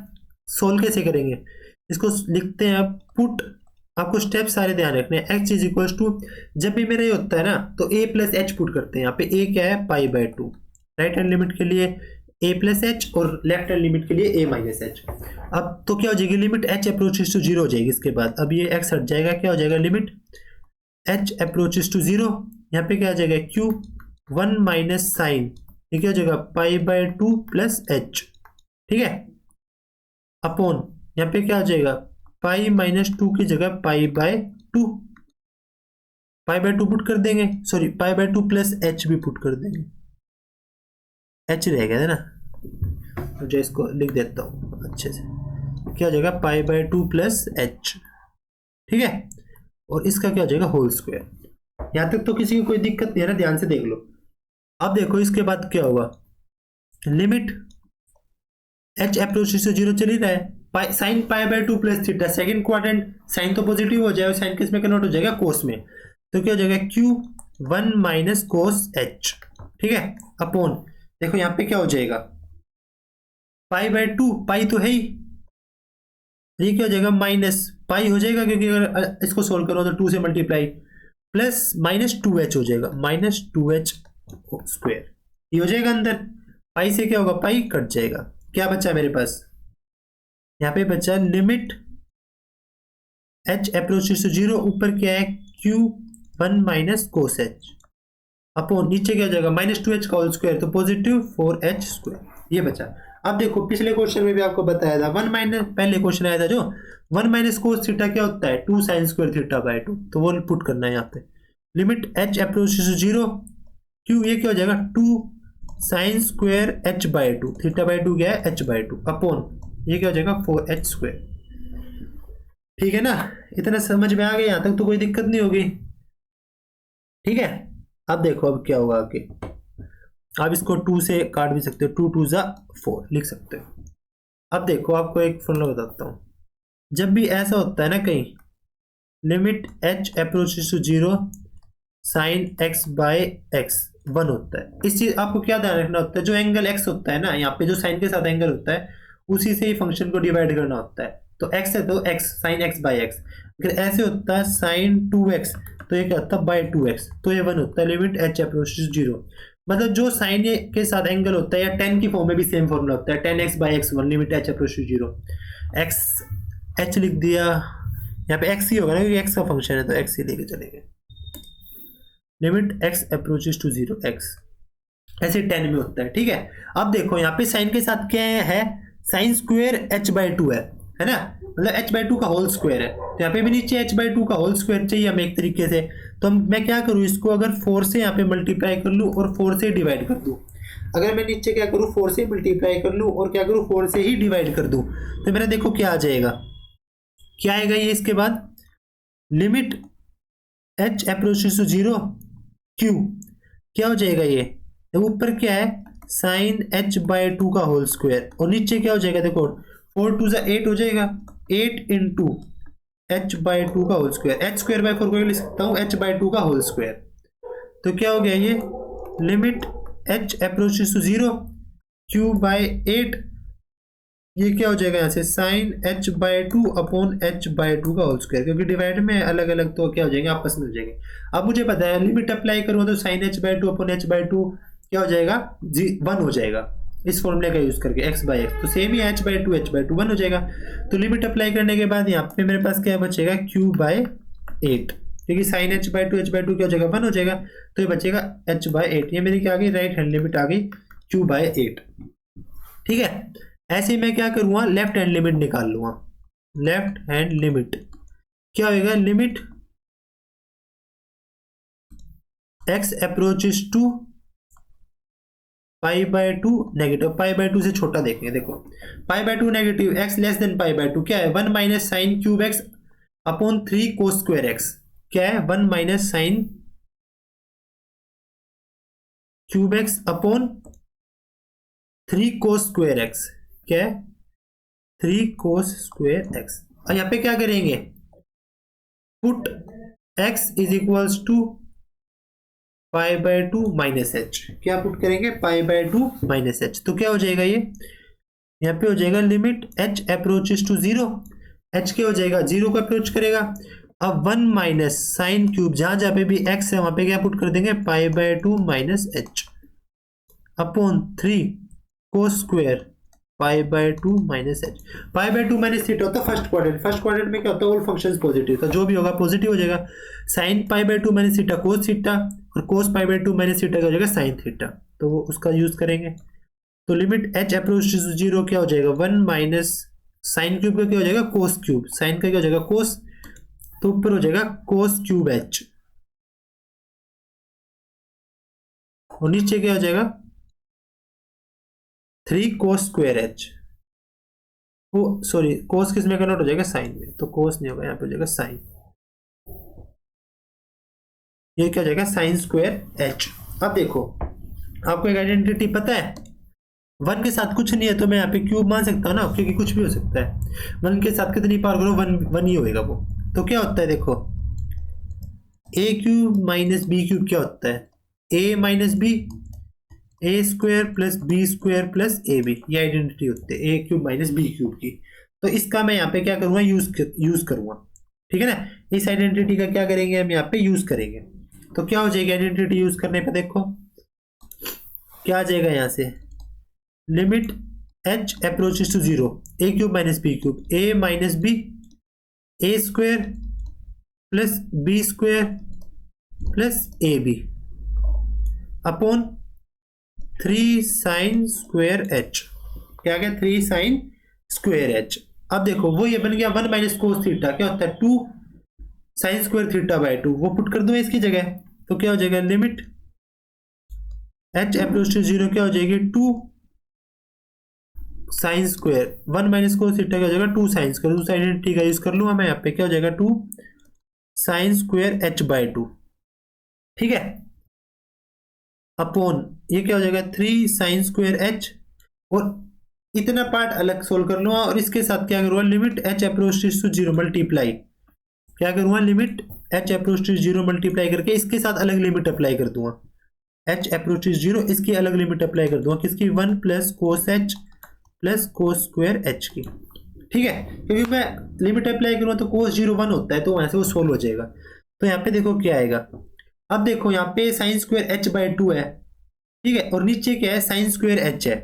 सोल्व कैसे करेंगे, इसको लिखते हैं अब पुट, आपको स्टेप सारे ध्यान रखने हैं। x इज इक्वल टू, जब भी मेरा ये होता है ना तो a प्लस एच पुट करते हैं, यहाँ पे a क्या है π/2, राइट हैंड लिमिट के लिए a प्लस एच और लेफ्ट हैंड लिमिट के लिए a माइनस एच। अब तो क्या हो जाएगी, लिमिट h अप्रोचेस टू 0 हो जाएगी, इसके बाद अब ये x हट जाएगा, क्या हो जाएगा लिमिट h अप्रोचेस टू 0, यहाँ पे क्या आ जाएगा q1 माइनस साइन, ये क्या हो जाएगा π/2 प्लस एच, ठीक है, अपॉन यहाँ पे क्या आ जाएगा पाई माइनस 2 की जगह π/2, π/2 पुट कर देंगे, सॉरी π/2 प्लस एच भी पुट कर देंगे, एच रह गया है ना, मुझे इसको लिख देता हूँ अच्छे से, क्या हो जाएगा π/2 प्लस एच, ठीक है, और इसका क्या हो जाएगा होल स्क्वायर। यहाँ तक तो किसी को कोई दिक्कत नहीं है ना, ध्यान से देख लो। अब देखो इसके बाद क्या होगा, लिमिट h अप्रोचेस टू 0 चल ही रहा है, sine π/2 plus theta, second quadrant sine तो पॉजिटिव हो जाएगा, साइन किस में कन्वर्ट हो जाएगा, कोस में, तो क्या हो जाएगा q1 माइनस कोस h, ठीक है, अपॉन देखो यहाँ पे क्या हो जाएगा π/2, पाई तो है ही, ये क्या हो जाएगा माइनस पाई हो जाएगा, क्योंकि अगर इसको सोल्व करो तो 2 से मल्टीप्लाई, प्लस माइनस 2h हो जाएगा, माइनस 2h स्क्वायर, ये हो जाएगा अंदर, पाई से क्या होगा, पाई कट जाएगा, क्या बचा मेरे पास, यहाँ पे बचा लिमिट h अप्रोचेस टू 0, ऊपर क्या है q1 minus cos h, upon नीचे क्या जाएगा माइनस 2h का होल स्क्वायर, तो पॉजिटिव 4h स्क्वायर, ये बचा। अब देखो पिछले क्वेश्चन में भी आपको बताया था, वन माइनस, पहले क्वेश्चन आया था जो 1 माइनस कोस थीटा क्या होता है 2 साइन स्क्वायर थीटा/2, तो वो पुट करना है यहाँ पे, limit h approaches to 0, q ये क्या हो जाएगा 2 साइन स्क्वायर h/2, थीटा/2 क्या है h/2, अपॉन ये क्या हो जाएगा 4h स्क्वायर, ठीक है ना, इतना समझ में आ गया, यहां तक तो कोई दिक्कत नहीं होगी, ठीक है। अब देखो अब क्या होगा आगे, आप इसको 2 से काट भी सकते हो, 2 2 जा 4 लिख सकते हो। अब देखो आपको एक फॉर्मूला बताता हूं, जब भी ऐसा होता है ना कहीं, limit h approaches to 0 sine x/x 1 होता है, इस चीज आपको क्या ध्यान रखना होता है, जो एंगल x होता है ना, यहाँ पे जो साइन के साथ एंगल होता है उसी से ही फंक्शन को डिवाइड करना होता है, तो x है तो x साइन x/x, अगर ऐसे होता है साइन 2x तो ये क्या होता है बाय 2x, तो ये 1 होता है, लिमिट h अप्रोचेस 0, मतलब जो साइन के साथ एंगल होता है, या tan की फॉर्म में भी सेम फॉर्मूला होता है, tan x/x 1 limit h approaches 0, x h लिख दिया, यहाँ पे x ही होगा ना क्योंकि x का फंक्शन है, तो x ही लेके चलेंगे, limit x approaches to 0 x, ऐसे 10 में होता है, ठीक है। अब देखो यहाँ पे साइन के साथ क्या है, साइन स्क्वायर h/2 है ना, मतलब h/2 का होल स्क्वायर है, तो यहाँ पे भी नीचे h/2 का होल स्क्वायर चाहिए हमें एक तरीके से, तो मैं क्या करूँ, इसको अगर 4 से यहाँ पे मल्टीप्लाई कर लूँ और 4 से डिवाइड कर दूँ, अगर मैं नीचे क्या करूँ 4 से मल्टीप्लाई कर लूँ और क्या करूँ 4 से ही डिवाइड कर दूँ, तो मेरा देखो क्या आ जाएगा, क्या आएगा ये, इसके बाद limit h approaches to 0 q क्या हो जाएगा, ये ऊपर क्या है साइन h/2 का होल स्क्वायर, और नीचे क्या हो जाएगा, देखो 4 2 जा 8 हो जाएगा, 8 इंटू h/2 का होल स्क्वायर, h²/4 को लिख सकता हूँ h/2 का होल स्क्वायर, तो क्या हो गया ये limit h approaches to 0 q/8, ये क्या हो जाएगा यहाँ से साइन h/2 अपॉन h/2 का होल स्क्वायर, क्योंकि डिवाइड में अलग अलग तो क्या हो जाएंगे आपस में हो जाएंगे। अब मुझे पता है लिमिट अप्लाई करूँ तो साइन h/2 अपॉन h/2 क्या हो जाएगा 1 हो जाएगा, इस फॉर्मूले का यूज करके x बाई एक्स, तो सेम ही h/2 1 हो जाएगा। तो लिमिट अप्लाई करने के बाद यहाँ पे मेरे पास क्या बचेगा q/8, क्योंकि साइन h/2 क्या हो जाएगा 1 हो जाएगा, तो ये बचेगा h/8। ये मेरी क्या आ गई राइट हैंड लिमिट आ गई q/8। ठीक है, ऐसे ही मैं क्या करूँगा लेफ्ट हैंड लिमिट निकाल लूंगा। लेफ्ट हैंड लिमिट क्या होगा, limit x approaches to π/2 negative, π/2 से छोटा देखेंगे। देखो π/2 नेगेटिव, x लेस देन π/2 क्या है 1 minus sine cube x upon 3 cos square x, क्या है 1 minus sine cube x upon 3 cos square x, क्या है 3 कोस स्क्वायर एक्स। और यहाँ पे क्या करेंगे, put x is equals to π/2 minus h, क्या पुट करेंगे π/2 माइनस एच, तो क्या हो जाएगा ये यहाँ पे हो जाएगा limit h approaches to 0, h क्या हो जाएगा 0 को अप्रोच करेगा। अब 1 माइनस साइन क्यूब जहां जहां पे भी x है वहां पे क्या पुट कर देंगे π/2 minus h upon 3 cos square π/2 minus h. π/2 minus theta होता है फर्स्ट क्वाड्रेंट, फर्स्ट क्वाड्रेंट में क्या होता है ऑल फंक्शंस पॉजिटिव, तो जो भी होगा पॉजिटिव हो जाएगा। Sine π/2 minus theta cos theta, और कोस π/2 माइनस थीटा क्या हो जाएगा साइन थीटा, तो वो उसका यूज करेंगे। तो लिमिट h अप्रोच टू 0 क्या हो जाएगा 1 माइनस साइन क्यूब का क्या हो जाएगा कोस क्यूब, साइन का क्या हो जाएगा कोस, तो ऊपर हो जाएगा कोस क्यूब h, और नीचे क्या हो जाएगा 3 कोस स्क्वायर h। वो सॉरी कोस किस में कन्वर्ट हो जाएगा साइन में, तो कोस नहीं होगा यहाँ पे हो जाएगा साइन, ये क्या हो जाएगा साइन स्क्वायर h। अब देखो आपको एक आइडेंटिटी पता है, 1 के साथ कुछ नहीं है तो मैं यहाँ पे क्यूब मान सकता हूँ ना, क्योंकि कुछ भी हो सकता है। 1 के साथ कितनी पावर करो 1 ही होएगा वो, तो क्या होता है देखो a cube minus b cube क्या होता है a minus b, a square plus b square plus a b, ये आइडेंटिटी होती है a cube minus b cube की। तो इसका मैं यहाँ पे क्या करूँगा यूज करूँगा, ठीक है ना। इस आइडेंटिटी का क्या करेंगे हम यहाँ पे यूज करेंगे, तो क्या हो जाएगी आइडेंटिटी यूज करने पे देखो क्या आ जाएगा यहाँ से limit h approaches to 0 a cube minus b cube, a minus b a square plus b square plus a b upon 3 sine square h, क्या गया 3 साइन स्क्वायर h। अब देखो वो ये बन गया 1 माइनस कोस थीटा, क्या होता है 2 साइन स्क्वायर थीटा/2, वो पुट कर दो इसकी जगह, तो क्या हो जाएगा लिमिट h अप्रोच टू 0 क्या हो जाएगी 2 sine square 1 minus cos theta क्या हो जाएगा 2 साइन स्क्वायर, उस आइडेंटिटी का यूज कर लूंगा मैं यहाँ पे, क्या हो जाएगा 2 साइन स्क्वायर h/2, ठीक है अपॉन ये क्या हो जाएगा 3 साइन स्क्वायर h, और इतना पार्ट अलग सोल्व कर लूंगा और इसके साथ क्या करूंगा limit h approach to 0 multiply, क्या करूंगा limit h approach to 0 multiply करके इसके साथ अलग लिमिट अप्लाई कर दूंगा, h अप्रोच टू 0 इसकी अलग लिमिट अप्लाई कर दूंगा किसकी 1 plus cos h plus cos square h की, ठीक है। क्योंकि मैं लिमिट अप्लाई करूंगा तो कोस 0 1 होता है, तो वहां से वो सोल्व हो जाएगा। तो यहाँ पे देखो क्या आएगा, अब देखो यहाँ पे साइन स्क्वायर h/2 है, ठीक है, और नीचे क्या है साइन स्क्वायर h है,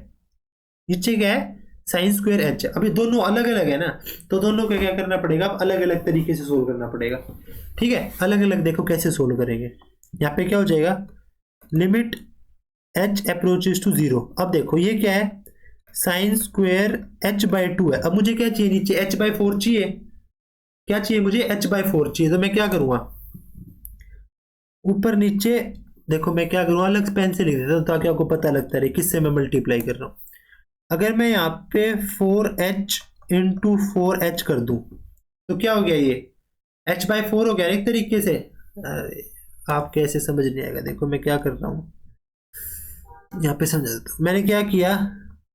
नीचे क्या है साइन स्क्वायर h है। अभी दोनों अलग अलग है ना, तो दोनों का क्या करना पड़ेगा अब अलग अलग तरीके से सोल्व करना पड़ेगा, ठीक है। अलग अलग देखो कैसे सोल्व करेंगे, यहाँ पे क्या हो जाएगा लिमिट h अप्रोचेस टू 0। अब देखो ये क्या है साइन स्क्वायर h/2 है, अब मुझे क्या चाहिए नीचे h/4 चाहिए, क्या चाहिए मुझे h/4 चाहिए, तो मैं क्या करूंगा ऊपर नीचे देखो मैं क्या करूंगा अलग पेन से लिख देता हूँ ताकि आपको पता लगता रहे किससे मैं मल्टीप्लाई कर रहा हूँ। अगर मैं यहाँ पे 4h इंटू 4h कर दूं तो क्या हो गया ये h/4 हो गया एक तरीके से। आप कैसे समझ नहीं आएगा, देखो मैं क्या कर रहा हूँ यहाँ पे समझा देता हूँ। मैंने क्या किया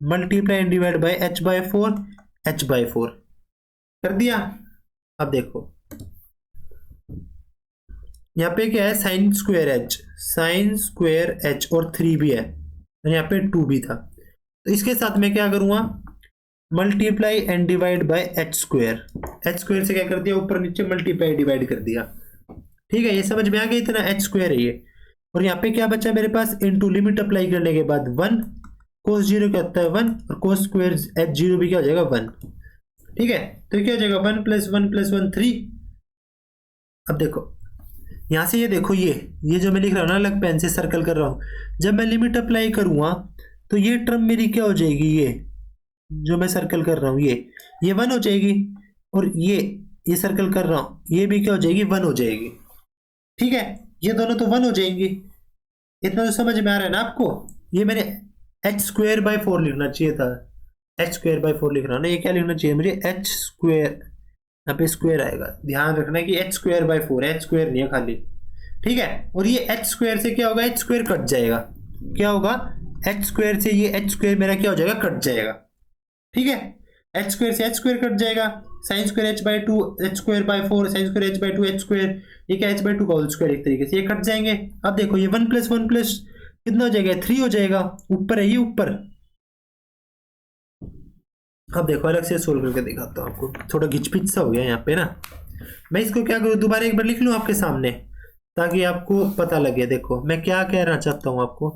multiply and divide by h/4 कर दिया। अब देखो यहाँ पे क्या है साइन स्क्वायर h और 3 भी है और यहाँ पे 2 भी था, तो इसके साथ मैं क्या करूँगा multiply and divide by h square से क्या कर दिया ऊपर नीचे मल्टीप्लाई डिवाइड कर दिया, ठीक है। ये समझ में आ गया इतना h स्क्वायर है ये। और यहाँ पे क्या बचा मेरे पास इनटू लिमिट अप्लाई करने के बाद 1 कोस जीरो क्या होता है 1, और कोस स्क्वायर एच जीरो भी क्या हो जाएगा 1। ठीक है, तो क्या हो जाएगा 1 + 1 + 1 3। अब देखो यहां से ये देखो, ये जो मैं लिख रहा हूं ना अलग पेन से सर्कल कर रहा हूं, जब मैं लिमिट अप्लाई करूंगा तो ये टर्म मेरी क्या हो जाएगी, ये जो मैं सर्कल कर रहा हूं ये 1 हो जाएगी, और ये सर्कल कर रहा हूं ये भी क्या हो जाएगी 1 हो जाएगी। ठीक है, ये दोनों तो 1 हो जाएंगी। इतना तो समझ में आ रहा है ना आपको। ये मैंने h²/4 लिखना चाहिए था, h²/4 लिख रहा हूं ना, ये क्या लिखना चाहिए मुझे h², यहाँ पे स्क्वायर आएगा, ध्यान रखना कि h²/4 h² नहीं है खाली। ठीक है, और ये h² से क्या होगा, h² कट जाएगा, क्या होगा h² से ये h² मेरा क्या हो जाएगा, कट जाएगा। ठीक है, h² से h² कट जाएगा, sin² h/2 h²/4 sin² h/2 h², ये क्या h/2 का होल स्क्वायर एक तरीके से ये कट जाएंगे। अब देखो ये 1 + 1 प्लस कितना हो जाएगा 3 हो जाएगा, ऊपर है ये ऊपर। अब देखो अलग से सोल्व करके दिखाता हूँ आपको, थोड़ा घिचपिच सा हो गया यहाँ पे ना। मैं इसको क्या करूँ, दोबारा एक बार लिख लूँ आपके सामने ताकि आपको पता लगे। देखो मैं क्या कहना चाहता हूँ आपको,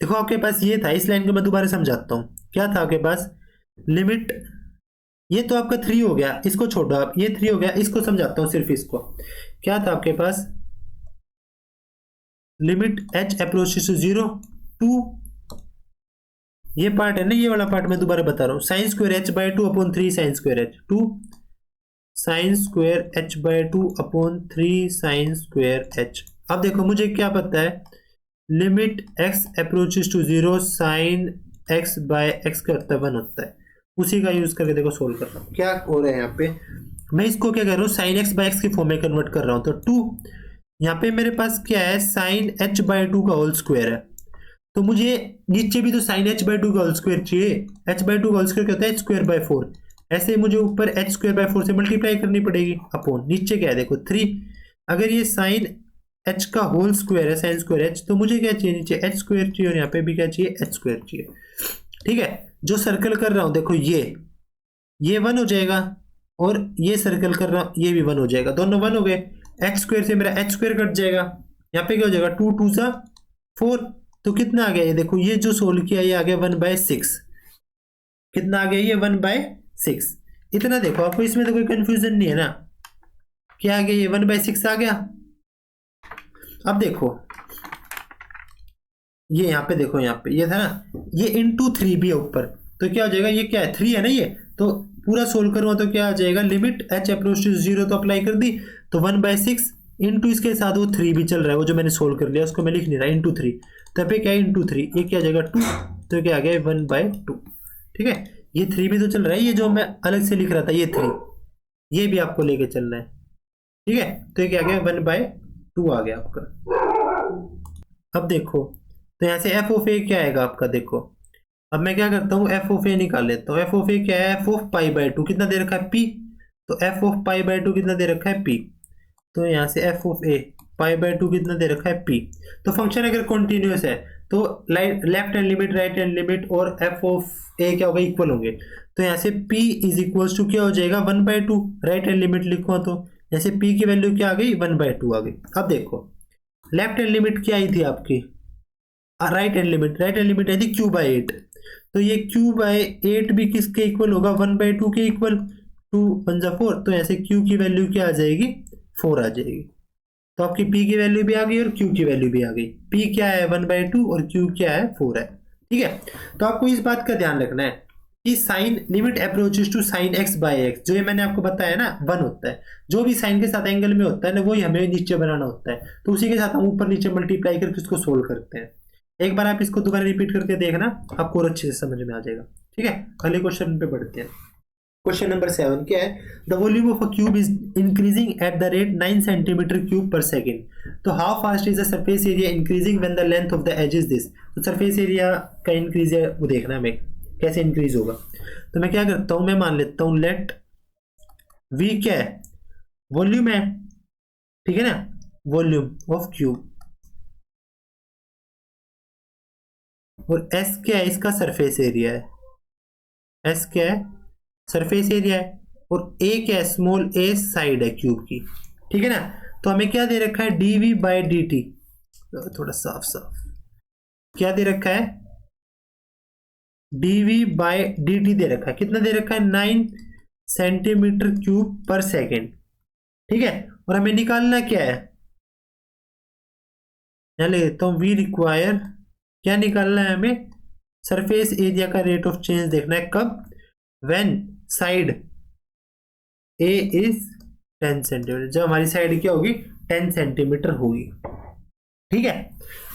देखो आपके पास ये था, इस लाइन को मैं दोबारा समझाता हूँ। क्या था आपके पास, लिमिट, ये तो आपका 3 हो गया, इसको छोड़ो आप, ये 3 हो गया, इसको समझाता हूँ सिर्फ इसको। क्या था आपके पास, limit h approaches to 0 to, ये पार्ट है ना, ये वाला पार्ट मैं दोबारा बता रहा हूँ, sin² h/2 upon 3 sin² h two sin² h/2 upon 3 sin² h। अब देखो मुझे क्या पता है, limit x approaches to 0 sin x/x का होता है 1 होता है, उसी का यूज करके देखो सोल्व कर रहा हूँ। क्या हो रहा है यहाँ पे, मैं इसको क्या कर रहा हूँ sin x/x की फॉर्म में कन्वर्ट कर रहा हूँ। तो 2 यहाँ पे मेरे पास क्या है, sin h/2 का होल स्क्वायर है, तो मुझे नीचे भी तो sin h/2 का होल स्क्वायर चाहिए। h/2 का होल स्क्वायर क्या होता है h²/4, ऐसे मुझे ऊपर h²/4 से मल्टीप्लाई करनी पड़ेगी अपॉन नीचे क्या है देखो 3। अगर ये sin h का होल स्क्वायर है sin² h, तो मुझे क्या चाहिए नीचे h² चाहिए, और यहाँ पे भी क्या चाहिए h² चाहिए। ठीक है, जो सर्कल कर रहा हूं देखो ये 1 हो जाएगा, और ये सर्कल कर रहा हूं ये भी 1 हो जाएगा, दोनों 1 हो गए। h² से मेरा h² कट जाएगा, यहाँ पे क्या हो जाएगा 2 2 सा 4, तो कितना आ गया ये देखो, ये जो सोल्व किया ये आ गया 1/6। कितना आ गया ये 1/6। इतना देखो, आपको इसमें तो कोई कंफ्यूजन नहीं है ना, क्या आ गया ये 1/6 आ गया। अब देखो ये यहाँ पे देखो, यहाँ पे ये था ना, ये इंटू 3 भी है ऊपर, तो क्या हो जाएगा, ये क्या है 3 है ना, ये तो पूरा सोल्व करूंगा तो क्या आ जाएगा, लिमिट h अप्रोच टू 0 तो अप्लाई कर दी, तो 1/6 इंटू इसके साथ वो 3 भी चल रहा है, वो जो मैंने सोल्व कर लिया उसको मैं लिख नहीं रहा, इंटू 3, तो यहाँ पे क्या है इंटू 3, ये क्या आ जाएगा 2, तो क्या आ गया 1/2। ठीक है, ये 3 भी तो चल रहा है, ये जो मैं अलग से लिख रहा था ये 3, ये भी आपको लेके चलना है। ठीक है, तो ये क्या आ गया 1/2 आ गया आपका। अब देखो, तो यहाँ से एफ ऑफ ए क्या आएगा आपका, देखो अब मैं क्या करता हूँ एफ ऑफ ए निकाल लेता हूँ। एफ ऑफ ए क्या है, f(π/2) कितना दे रखा है p, तो f(π/2) कितना दे रखा है p, तो यहाँ से एफ ऑफ ए π/2 कितना दे रखा है p। तो फंक्शन अगर कॉन्टिन्यूस है तो left hand limit right hand limit और एफ ऑफ ए क्या होगा, इक्वल होंगे। तो यहाँ से p इज इक्वल टू क्या हो जाएगा 1/2, राइट हैंड लिमिट लिखो तो यहाँ से p की वैल्यू क्या आ गई 1/2 आ गई। अब देखो लेफ्ट हैंड लिमिट क्या आई थी आपकी, राइट हैंड लिमिट आई थी q/8, तो ये q/8 भी किसके इक्वल होगा 1/2 के इक्वल, 2 1 जा 4, तो ऐसे q की वैल्यू क्या आ जाएगी 4 आ जाएगी। तो आपकी p की वैल्यू भी आ गई और q की वैल्यू भी आ गई, p क्या है 1/2 और q क्या है 4 है। ठीक है, तो आपको इस बात का ध्यान रखना है कि sine limit approaches to sine x/x, जो ये मैंने आपको बताया ना 1 होता है, जो भी साइन के साथ एंगल में होता है ना वही हमें नीचे बनाना होता है, तो उसी के साथ हम ऊपर नीचे मल्टीप्लाई करके उसको सोल्व करते हैं। एक बार आप इसको दोबारा रिपीट करके देखना, आपको और अच्छे से समझ में आ जाएगा। ठीक है, अगले क्वेश्चन पे बढ़ते हैं। क्वेश्चन नंबर 7 क्या है, the volume of a cube is increasing at the rate 9 centimetre cube per second, तो how fast is the surface area increasing when the length of the edge is this. तो surface area का increase है वो देखना हमें कैसे increase होगा। तो मैं क्या करता हूं, मैं मान लेता हूं लेट v क्या है, वॉल्यूम है, ठीक है ना, वॉल्यूम ऑफ क्यूब, और s क्या है, इसका सरफेस एरिया है, s क्या है सरफेस एरिया है, और a क्या है स्मॉल a साइड है क्यूब की। ठीक है ना, तो हमें क्या दे रखा है dv/dt, थोड़ा साफ साफ क्या दे रखा है डीवी बाय dt दे रखा है, कितना दे रखा है 9 सेंटीमीटर क्यूब पर सेकेंड। ठीक है, और हमें निकालना क्या है, यहाँ ले लेता हूँ वी रिक्वायर, क्या निकालना है हमें, सरफेस एरिया का रेट ऑफ चेंज देखना है, कब, when side A is 10 centimetre, जब हमारी साइड क्या होगी 10 सेंटीमीटर होगी। ठीक है,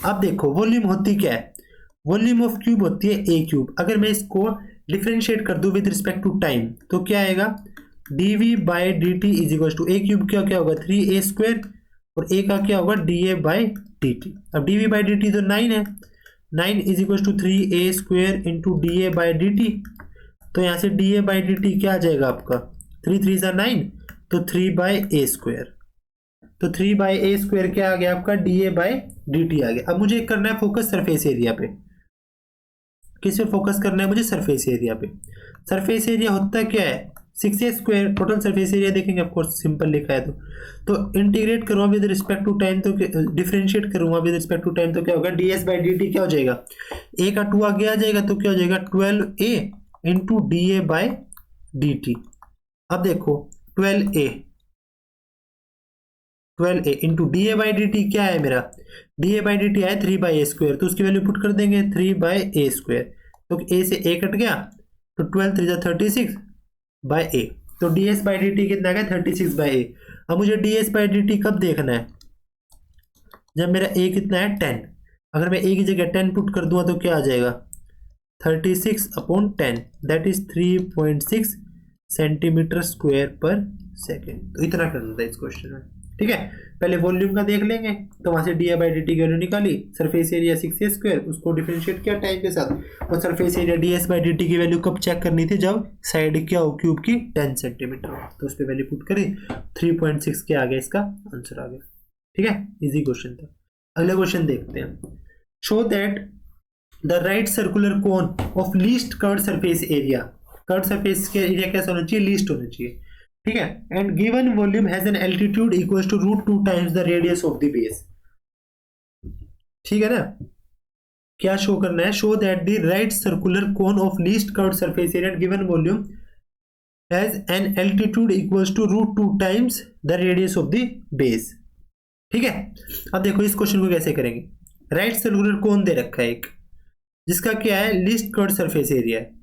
अब देखो वॉल्यूम होती क्या है, वॉल्यूम ऑफ क्यूब होती है ए क्यूब। अगर मैं इसको डिफरेंशिएट कर दूं विद रिस्पेक्ट टू टाइम तो क्या आएगा, dv by d t is equal to a cube क्या क्या होगा 3a² और a का क्या होगा dA बाई डी टी। अब dv बाई डी टी तो 9 है, 9 is equal to 3a² into DA by d t. तो यहाँ से DA बाई डी टी क्या आ जाएगा आपका, 3 3 9 तो 3/a², तो 3/a² क्या आ गया आपका DA बाई डी टी आ गया। अब मुझे करना है फोकस सरफेस एरिया पे, किस पे फोकस करना है मुझे, सरफेस एरिया पे। सरफेस एरिया होता क्या है 6a², टोटल सरफेस एरिया देखेंगे ऑफकोर्स सिंपल लिखा है तो इंटीग्रेट करूँगा विद रिस्पेक्ट टू टाइम, तो डिफरेंशिएट करूँगा विद रिस्पेक्ट टू टाइम तो क्या होगा ds बाई डी टी क्या हो जाएगा, a का 2 आगे आ जाएगा तो क्या हो जाएगा 12a into DA by d t. अब देखो 12a into DA by d T क्या है मेरा, DA बाई डी टी है 3/a², तो उसकी वैल्यू पुट कर देंगे 3/a², तो a से a कट गया तो 12 3 36/a, तो ds बाई डी टी कितना है 36/a। अब मुझे ds बाई डी टी कब देखना है, जब मेरा a कितना है 10, अगर मैं a की जगह 10 पुट कर दूंगा तो क्या आ जाएगा 36/10, दैट इज 3.6 सेंटीमीटर स्क्वायर पर सेकेंड। तो इतना करना था इस क्वेश्चन में। ठीक है, पहले वॉल्यूम का देख लेंगे, तो वहां से DA बाई डी टी की वैल्यू निकाली, सरफेस एरिया 6a², उसको डिफरेंशिएट किया टाइम के साथ, और surface area ds by d T की वैल्यू कब चेक करनी थी, जब साइड क्या हो क्यूब की 10 सेंटीमीटर हो, तो उस पर वैल्यू पुट करी 3.6 क्या आ गया, इसका आंसर आ गया। ठीक है, इजी क्वेश्चन था। अगला क्वेश्चन देखते हैं, show that the right circular cone of least curved surface area, curved surface के एरिया कैसा होना चाहिए, लीस्ट होना चाहिए। ठीक है, and given volume has an altitude equals to √2 times the radius of the base. ठीक है ना, क्या शो करना है, show that the right circular cone of least curved surface area given volume has an altitude equals to √2 times the radius of the base. ठीक है, अब देखो इस क्वेश्चन को कैसे करेंगे, राइट सर्कुलर कोन दे रखा है एक, जिसका क्या है लीस्ट कर्व्ड सरफेस एरिया है।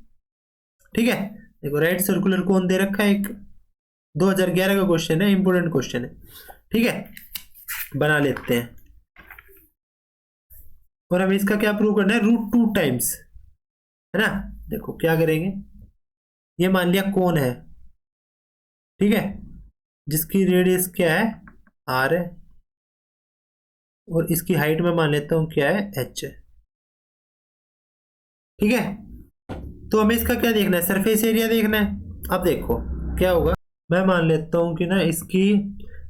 ठीक है, देखो राइट सर्कुलर कोन दे रखा है एक, 2011 का क्वेश्चन है, इंपोर्टेंट क्वेश्चन है। ठीक है, बना लेते हैं, और हमें इसका क्या प्रूव करना है, √2 टाइम्स, है ना। देखो क्या करेंगे, ये मान लिया कोन है, ठीक है, जिसकी रेडियस क्या है r है, और इसकी हाइट में मान लेता हूं क्या है h है। ठीक है, तो हमें इसका क्या देखना है, सरफेस एरिया देखना है। अब देखो क्या होगा, मैं मान लेता हूं कि ना इसकी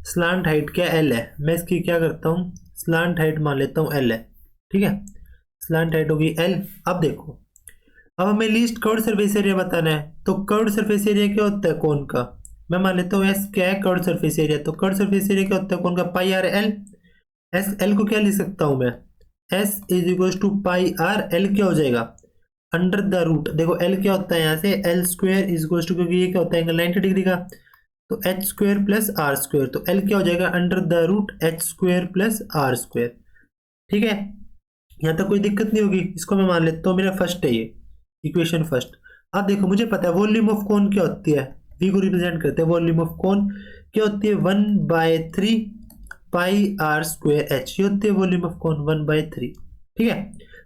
स्लांट हाइट क्या l है, मैं इसकी क्या करता हूं स्लांट हाइट मान लेता हूं l है। ठीक है, स्लांट हाइट होगी l। अब देखो, अब हमें लीस्ट कर्व्ड सरफेस एरिया बताना है, तो कर्व्ड सरफेस एरिया क्या होता है कोन का, मैं मान लेता हूँ s क्या है कर्व्ड सरफेस एरिया, तो कर्व्ड सरफेस एरिया क्या होता है कोन का πr/l। s l को क्या लिख सकता हूं मैं, s is equal to πr/l क्या हो जाएगा अंडर द रूट, देखो l क्या होता है यहाँ से l² इज इक्वल टू, क्योंकि ये क्या होता है एंगल 90 डिग्री का, तो h² प्लस r², तो l क्या हो जाएगा under the root h² plus r²। ठीक है, यहाँ तक कोई दिक्कत नहीं होगी, इसको मैं मान लेता हूँ मेरा फर्स्ट है ये इक्वेशन फर्स्ट। अब देखो मुझे पता है वॉल्यूम ऑफ कोन क्या होती है, v को रिप्रेजेंट करते हैं, वॉल्यूम ऑफ कोन क्या होती है 1/3 πr² h, ये होती है वॉल्यूम ऑफ कोन 1/3। ठीक है,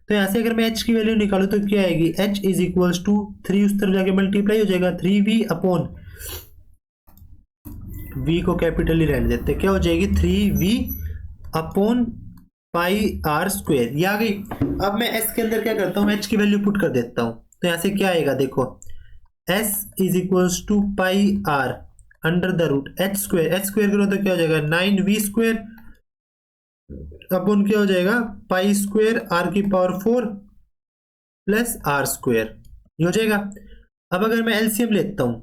तो यहाँ से अगर मैं h की वैल्यू निकालूं तो क्या आएगी, h इज इक्वल्स टू 3 उस तरफ जाके मल्टीप्लाई हो जाएगा 3v अपॉन v को कैपिटल ही रहने देते, क्या हो जाएगी 3v अपॉन πr², ये आ गई। अब मैं s के अंदर क्या करता हूँ, h की वैल्यू पुट कर देता हूँ, तो यहाँ से क्या आएगा देखो s is equals to πr under the root h² करो तो क्या हो जाएगा 9v² अपॉन क्या हो जाएगा π² r⁴ प्लस r², ये हो जाएगा। अब अगर मैं एलसीएम लेता हूं,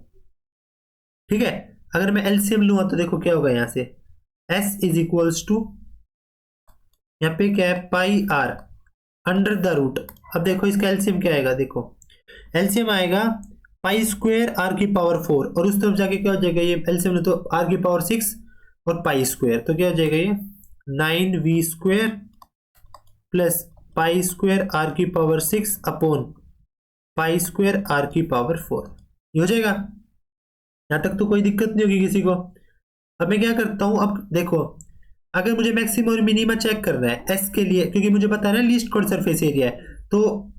ठीक है, अगर मैं एलसीएम लूंगा तो देखो क्या होगा, यहाँ से s इज इक्वल्स टू यहाँ पे क्या है πr अंडर द रूट, अब देखो इसका एलसीएम क्या आएगा, देखो एलसीएम आएगा पाई स्क्वायर आर की पावर 4 और उस तरफ जाके क्या हो जाएगा ये एलसीएम ने तो आर की पावर 6 और पाई स्क्वायर, तो क्या हो जाएगा ये 9v square plus pi square r की power 6 upon pi square r की पावर 4। ये हो जाएगा। यहां तक तो कोई दिक्कत नहीं होगी किसी को। अब मैं क्या करता हूं, अब देखो अगर मुझे मैक्सिमम और मिनिमम चेक करना है एस के लिए, क्योंकि मुझे पता है ना लीस्ट स्क्वायर सरफेस एरिया है, तो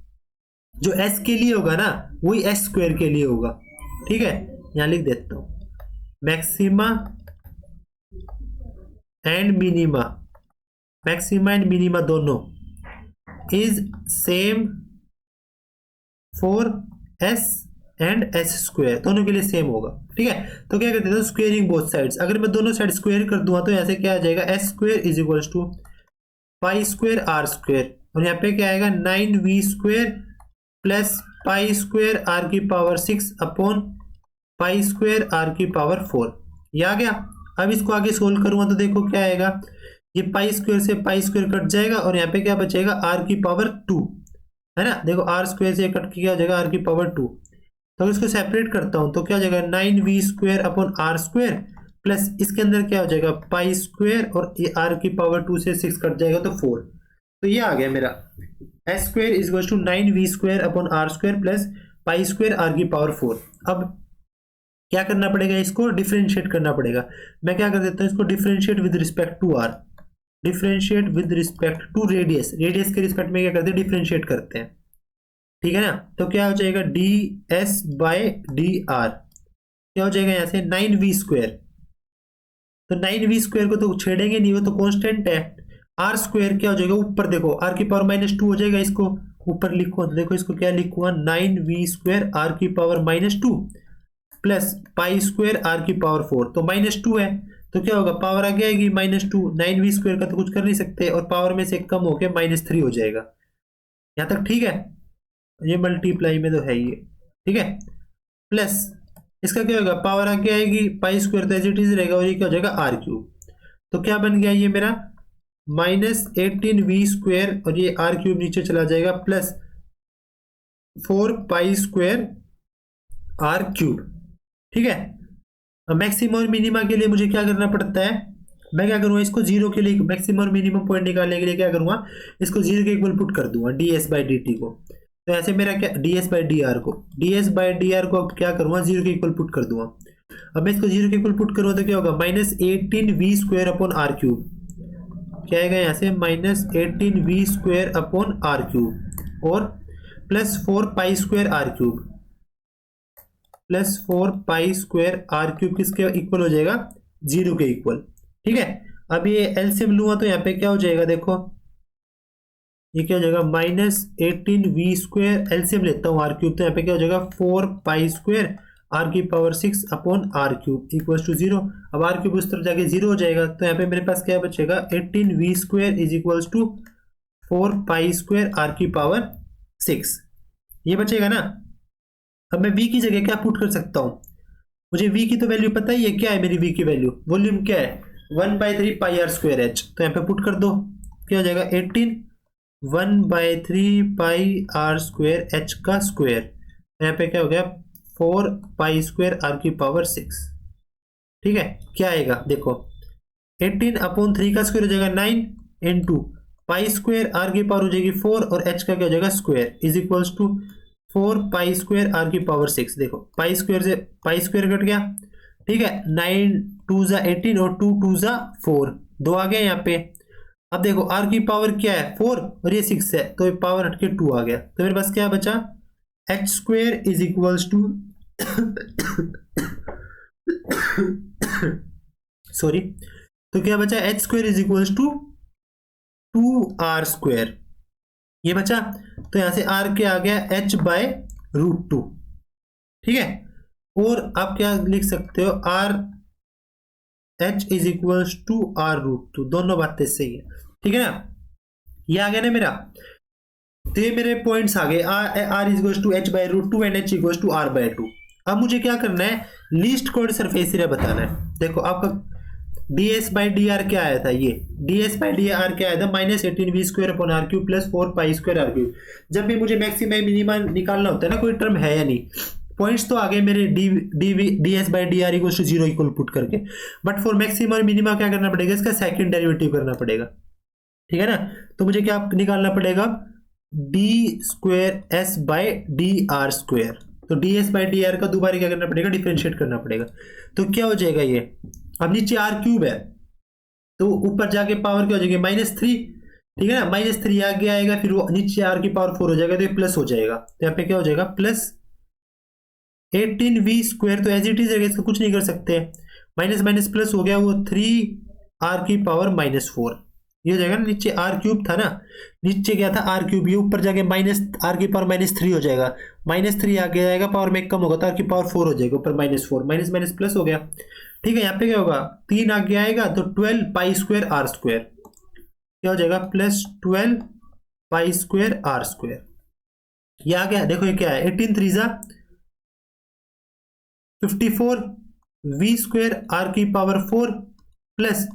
जो एस के लिए होगा ना वही एस स्क्वायर के लिए होगा। ठीक है, यहां लिख देता हूं maxima and minima, maxima and minima दोनों is same for s and s square, दोनों के लिए सेम होगा। ठीक है, तो क्या करते हैं स्क्वेयरिंग बोथ साइड्स, अगर मैं दोनों साइड स्क्वायर कर दूंगा तो ऐसे क्या आ जाएगा s square is equal to pi square r square, और यहाँ पे क्या आएगा 9v square plus pi square r की power 6 upon pi square r की पावर 4। ये आ गया। अब इसको आगे सोल्व करूंगा तो देखो क्या आएगा, ये पाई स्क्वायर से पाई स्क्वायर कट जाएगा और यहाँ पे क्या बचेगा आर की पावर 2, है ना। देखो आर स्क्वायर से कट के क्या हो जाएगा आर की पावर 2, तो इसको सेपरेट करता हूं तो क्या हो जाएगा 9v square upon r square plus इसके अंदर क्या हो जाएगा पाई स्क्वायर और ये आर की पावर 2 से 6 कट जाएगा तो 4। तो ये आ गया मेरा s square is equal to 9v square upon r square plus pi square r की पावर 4। अब क्या करना पड़ेगा, इसको डिफरेंशिएट करना पड़ेगा। मैं क्या कर देता हूँ इसको differentiate with respect to r, differentiate with respect to radius, radius के रिस्पेक्ट में क्या करते हैं डिफरेंशिएट करते हैं। ठीक है ना, तो क्या हो जाएगा d s by d r, क्या हो जाएगा यहां से 9v स्क्वायर, तो 9v स्क्वायर को तो छेड़ेंगे नहीं, वो तो कांस्टेंट है। आर स्क्वायर क्या हो जाएगा ऊपर देखो आर की पावर -2 हो जाएगा, इसको ऊपर लिखो तो देखो इसको क्या लिखूंगा 9v स्क्वायर आर की power -2 plus pi square r की पावर 4, तो -2 है तो क्या होगा पावर आगे आएगी -2, 9v स्क्वायर का तो कुछ कर नहीं सकते और पावर में से कम होके -3 हो जाएगा। यहां तक ठीक है, ये मल्टीप्लाई में तो है ही, ठीक है। प्लस इसका क्या होगा पावर आगे आएगी पाई स्क्वायर तो एज इट इज रहेगा और ये क्या हो जाएगा आर क्यूब, तो क्या बन गया ये मेरा -18v स्क्वायर और ये आर क्यूब नीचे चला जाएगा plus 4 pi square r cube. ठीक है, अब मैक्सिमम और मिनिमा के लिए मुझे क्या करना पड़ता है, मैं क्या करूंगा इसको जीरो के लिए मैक्सिमम और मिनिमम पॉइंट निकालने के लिए क्या करूंगा इसको जीरो के इक्वल पुट कर दूंगा ds बाई डी टी को, तो ऐसे मेरा क्या ds बाई डी आर को, ds बाई डी आर को अब क्या करूंगा जीरो के इक्वल पुट कर दूंगा। अब मैं इसको जीरो के इक्वल पुट करूंगा तो क्या होगा -18v square upon r cube, क्या आएगा यहाँ से -18v square upon r cube और plus 4 pi square r cube, plus 4 pi square r cube किसके इक्वल हो जाएगा जीरो के इक्वल। ठीक है, अब ये एलसीएम लूंगा तो यहाँ पे क्या हो जाएगा देखो ये क्या हो जाएगा -18v स्क्वायर, एलसीएम लेता हूँ आर क्यूब तो यहाँ पे क्या हो जाएगा 4 पाई स्क्वायर आर की power 6 upon r cube equal to 0। अब आर क्यूब उस तरफ जाके 0 हो जाएगा तो यहाँ पे मेरे पास क्या बचेगा 18v square is equal to 4 pi square r की पावर 6, ये बचेगा ना। अब मैं v की जगह क्या पुट कर सकता हूँ, मुझे v की तो वैल्यू पता ही है, क्या है मेरी v की वैल्यू, वॉल्यूम क्या है 1/3 पाई आर स्क्वायर एच, तो यहाँ पे पुट कर दो क्या हो जाएगा 18 1/3 पाई आर स्क्वायर एच का स्क्वायर, यहाँ पे क्या हो गया 4 पाई स्क्वायर आर की पावर 6। ठीक है, क्या आएगा देखो 18 अपॉन 3 का स्क्वायर हो जाएगा 9 इंटू पाई स्क्वायर आर की पावर हो जाएगी 4 और एच का क्या हो जाएगा square is equals to 4 pi square r की पावर 6। देखो पाई स्क्वायर से पाई स्क्वायर कट गया, ठीक है 9 2 जा 18 और 2 2 जा 4, दो आ गया यहाँ पे। अब देखो आर की पावर क्या है 4 और ये 6 है तो ये पावर हटके 2 आ गया, तो मेरे पास क्या बचा h square is equals to sorry, तो क्या बचा h square is equals to 2r square, ये बचा। तो यहां से r क्या आ गया h बाय √2। ठीक है, और आप क्या लिख सकते हो r h is equals to r√2, दोनों बातें सही है। ठीक है ना, ये आ गया ना मेरा, तो ये मेरे पॉइंट्स आ गए r is equals to h by √2 and h equals to r by 2। अब मुझे क्या करना है लीस्ट स्क्वायर्ड सरफेस एरिया बताना है। देखो आपका d s by d r क्या आया था, ये d s by d r क्या आया था, -18v² upon r cube plus 4π² r cube. जब भी मुझे मैक्सिमम मिनिमा निकालना होता है ना, कोई टर्म है या नहीं, पॉइंट्स तो आगे मेरे d s by d r equal to 0 equal put करके, बट फॉर मैक्सिमम और मिनिमा क्या करना पड़ेगा, इसका सेकंड डेरिवेटिव करना पड़ेगा, ठीक है ना। तो मुझे क्या निकालना पड़ेगा, d² by d r square. तो d s by d r का दोबारा क्या करना पड़ेगा, डिफरेंशिएट करना पड़ेगा। तो क्या हो जाएगा ये, अब नीचे आर क्यूब है तो ऊपर जाके पावर क्या हो जाएगी, -3, ठीक है ना, -3 आगे आएगा, फिर वो नीचे आर की पावर 4 हो जाएगा, तो ये प्लस हो जाएगा। तो यहाँ पे क्या हो जाएगा, प्लस 18v², तो एज इट इज रहेगा, इसका कुछ नहीं कर सकते, माइनस माइनस प्लस हो गया, वो 3r की पावर -4, ये हो जाएगा ना। नीचे आर क्यूब था ना, नीचे क्या था आर क्यूब, ये ऊपर जाके -r की पावर -3 हो जाएगा, -3 आगे आएगा, पावर में कम होगा तो r की पावर 4 हो जाएगा, ऊपर -4, माइनस माइनस प्लस हो गया, ठीक है। यहाँ पे क्या होगा, 3 आगे आएगा तो 12π² r², क्या हो जाएगा, प्लस 12π² r²। ये आ गया, देखो ये क्या है, 18 3 54 v² r की पावर 4 प्लस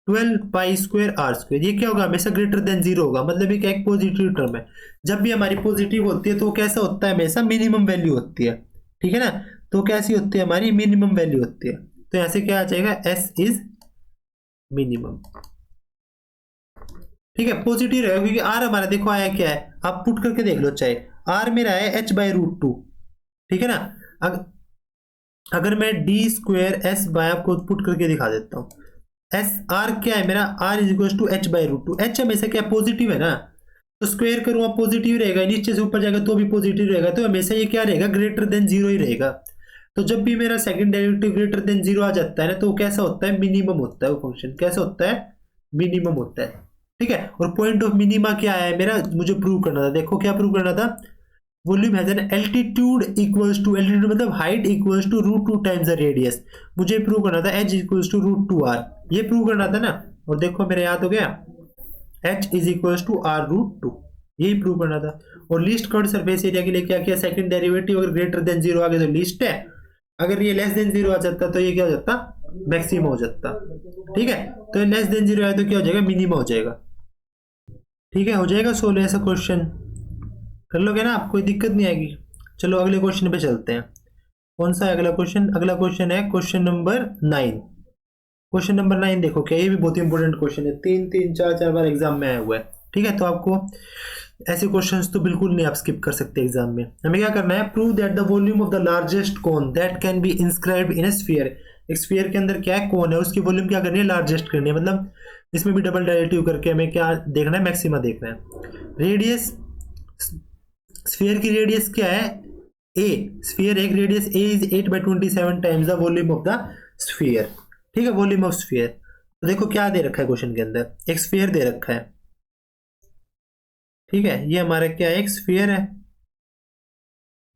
12π² r²। ये क्या होगा, हमेशा ग्रेटर देन 0 होगा, मतलब ये क्या एक पॉजिटिव टर्म है। जब भी हमारी पॉजिटिव होती है तो वो कैसा होता है, हमेशा मिनिमम वैल्यू होती है, ठीक है ना। तो कैसी होती है, हमारी मिनिमम वैल्यू होती है। तो यहाँ से क्या आ जाएगा, s इज मिनिमम, ठीक है, पॉजिटिव रहेगा, क्योंकि r हमारा देखो आया क्या है, आप पुट करके देख लो, चाहे r मेरा है h/√2, ठीक है ना। अगर मैं d² बाय आपको पुट करके दिखा देता हूँ, r क्या है मेरा, r is equal to h/√2, h हमेशा क्या पॉजिटिव है ना, तो स्क्वायर करूँगा पॉजिटिव रहेगा, नीचे से ऊपर जाएगा तो भी पॉजिटिव रहेगा, तो हमेशा ये क्या रहेगा, ग्रेटर देन 0 ही रहेगा। तो जब भी मेरा सेकंड डेरिवेटिव ग्रेटर देन 0 आ जाता है ना, तो वो कैसा होता है, मिनिमम होता है, वो फंक्शन कैसा होता है, मिनिमम होता है, ठीक है। और पॉइंट ऑफ मिनिमा क्या है मेरा, मुझे प्रूव करना था, देखो क्या प्रूव करना था, volume has an altitude equals to, altitude मतलब height equals to √2 times the radius. मुझे प्रूव करना था h इक्वल्स टू √2r, ये प्रूव करना था ना। और देखो मेरा याद हो गया, h is equals to r√2, यही प्रूव करना था। और लीस्ट काउंट सरफेस एरिया के लिए क्या किया, सेकंड डेरिवेटिव अगर ग्रेटर देन 0 आ गया तो लीस्ट है, अगर ये लेस देन 0 आ जाता तो ये क्या हो जाता, मैक्सिमम हो जाता, ठीक है। तो लेस देन 0 आया तो क्या हो जाएगा, मिनिमम हो जाएगा, ठीक है। हो जाएगा सोल्व, ऐसा क्वेश्चन कर लोगे ना आप, कोई दिक्कत नहीं आएगी। चलो अगले क्वेश्चन पे चलते हैं। कौन सा है अगला क्वेश्चन, अगला क्वेश्चन है क्वेश्चन नंबर 9। क्वेश्चन नंबर 9 देखो क्या, ये भी बहुत इंपॉर्टेंट क्वेश्चन है, 3-4 बार एग्जाम में आया हुआ है, ठीक है। तो आपको ऐसे क्वेश्चंस तो बिल्कुल नहीं आप स्किप कर सकते एग्जाम में। हमें क्या करना है, prove that the volume of the largest cone that can be inscribed in A sphere. एक स्फीयर के अंदर क्या है, कोन है, उसकी वॉल्यूम क्या करनी है, लार्जेस्ट करनी है, मतलब इसमें भी डबल डेरिवेटिव करके हमें क्या देखना है, मैक्सिमा देखना है। रेडियस, स्फीयर की रेडियस क्या है, a, स्फीयर एक radius a is 8/27 times the volume of the sphere, ठीक है, वॉल्यूम ऑफ स्फीयर। तो देखो क्या दे रखा है क्वेश्चन के अंदर, एक स्फीयर दे रखा है, ठीक है, ये हमारा क्या है, एक स्फीयर है,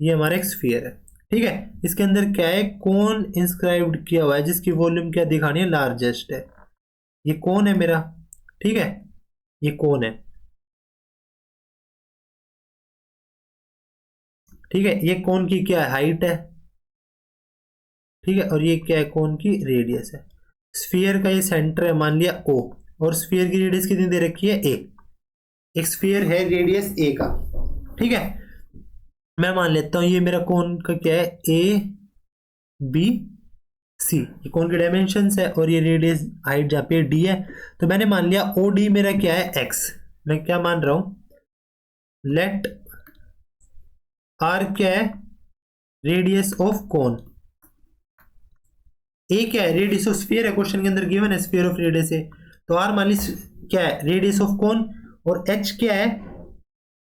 ये हमारा एक स्फीयर है, ठीक है। इसके अंदर क्या है, कोन इंस्क्राइब्ड किया हुआ है जिसकी वॉल्यूम क्या दिखानी है, लार्जेस्ट है। ये कोन है मेरा, ठीक है, ये कोन है, ठीक है। ये कोन की क्या है, हाइट है, ठीक है, और ये क्या है, कोन की रेडियस है। स्फीयर का ये सेंटर है, मान लिया O, और स्फीयर की रेडियस कितनी दे रखी है, a। एक स्फीयर है रेडियस a का, ठीक है। मैं मान लेता हूं ये मेरा कोन का क्या है, ABC, ये कोन के डायमेंशंस है, और ये रेडियस हाइट जहाँ पे d है। तो मैंने मान लिया OD मेरा क्या है, x। मैं क्या मान रहा हूं, लेट r क्या है, रेडियस ऑफ कोन, a क्या है, रेडियस ऑफ स्फीयर है, क्वेश्चन के अंदर गिवन है स्फीयर ऑफ रेडियस है, तो r मान ली क्या है, रेडियस ऑफ कोन, और h क्या है,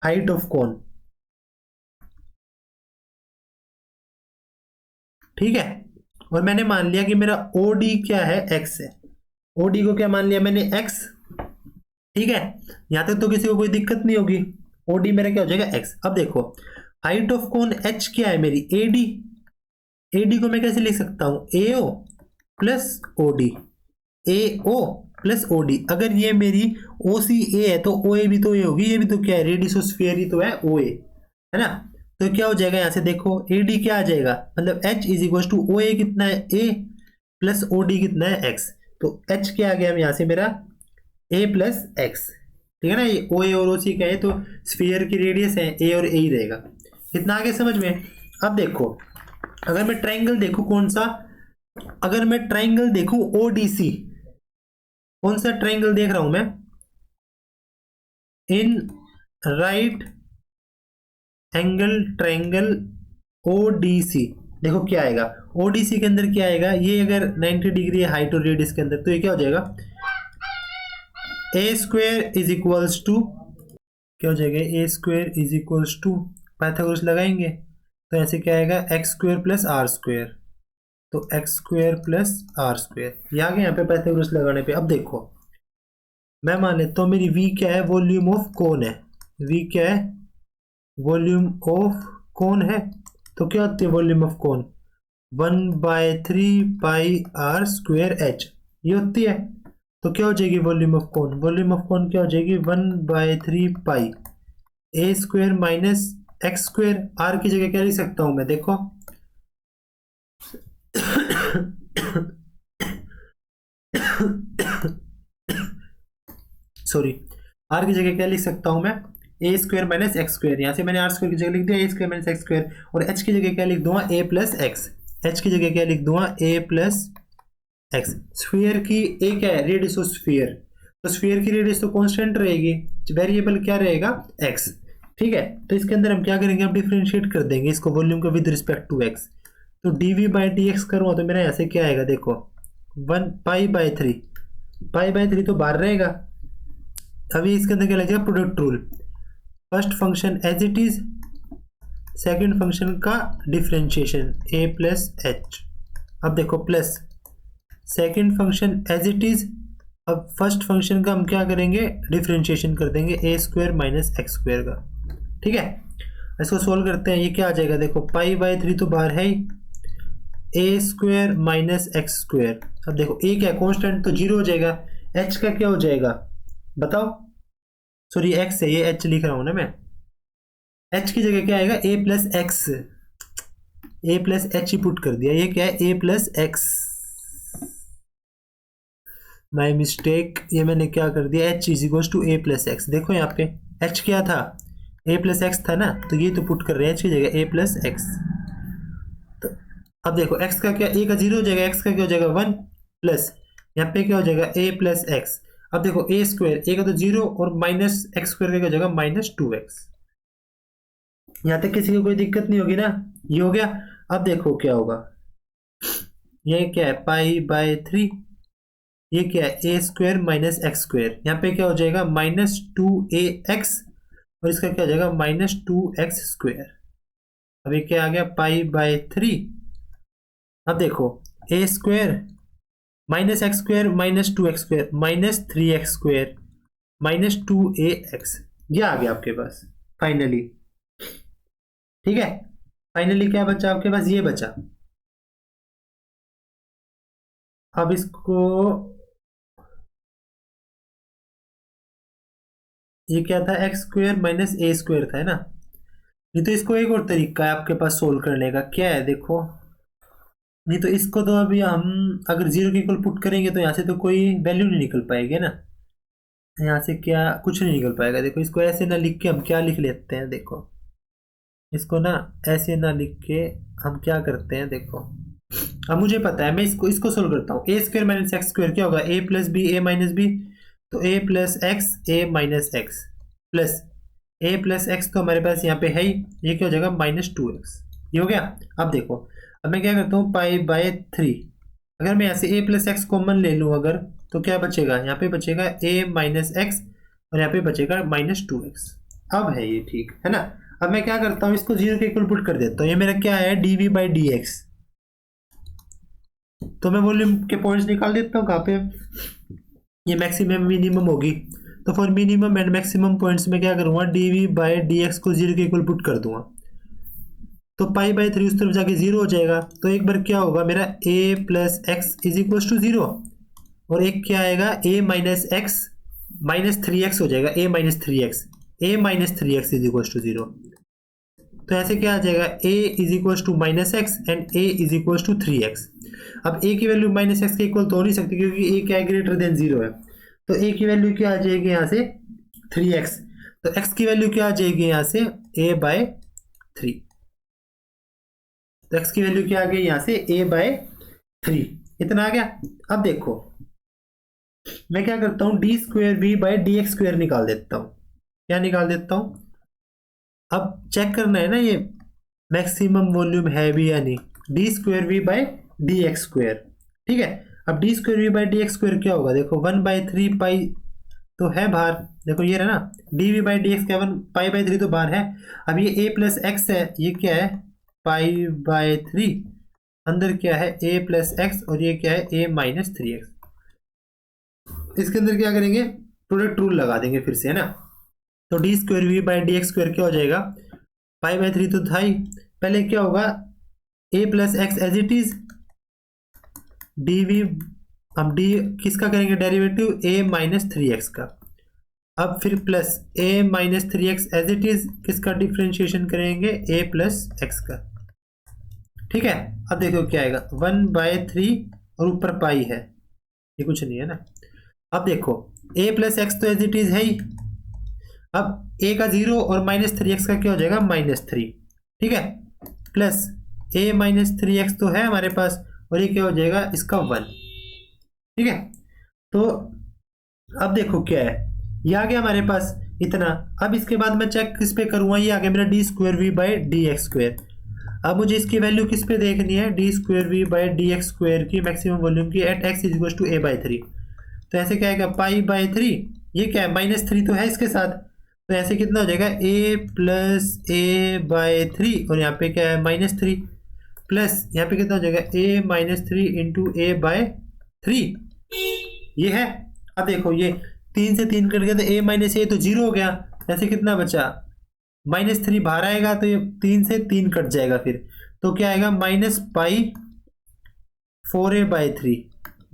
हाइट ऑफ कोन, ठीक है। और मैंने मान लिया कि मेरा OD क्या है, x है, OD को क्या मान लिया मैंने, x, ठीक है। यहां तक तो किसी को कोई दिक्कत नहीं होगी, OD मेरा क्या हो जाएगा, x। अब देखो हाइट ऑफ कोन h क्या है मेरी, AD को मैं कैसे लिख सकता हूं, AO plus OD, AO plus OD। अगर ये मेरी OCA है तो OA भी तो ये होगी, ये भी तो क्या है, रेडियस ऑफ स्फीयर ही तो है, OA है ना। तो क्या हो जाएगा, यहां से देखो AD क्या आ जाएगा, मतलब H is equal to OA कितना है, A प्लस OD कितना है, X। तो एच क्या आ गया यहाँ से मेरा ए प्लस एक्स, ठीक है ना। ये ओ ए और ओ सी का है तो स्फीयर की रेडियस है ए और ए ही रहेगा। इतना आगे समझ में। अब देखो अगर मैं ट्राइंगल देखूं कौन सा, अगर मैं ट्राइंगल देखूं ओ डी सी, कौन सा ट्राइंगल देख रहा हूं मैं, in right angle triangle ODC. देखो क्या आएगा ओडीसी के अंदर, क्या आएगा ये अगर 90 डिग्री है हाइट और रेडियस के अंदर, तो ये क्या हो जाएगा a square is equals to, क्या हो जाएगा a square is equals to, Pythagoras लगाएंगे तो ऐसे क्या आएगा x square plus r square, तो x square plus r square ये आ गया यहाँ पे पाइथागोरस लगाने पे। अब देखो मैं मान लेता हूँ मेरी v क्या है, वॉल्यूम ऑफ कोन है, v क्या है वॉल्यूम ऑफ कोन है, तो क्या होती है volume of cone 1/3 pi r square h ये होती है। तो क्या हो जाएगी volume of cone, volume of cone क्या हो जाएगी 1/3 pi a square minus x square. R की जगह क्या लिख सकता हूं मैं, देखो सॉरी, आर की जगह क्या लिख सकता हूं मैं ए स्क्वेयर माइनस एक्स स्क्वेयर, यहां से मैंने आर स्क्वेयर की जगह लिख दिया ए स्क्वेयर माइनस एक्स स्क्वेयर, और एच की जगह क्या लिख दूंगा ए प्लस एक्स, एच की जगह क्या लिख दूंगा ए प्लस एक्स। स्फीयर की ए क्या है रेडियस ऑफ स्फीयर, तो स्फीयर की रेडियस तो कांस्टेंट रहेगी, वेरिएबल क्या रहेगा एक्स, ठीक है। तो इसके अंदर हम क्या करेंगे, हम डिफरेंशिएट कर देंगे इसको वॉल्यूम को विद रिस्पेक्ट टू एक्स, तो डीवी बाई डी एक्स करूँगा तो मेरा यहाँ से क्या आएगा देखो 1 पाई/3, पाई/3 तो बाहर रहेगा। अभी इसके अंदर क्या लगेगा product rule, first function as it is, second function का डिफरेंशिएशन ए प्लस एच। अब देखो plus second function as it is, अब फर्स्ट फंक्शन का हम क्या करेंगे डिफरेंशिएशन कर देंगे a square minus x square का, ठीक है। इसको सोल्व करते हैं, ये क्या आ जाएगा देखो पाई/3 तो बाहर है ही, ए स्क्वायर माइनस एक्स स्क्वायर। अब देखो ए क्या कांस्टेंट तो 0 हो जाएगा, एच का क्या हो जाएगा बताओ, सॉरी एक्स है ये एच लिख रहा हूं ना मैं, एच की जगह क्या आएगा a plus x, a plus h ही पुट कर दिया, ये क्या है a plus x, my mistake, ये मैंने क्या कर दिया h is equal to a plus x. देखो यहाँ पे एच क्या था ए प्लस एक्स था ना, तो ये तो पुट कर रहे हैं एच की जगह ए प्लस एक्स। तो अब देखो एक्स का क्या ए का 0 हो जाएगा, एक्स का क्या हो जाएगा 1 प्लस यहाँ पे क्या हो जाएगा ए प्लस एक्स। अब देखो ए स्क्वायर ए का तो 0 और माइनस एक्स स्क्वायर का क्या हो जाएगा -2x। यहाँ तक किसी को कोई दिक्कत नहीं होगी ना, ये हो गया। अब देखो क्या होगा, ये क्या है पाई/3, ये क्या है ए स्क्वायर माइनस एक्स स्क्वायर, यहाँ पे क्या हो जाएगा -2ax और इसका क्या हो जाएगा -2x स्क्वायर। अब ये क्या आ गया पाई/3। अब देखो a square minus x square -2x square -3x square -2ax, ये आ गया आपके पास फाइनली, ठीक है। फाइनली क्या बचा आपके पास, ये बचा। अब इसको ये क्या था x square minus a square था है ना, नहीं तो इसको एक और तरीका है आपके पास सोल्व करने का, क्या है देखो, नहीं तो इसको तो अभी हम अगर 0 के इक्वल पुट करेंगे तो यहाँ से तो कोई वैल्यू नहीं निकल पाएगी ना, यहाँ से क्या कुछ नहीं निकल पाएगा। देखो इसको ऐसे ना लिख के हम क्या लिख लेते हैं, देखो इसको ना ऐसे ना लिख के हम क्या करते हैं, देखो अब मुझे पता है मैं इसको सोल्व करता हूँ। ए स्क्वायर माइनस एक्स स्क्वायर क्या होगा ए plus b a minus B, तो ए प्लस एक्स ए माइनस एक्स प्लस ए प्लस एक्स तो हमारे पास यहाँ पे है ही, ये क्या हो जाएगा -2x, ये हो गया। अब देखो अब मैं क्या करता हूँ पाई/3, अगर मैं यहाँ से ए प्लस एक्स कॉमन ले लूँ अगर, तो क्या बचेगा यहाँ पे बचेगा ए माइनस एक्स और यहाँ पे बचेगा -2x। अब है ये ठीक है ना। अब मैं क्या करता हूँ इसको 0 के इक्वल पुट कर देता हूँ, ये मेरा क्या है dv/dx, तो मैं वॉल्यूम के पॉइंट्स निकाल देता हूँ कहाँ पे, ये मैक्सिमम मिनिमम होगी, तो for minimum and maximum points में क्या करूँगा dv/dx को 0 के इक्वल पुट कर दूंगा, तो पाई/3 उस तरफ जाके 0 हो जाएगा, तो एक बार क्या होगा मेरा a plus x is equal to 0 और एक क्या आएगा a माइनस एक्स -3x हो जाएगा, a minus 3x is equal to 0। तो ऐसे क्या आ जाएगा, a is equal to minus x and a is equal to 3x। अब a की वैल्यू माइनस एक्स के इक्वल तो हो नहीं सकती क्योंकि a क्या है, ग्रेटर देन 0 है। तो a की वैल्यू क्या आ जाएगी यहाँ से 3x, तो x की वैल्यू क्या आ जाएगी यहाँ से a/3। तो x की वैल्यू क्या आ गई यहाँ से a/3, इतना आ गया। अब देखो मैं क्या करता हूँ, d²v/dx² निकाल देता हूँ। क्या निकाल देता हूँ, अब चेक करना है ना ये मैक्सिमम वॉल्यूम है भी या नहीं। d²v/dx², ठीक है। अब d²v/dx² क्या होगा, देखो 1/3 पाई तो है बाहर, देखो ये रहा ना, dv/dx क्या 1 पाई/3 तो बाहर है। अब ये a प्लस एक्स है, ये क्या है पाई/3, अंदर क्या है a प्लस एक्स और ये क्या है a माइनस 3x। इसके अंदर क्या करेंगे, प्रोडक्ट रूल लगा देंगे फिर से, है ना। तो d²v/dx² क्या हो जाएगा, पाई/3 तो था ही, पहले क्या होगा a plus x as it is, dv, हम d किसका करेंगे डेरिवेटिव, a माइनस 3x का। अब फिर plus a minus 3x as it is, किसका डिफ्रेंशिएशन करेंगे, a प्लस एक्स का, ठीक है। अब देखो क्या आएगा 1/3 और ऊपर पाई है, ये कुछ नहीं है ना। अब देखो a प्लस एक्स तो एज इट इज है ही, अब a का 0 और माइनस 3x का क्या हो जाएगा -3, ठीक है, प्लस a माइनस 3x तो है हमारे पास और ये क्या हो जाएगा इसका 1, ठीक है। तो अब देखो क्या है, ये आ गया हमारे पास इतना। अब इसके बाद मैं चेक किस पे करूँगा, ये आ गया मेरा d²v/dx²। अब मुझे इसकी वैल्यू किस पे देखनी है, d²v/dx² की मैक्सिमम वॉल्यूम की at x is equal to a/3। तो ऐसे क्या आएगा पाई/3, ये क्या है -3 तो है इसके साथ, तो ऐसे कितना हो जाएगा a प्लस a/3 और यहाँ पे क्या है -3, प्लस यहाँ पे कितना हो जाएगा a माइनस 3 इंटू a/3, ये है। अब देखो ये 3 से 3 कट गया तो a माइनस a तो 0 हो गया, ऐसे कितना बचा -3 बाहर आएगा तो ये 3 से 3 कट जाएगा, फिर तो क्या आएगा -π4a/3,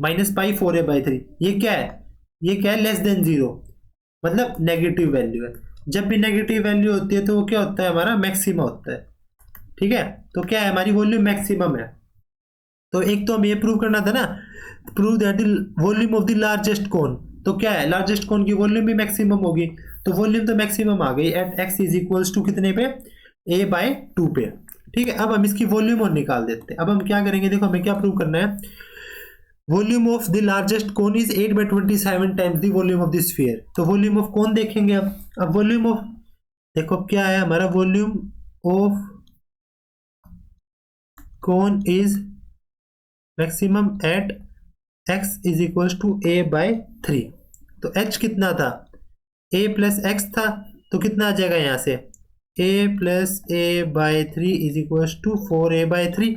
-π4a/3। ये क्या है, ये क्या है लेस देन 0, मतलब नेगेटिव वैल्यू है। जब भी नेगेटिव वैल्यू होती है तो वो क्या होता है हमारा मैक्सिमा होता है, ठीक है। तो क्या है हमारी वॉल्यूम मैक्सिमम है। तो एक तो हमें ये प्रूव करना था ना, prove that the volume of the largest cone, तो क्या है लार्जेस्ट कोन की वॉल्यूम भी मैक्सिमम होगी, तो वॉल्यूम तो मैक्सिमम आ गई at x is equals to कितने पे a/2 पे, ठीक है। अब हम इसकी वॉल्यूम और निकाल देते हैं। अब हम क्या करेंगे, देखो हमें क्या प्रूव करना है, volume of the largest cone is 8/27 times the volume of the sphere. तो वॉल्यूम ऑफ कोन देखेंगे। अब वॉल्यूम ऑफ, देखो क्या है हमारा volume of cone is maximum at x is equal to a/3। तो h कितना था, a प्लस एक्स था, तो कितना आ जाएगा यहाँ से a plus a/3 is equal to 4a/3,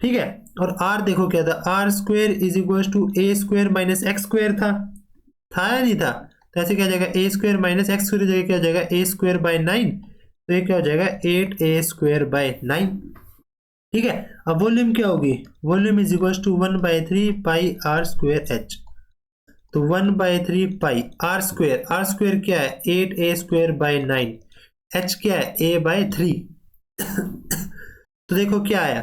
ठीक है। और r देखो क्या था, r² is equal to a² minus x² था या नहीं था, तो ऐसे क्या हो जाएगा a² माइनस x² की जगह क्या हो जाएगा a²/9, तो ये क्या हो जाएगा 8a²/9, ठीक है। अब वॉल्यूम क्या होगी, volume is equal to 1/3 pi r²h। तो 1/3 पाई r² क्या है 8a²/9, h क्या है a/3। तो देखो क्या आया,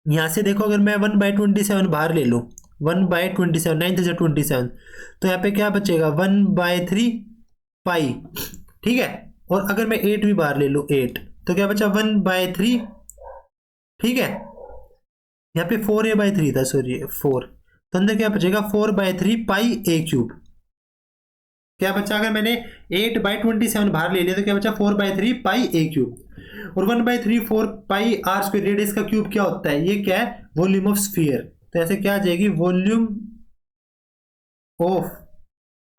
यहां से देखो अगर मैं 1/27 बाहर ले लूं, 1/27, 9 से 27, तो यहाँ पे क्या बचेगा 1/3 पाई, ठीक है। और अगर मैं 8 भी बाहर ले लूं 8, तो क्या बचा 1/3, ठीक है। यहाँ पे 4a/3 था, सॉरी 4, तो अंदर क्या बचेगा 4/3 पाई a³ क्या बचा, अगर मैंने 8/27 बाहर ले लिया तो क्या बचा 4/3 पाई a³, और 1/3 4 पाई r², रेडियस का क्यूब क्या होता है, ये क्या है वॉल्यूम ऑफ स्फीयर। तो ऐसे क्या आ जाएगी volume of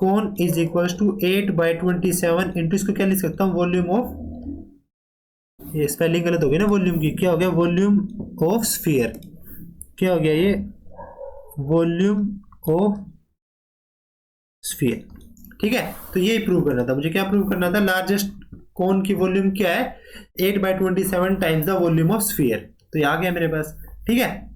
cone is equal to 8/27 into, इसको क्या लिख सकता हूँ वॉल्यूम ऑफ, ये स्पेलिंग गलत हो गई ना वॉल्यूम की, क्या हो गया वॉल्यूम ऑफ स्फीयर, क्या हो गया ये वॉल्यूम ऑफ स्फीयर, ठीक है। तो ये प्रूव करना था मुझे, क्या प्रूव करना था, लार्जेस्ट कोन की वॉल्यूम क्या है 8/27 times the volume of sphere. तो ये आ गया मेरे पास, ठीक है।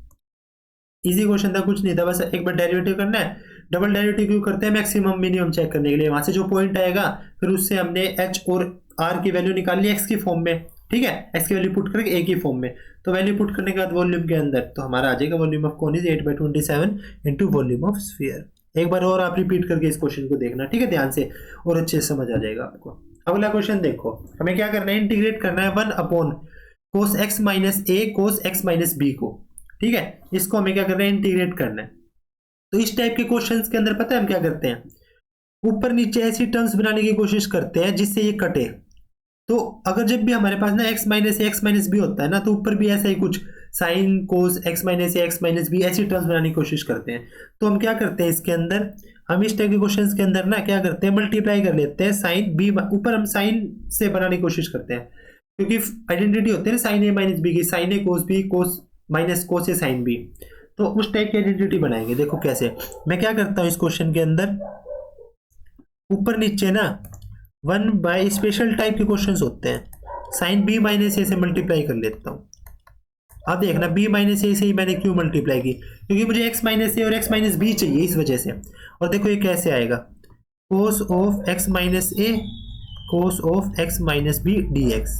इजी क्वेश्चन था, कुछ नहीं था, बस एक बार डेरिवेटिव करना है। डबल डेरिवेटिव क्यों करते हैं, मैक्सिमम मिनिमम चेक करने के लिए। वहां से जो पॉइंट आएगा फिर उससे हमने h और r की वैल्यू निकाल ली x की फॉर्म में, ठीक है, एक्स की वैल्यू पुट करके एक ही फॉर्म में, तो वैल्यू पुट करने के बाद वॉल्यूम के अंदर तो हमारा आ जाएगा volume of cone is 8/27 into volume of sphere. एक बार और आप रिपीट करके इस क्वेश्चन को देखना, ठीक है, ध्यान से, और अच्छे से समझ आ जाएगा आपको। अगला क्वेश्चन देखो, हमें क्या करना है, इंटीग्रेट करना है 1 upon cos x minus a cos x minus B को, ठीक है, इसको हमें क्या करना है, इंटीग्रेट करना है। तो इस टाइप के क्वेश्चंस के अंदर पता है हम क्या करते हैं, ऊपर नीचे ऐसी टर्म्स बनाने की कोशिश करते हैं जिससे ये कटे। तो अगर जब भी हमारे पास ना x minus a x minus B होता है ना, तो ऊपर भी ऐसा ही कुछ sine cos x minus a x minus B ऐसी टर्म्स बनाने की कोशिश करते हैं। तो हम क्या करते हैं इसके अंदर, हम इस टाइप के क्वेश्चंस के अंदर ना क्या करते हैं, मल्टीप्लाई कर लेते हैं साइन बी, ऊपर हम साइन से बनाने की कोशिश करते हैं, क्योंकि आइडेंटिटी होती है ना साइन ए माइनस बी की, sine a cos b cos minus cos a sine b, तो उस टाइप की आइडेंटिटी बनाएंगे। देखो कैसे, मैं क्या करता हूँ इस क्वेश्चन के अंदर, ऊपर नीचे ना 1 बाय स्पेशल टाइप के क्वेश्चंस होते हैं, साइन बी माइनस ए से मल्टीप्लाई कर लेता हूँ। अब देखना बी माइनस ए से ही मैंने क्यों मल्टीप्लाई की, क्योंकि मुझे एक्स माइनस ए और एक्स माइनस बी चाहिए इस वजह से। और देखो ये कैसे आएगा, cos of x minus a cos of x minus b d x,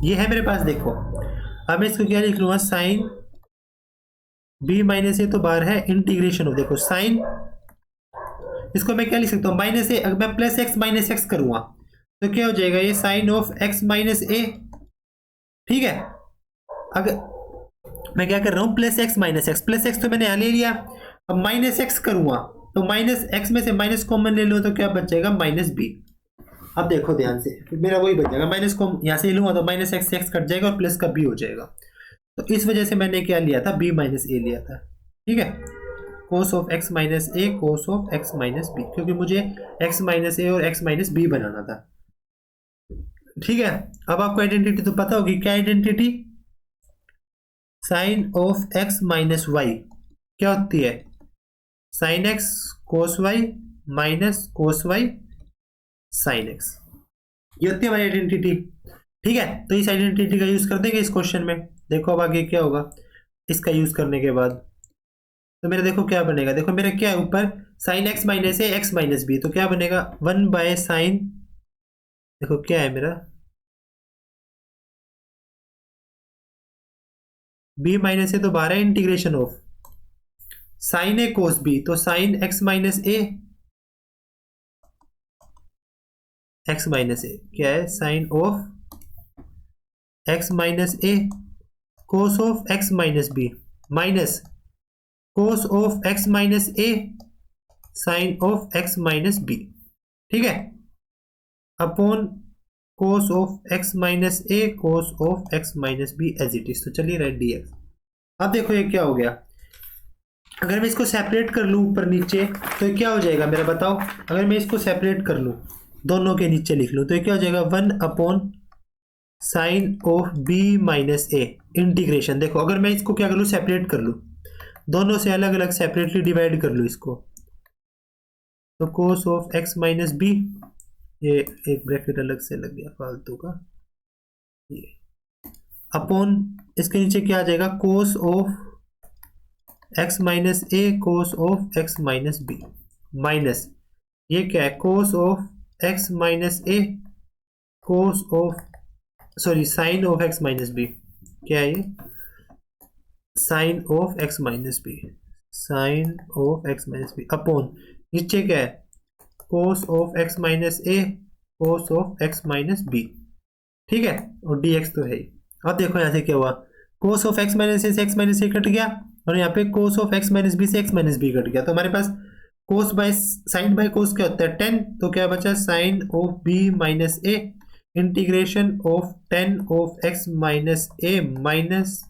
ये है मेरे पास। देखो अब मैं इसको क्या लिख लूँगा, साइन बी माइनस ए तो बाहर है, इंटीग्रेशन ऑफ, देखो साइन, इसको मैं क्या लिख सकता हूँ, माइनस ए, अगर मैं प्लस एक्स माइनस एक्स करूँगा तो क्या हो जाएगा, ये साइन ऑफ एक्स माइनस ए, ठीक है। अगर मैं क्या कर रहा हूँ, plus x minus x, plus x तो मैंने यहाँ ले लिया, अब माइनस एक्स करूँगा तो माइनस एक्स में से माइनस कॉमन ले लो तो क्या बच जाएगा, माइनस बी। अब देखो ध्यान से, मेरा वही बच जाएगा, माइनस को यहाँ से लूँगा तो माइनस एक्स से एक्स कट जाएगा और प्लस का बी हो जाएगा। तो इस वजह से मैंने क्या लिया था, बी माइनस ए लिया था, ठीक है, cos of x minus a cos of x minus b, क्योंकि मुझे एक्स माइनस ए और एक्स माइनस बी बनाना था, ठीक है। अब आपको आइडेंटिटी तो पता होगी, क्या identity, sine of x minus y क्या होती है, sine x cos y minus cos y sine x, ये होती है हमारी आइडेंटिटी, ठीक है। तो इस आइडेंटिटी का यूज कर देंगे इस क्वेश्चन में। देखो अब आगे क्या होगा, इसका यूज करने के बाद तो मेरा देखो क्या बनेगा, देखो मेरा क्या है ऊपर, sign x minus a x minus B, तो क्या बनेगा 1 बाय साइन, देखो क्या है मेरा, बी माइनस ए तो बाहर है, integration of sine a cos b, तो sine x minus a x minus a क्या है, sine of x minus a cos of x minus b minus cos of x minus a sine of x minus b, ठीक है, upon cos of x minus a cos of x minus b as it is, तो चलिए right D x. अब देखो ये क्या हो गया, अगर मैं इसको सेपरेट कर लूँ ऊपर नीचे तो ये क्या हो जाएगा मेरा, बताओ, अगर मैं इसको सेपरेट कर लूँ, दोनों के नीचे लिख लूँ, तो ये क्या हो जाएगा 1 upon sine of b minus a integration. देखो अगर मैं इसको क्या कर लूँ, सेपरेट कर लूँ, दोनों से अलग अलग सेपरेटली डिवाइड कर लूँ इसको, तो cos of x minus b, ये एक ब्रैकेट अलग से लग गया फालतू का, ये अपॉन इसके नीचे क्या आ जाएगा, cos of x minus a cos of x minus b minus, ये क्या है, cos of x minus a cos of, sorry sine of x minus b, क्या है ये, sine of x minus b, sine of x minus b upon नीचे क्या है, cos of x minus a cos of x minus b, ठीक है, और D x तो है। अब देखो यहाँ से क्या हुआ, cos of x minus a से एक्स माइनस ए कट गया, और यहाँ पे cos of x minus b से एक्स माइनस बी कट गया, तो हमारे पास cos by sine by cos क्या होता है 10, तो क्या बचा sine of b minus a integration of 10 of x minus a minus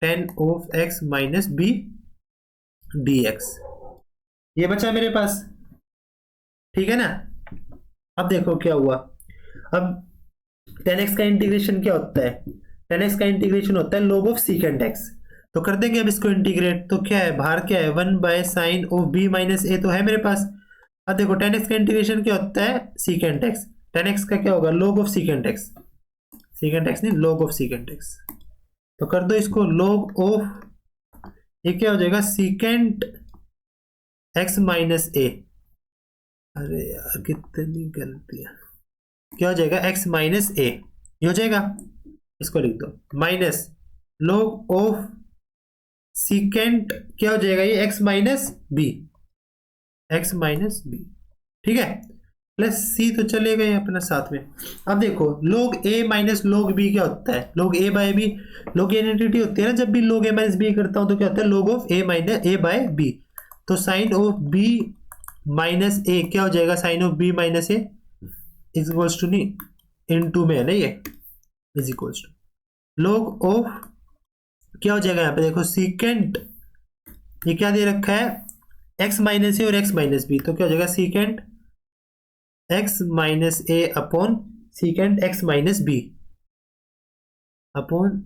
10 of x minus b d x, ये बचा मेरे पास, ठीक है ना। अब देखो क्या हुआ, अब 10x का इंटीग्रेशन क्या होता है, 10x का इंटीग्रेशन होता है log ऑफ सीकेंट x, तो कर देंगे अब इसको इंटीग्रेट, तो क्या है बाहर क्या है 1 by sine of b minus a तो है मेरे पास। अब देखो 10x का इंटीग्रेशन क्या होता है सीकेंट x, 10x का क्या होगा log of secant x, secant x नहीं log ऑफ सीकेंट x, तो कर दो इसको log ऑफ, ये क्या हो जाएगा सीकेंट x माइनस ए, अरे यार कितनी गलतियां, क्या हो जाएगा x माइनस ए, ये हो जाएगा, इसको लिख दो माइनस log ऑफ सीकेंट क्या हो जाएगा ये x minus b, x minus b, ठीक है, प्लस सी तो चलेगा ही अपना साथ में। अब देखो log a minus log b क्या होता है, log a by b, log a identity होती है ना, जब भी log a माइनस b करता हूं तो क्या होता है log of a minus a by b, तो sine of b minus a क्या हो जाएगा, sine of b minus a is equals to नहीं इनटू में है ना ये, is equals to log of क्या हो जाएगा यहाँ पे देखो सीकेंट, ये क्या दे रखा है x माइनस ए और x माइनस बी, तो क्या हो जाएगा secant x minus a upon secant x minus b upon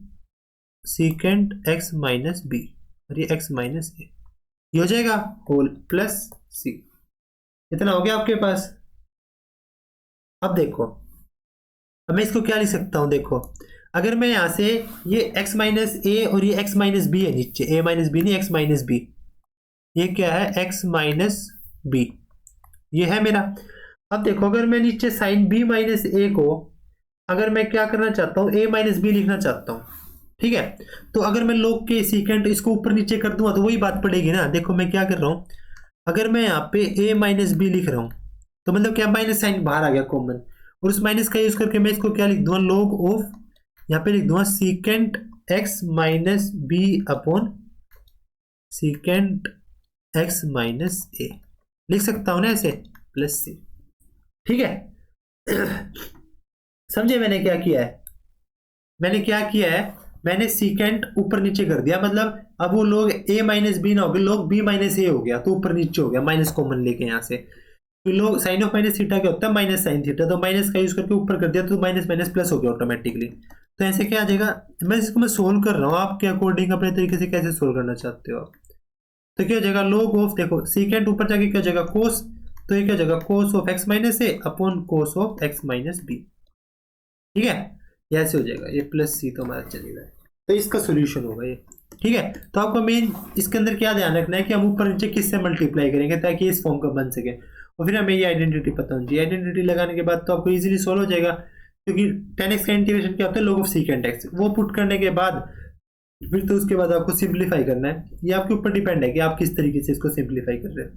secant x minus b, और ये x माइनस ए, ये हो जाएगा होल प्लस सी। इतना हो गया आपके पास। अब देखो अब मैं इसको क्या लिख सकता हूं, देखो अगर मैं यहां से ये x माइनस ए और ये x माइनस बी है नीचे, a माइनस बी नहीं x माइनस बी, ये क्या है x माइनस बी, ये है मेरा। अब देखो अगर मैं नीचे साइन b माइनस ए को अगर मैं क्या करना चाहता हूँ a माइनस बी लिखना चाहता हूँ, ठीक है, तो अगर मैं log के सीकेंट इसको ऊपर नीचे कर दूंगा तो वही बात पड़ेगी ना। देखो मैं क्या कर रहा हूँ, अगर मैं यहाँ पे a माइनस बी लिख रहा हूँ तो मतलब क्या माइनस साइन बाहर आ गया कॉमन, और उस माइनस का यूज करके मैं इसको क्या लिख दूंगा log ऑफ, यहाँ पे लिख दूंगा secant x minus b upon secant x minus a, लिख सकता हूं ना ऐसे प्लस सी, ठीक है। समझे मैंने क्या किया है, मैंने क्या किया है, मैंने सीकेंट ऊपर नीचे कर दिया, मतलब अब वो लोग a माइनस बी ना हो गया, लोग b माइनस ए हो गया, तो ऊपर नीचे हो गया, माइनस कॉमन लेके यहाँ से, तो लोग साइन ऑफ माइनस थीटा क्या होता है माइनस साइन थीटा, तो माइनस का यूज करके ऊपर कर दिया तो माइनस माइनस प्लस हो गया ऑटोमेटिकली। तो ऐसे क्या आ जाएगा, मैं इसको मैं सोल्व कर रहा हूँ, आपके अकॉर्डिंग अपने तरीके से कैसे सोल्व करना चाहते हो आप। तो क्या हो जाएगा log ऑफ, देखो सीकेंट ऊपर जाके क्या हो जाएगा कोस, तो ये क्या हो जाएगा cos of x minus a upon cos of x minus b, ठीक है, ये ऐसे हो जाएगा, ये प्लस सी तो हमारा चलेगा, तो इसका सोल्यूशन होगा ये, ठीक है। तो आपको मेन इसके अंदर क्या ध्यान रखना है कि हम ऊपर नीचे किससे मल्टीप्लाई करेंगे ताकि इस फॉर्म का बन सके, और फिर हमें ये आइडेंटिटी पता होनी चाहिए। आइडेंटिटी लगाने के बाद तो आपको इजीली सोल्व हो जाएगा, क्योंकि 10x का इंटीग्रेशन क्या होता है log ऑफ सीकेंट x, वो पुट करने के बाद फिर तो उसके बाद आपको सिंप्लीफाई करना है, ये आपके ऊपर डिपेंड है कि आप किस तरीके से इसको सिंप्लीफाई कर रहे हैं,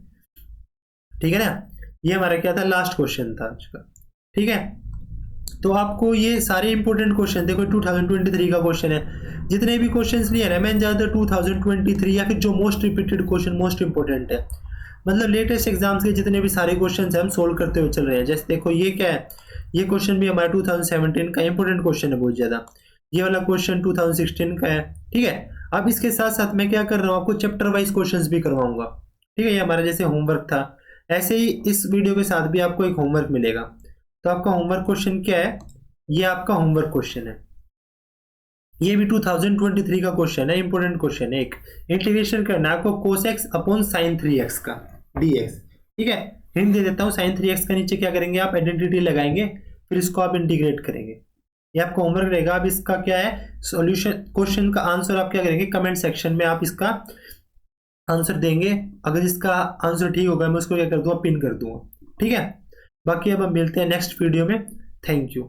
ठीक है ना। ये हमारा क्या था लास्ट क्वेश्चन था आज का, ठीक है। तो आपको ये सारे इंपॉर्टेंट क्वेश्चन, देखो 2023 का क्वेश्चन है, जितने भी क्वेश्चंस लिए हैं मैंने ज्यादातर 2023 या फिर जो most repeated question most important है, मतलब लेटेस्ट एग्जाम्स के जितने भी सारे क्वेश्चन है हम सोल्व करते हुए चल रहे हैं। जैसे देखो ये क्या है, ये क्वेश्चन भी हमारा 2017 का इंपॉर्टेंट क्वेश्चन है बहुत ज्यादा, ये वाला क्वेश्चन 2016 का है, ठीक है। अब इसके साथ साथ मैं क्या कर रहा हूँ आपको चैप्टर वाइज क्वेश्चंस भी करवाऊंगा, ठीक है, ये हमारा जैसे होमवर्क था, ऐसे ही इस वीडियो के साथ भी आपको एक होमवर्क मिलेगा। तो आपका होमवर्क क्वेश्चन क्या है, ये आपका होमवर्क क्वेश्चन है, ये भी 2023 का क्वेश्चन है, इंपॉर्टेंट क्वेश्चन है। एक इंटीग्रेशन करना है आपको cos x upon sine 3x का dx, ठीक है। हिंट दे देता हूँ, साइन 3x का नीचे क्या करेंगे आप आइडेंटिटी लगाएंगे, फिर इसको आप इंटीग्रेट करेंगे, ये आपका होमवर्क रहेगा। अब इसका क्या है सॉल्यूशन, क्वेश्चन का आंसर आप क्या करेंगे कमेंट सेक्शन में आप इसका आंसर देंगे, अगर इसका आंसर ठीक होगा मैं उसको क्या कर दूंगा पिन कर दूंगा, ठीक है। बाकी अब हम मिलते हैं नेक्स्ट वीडियो में, थैंक यू।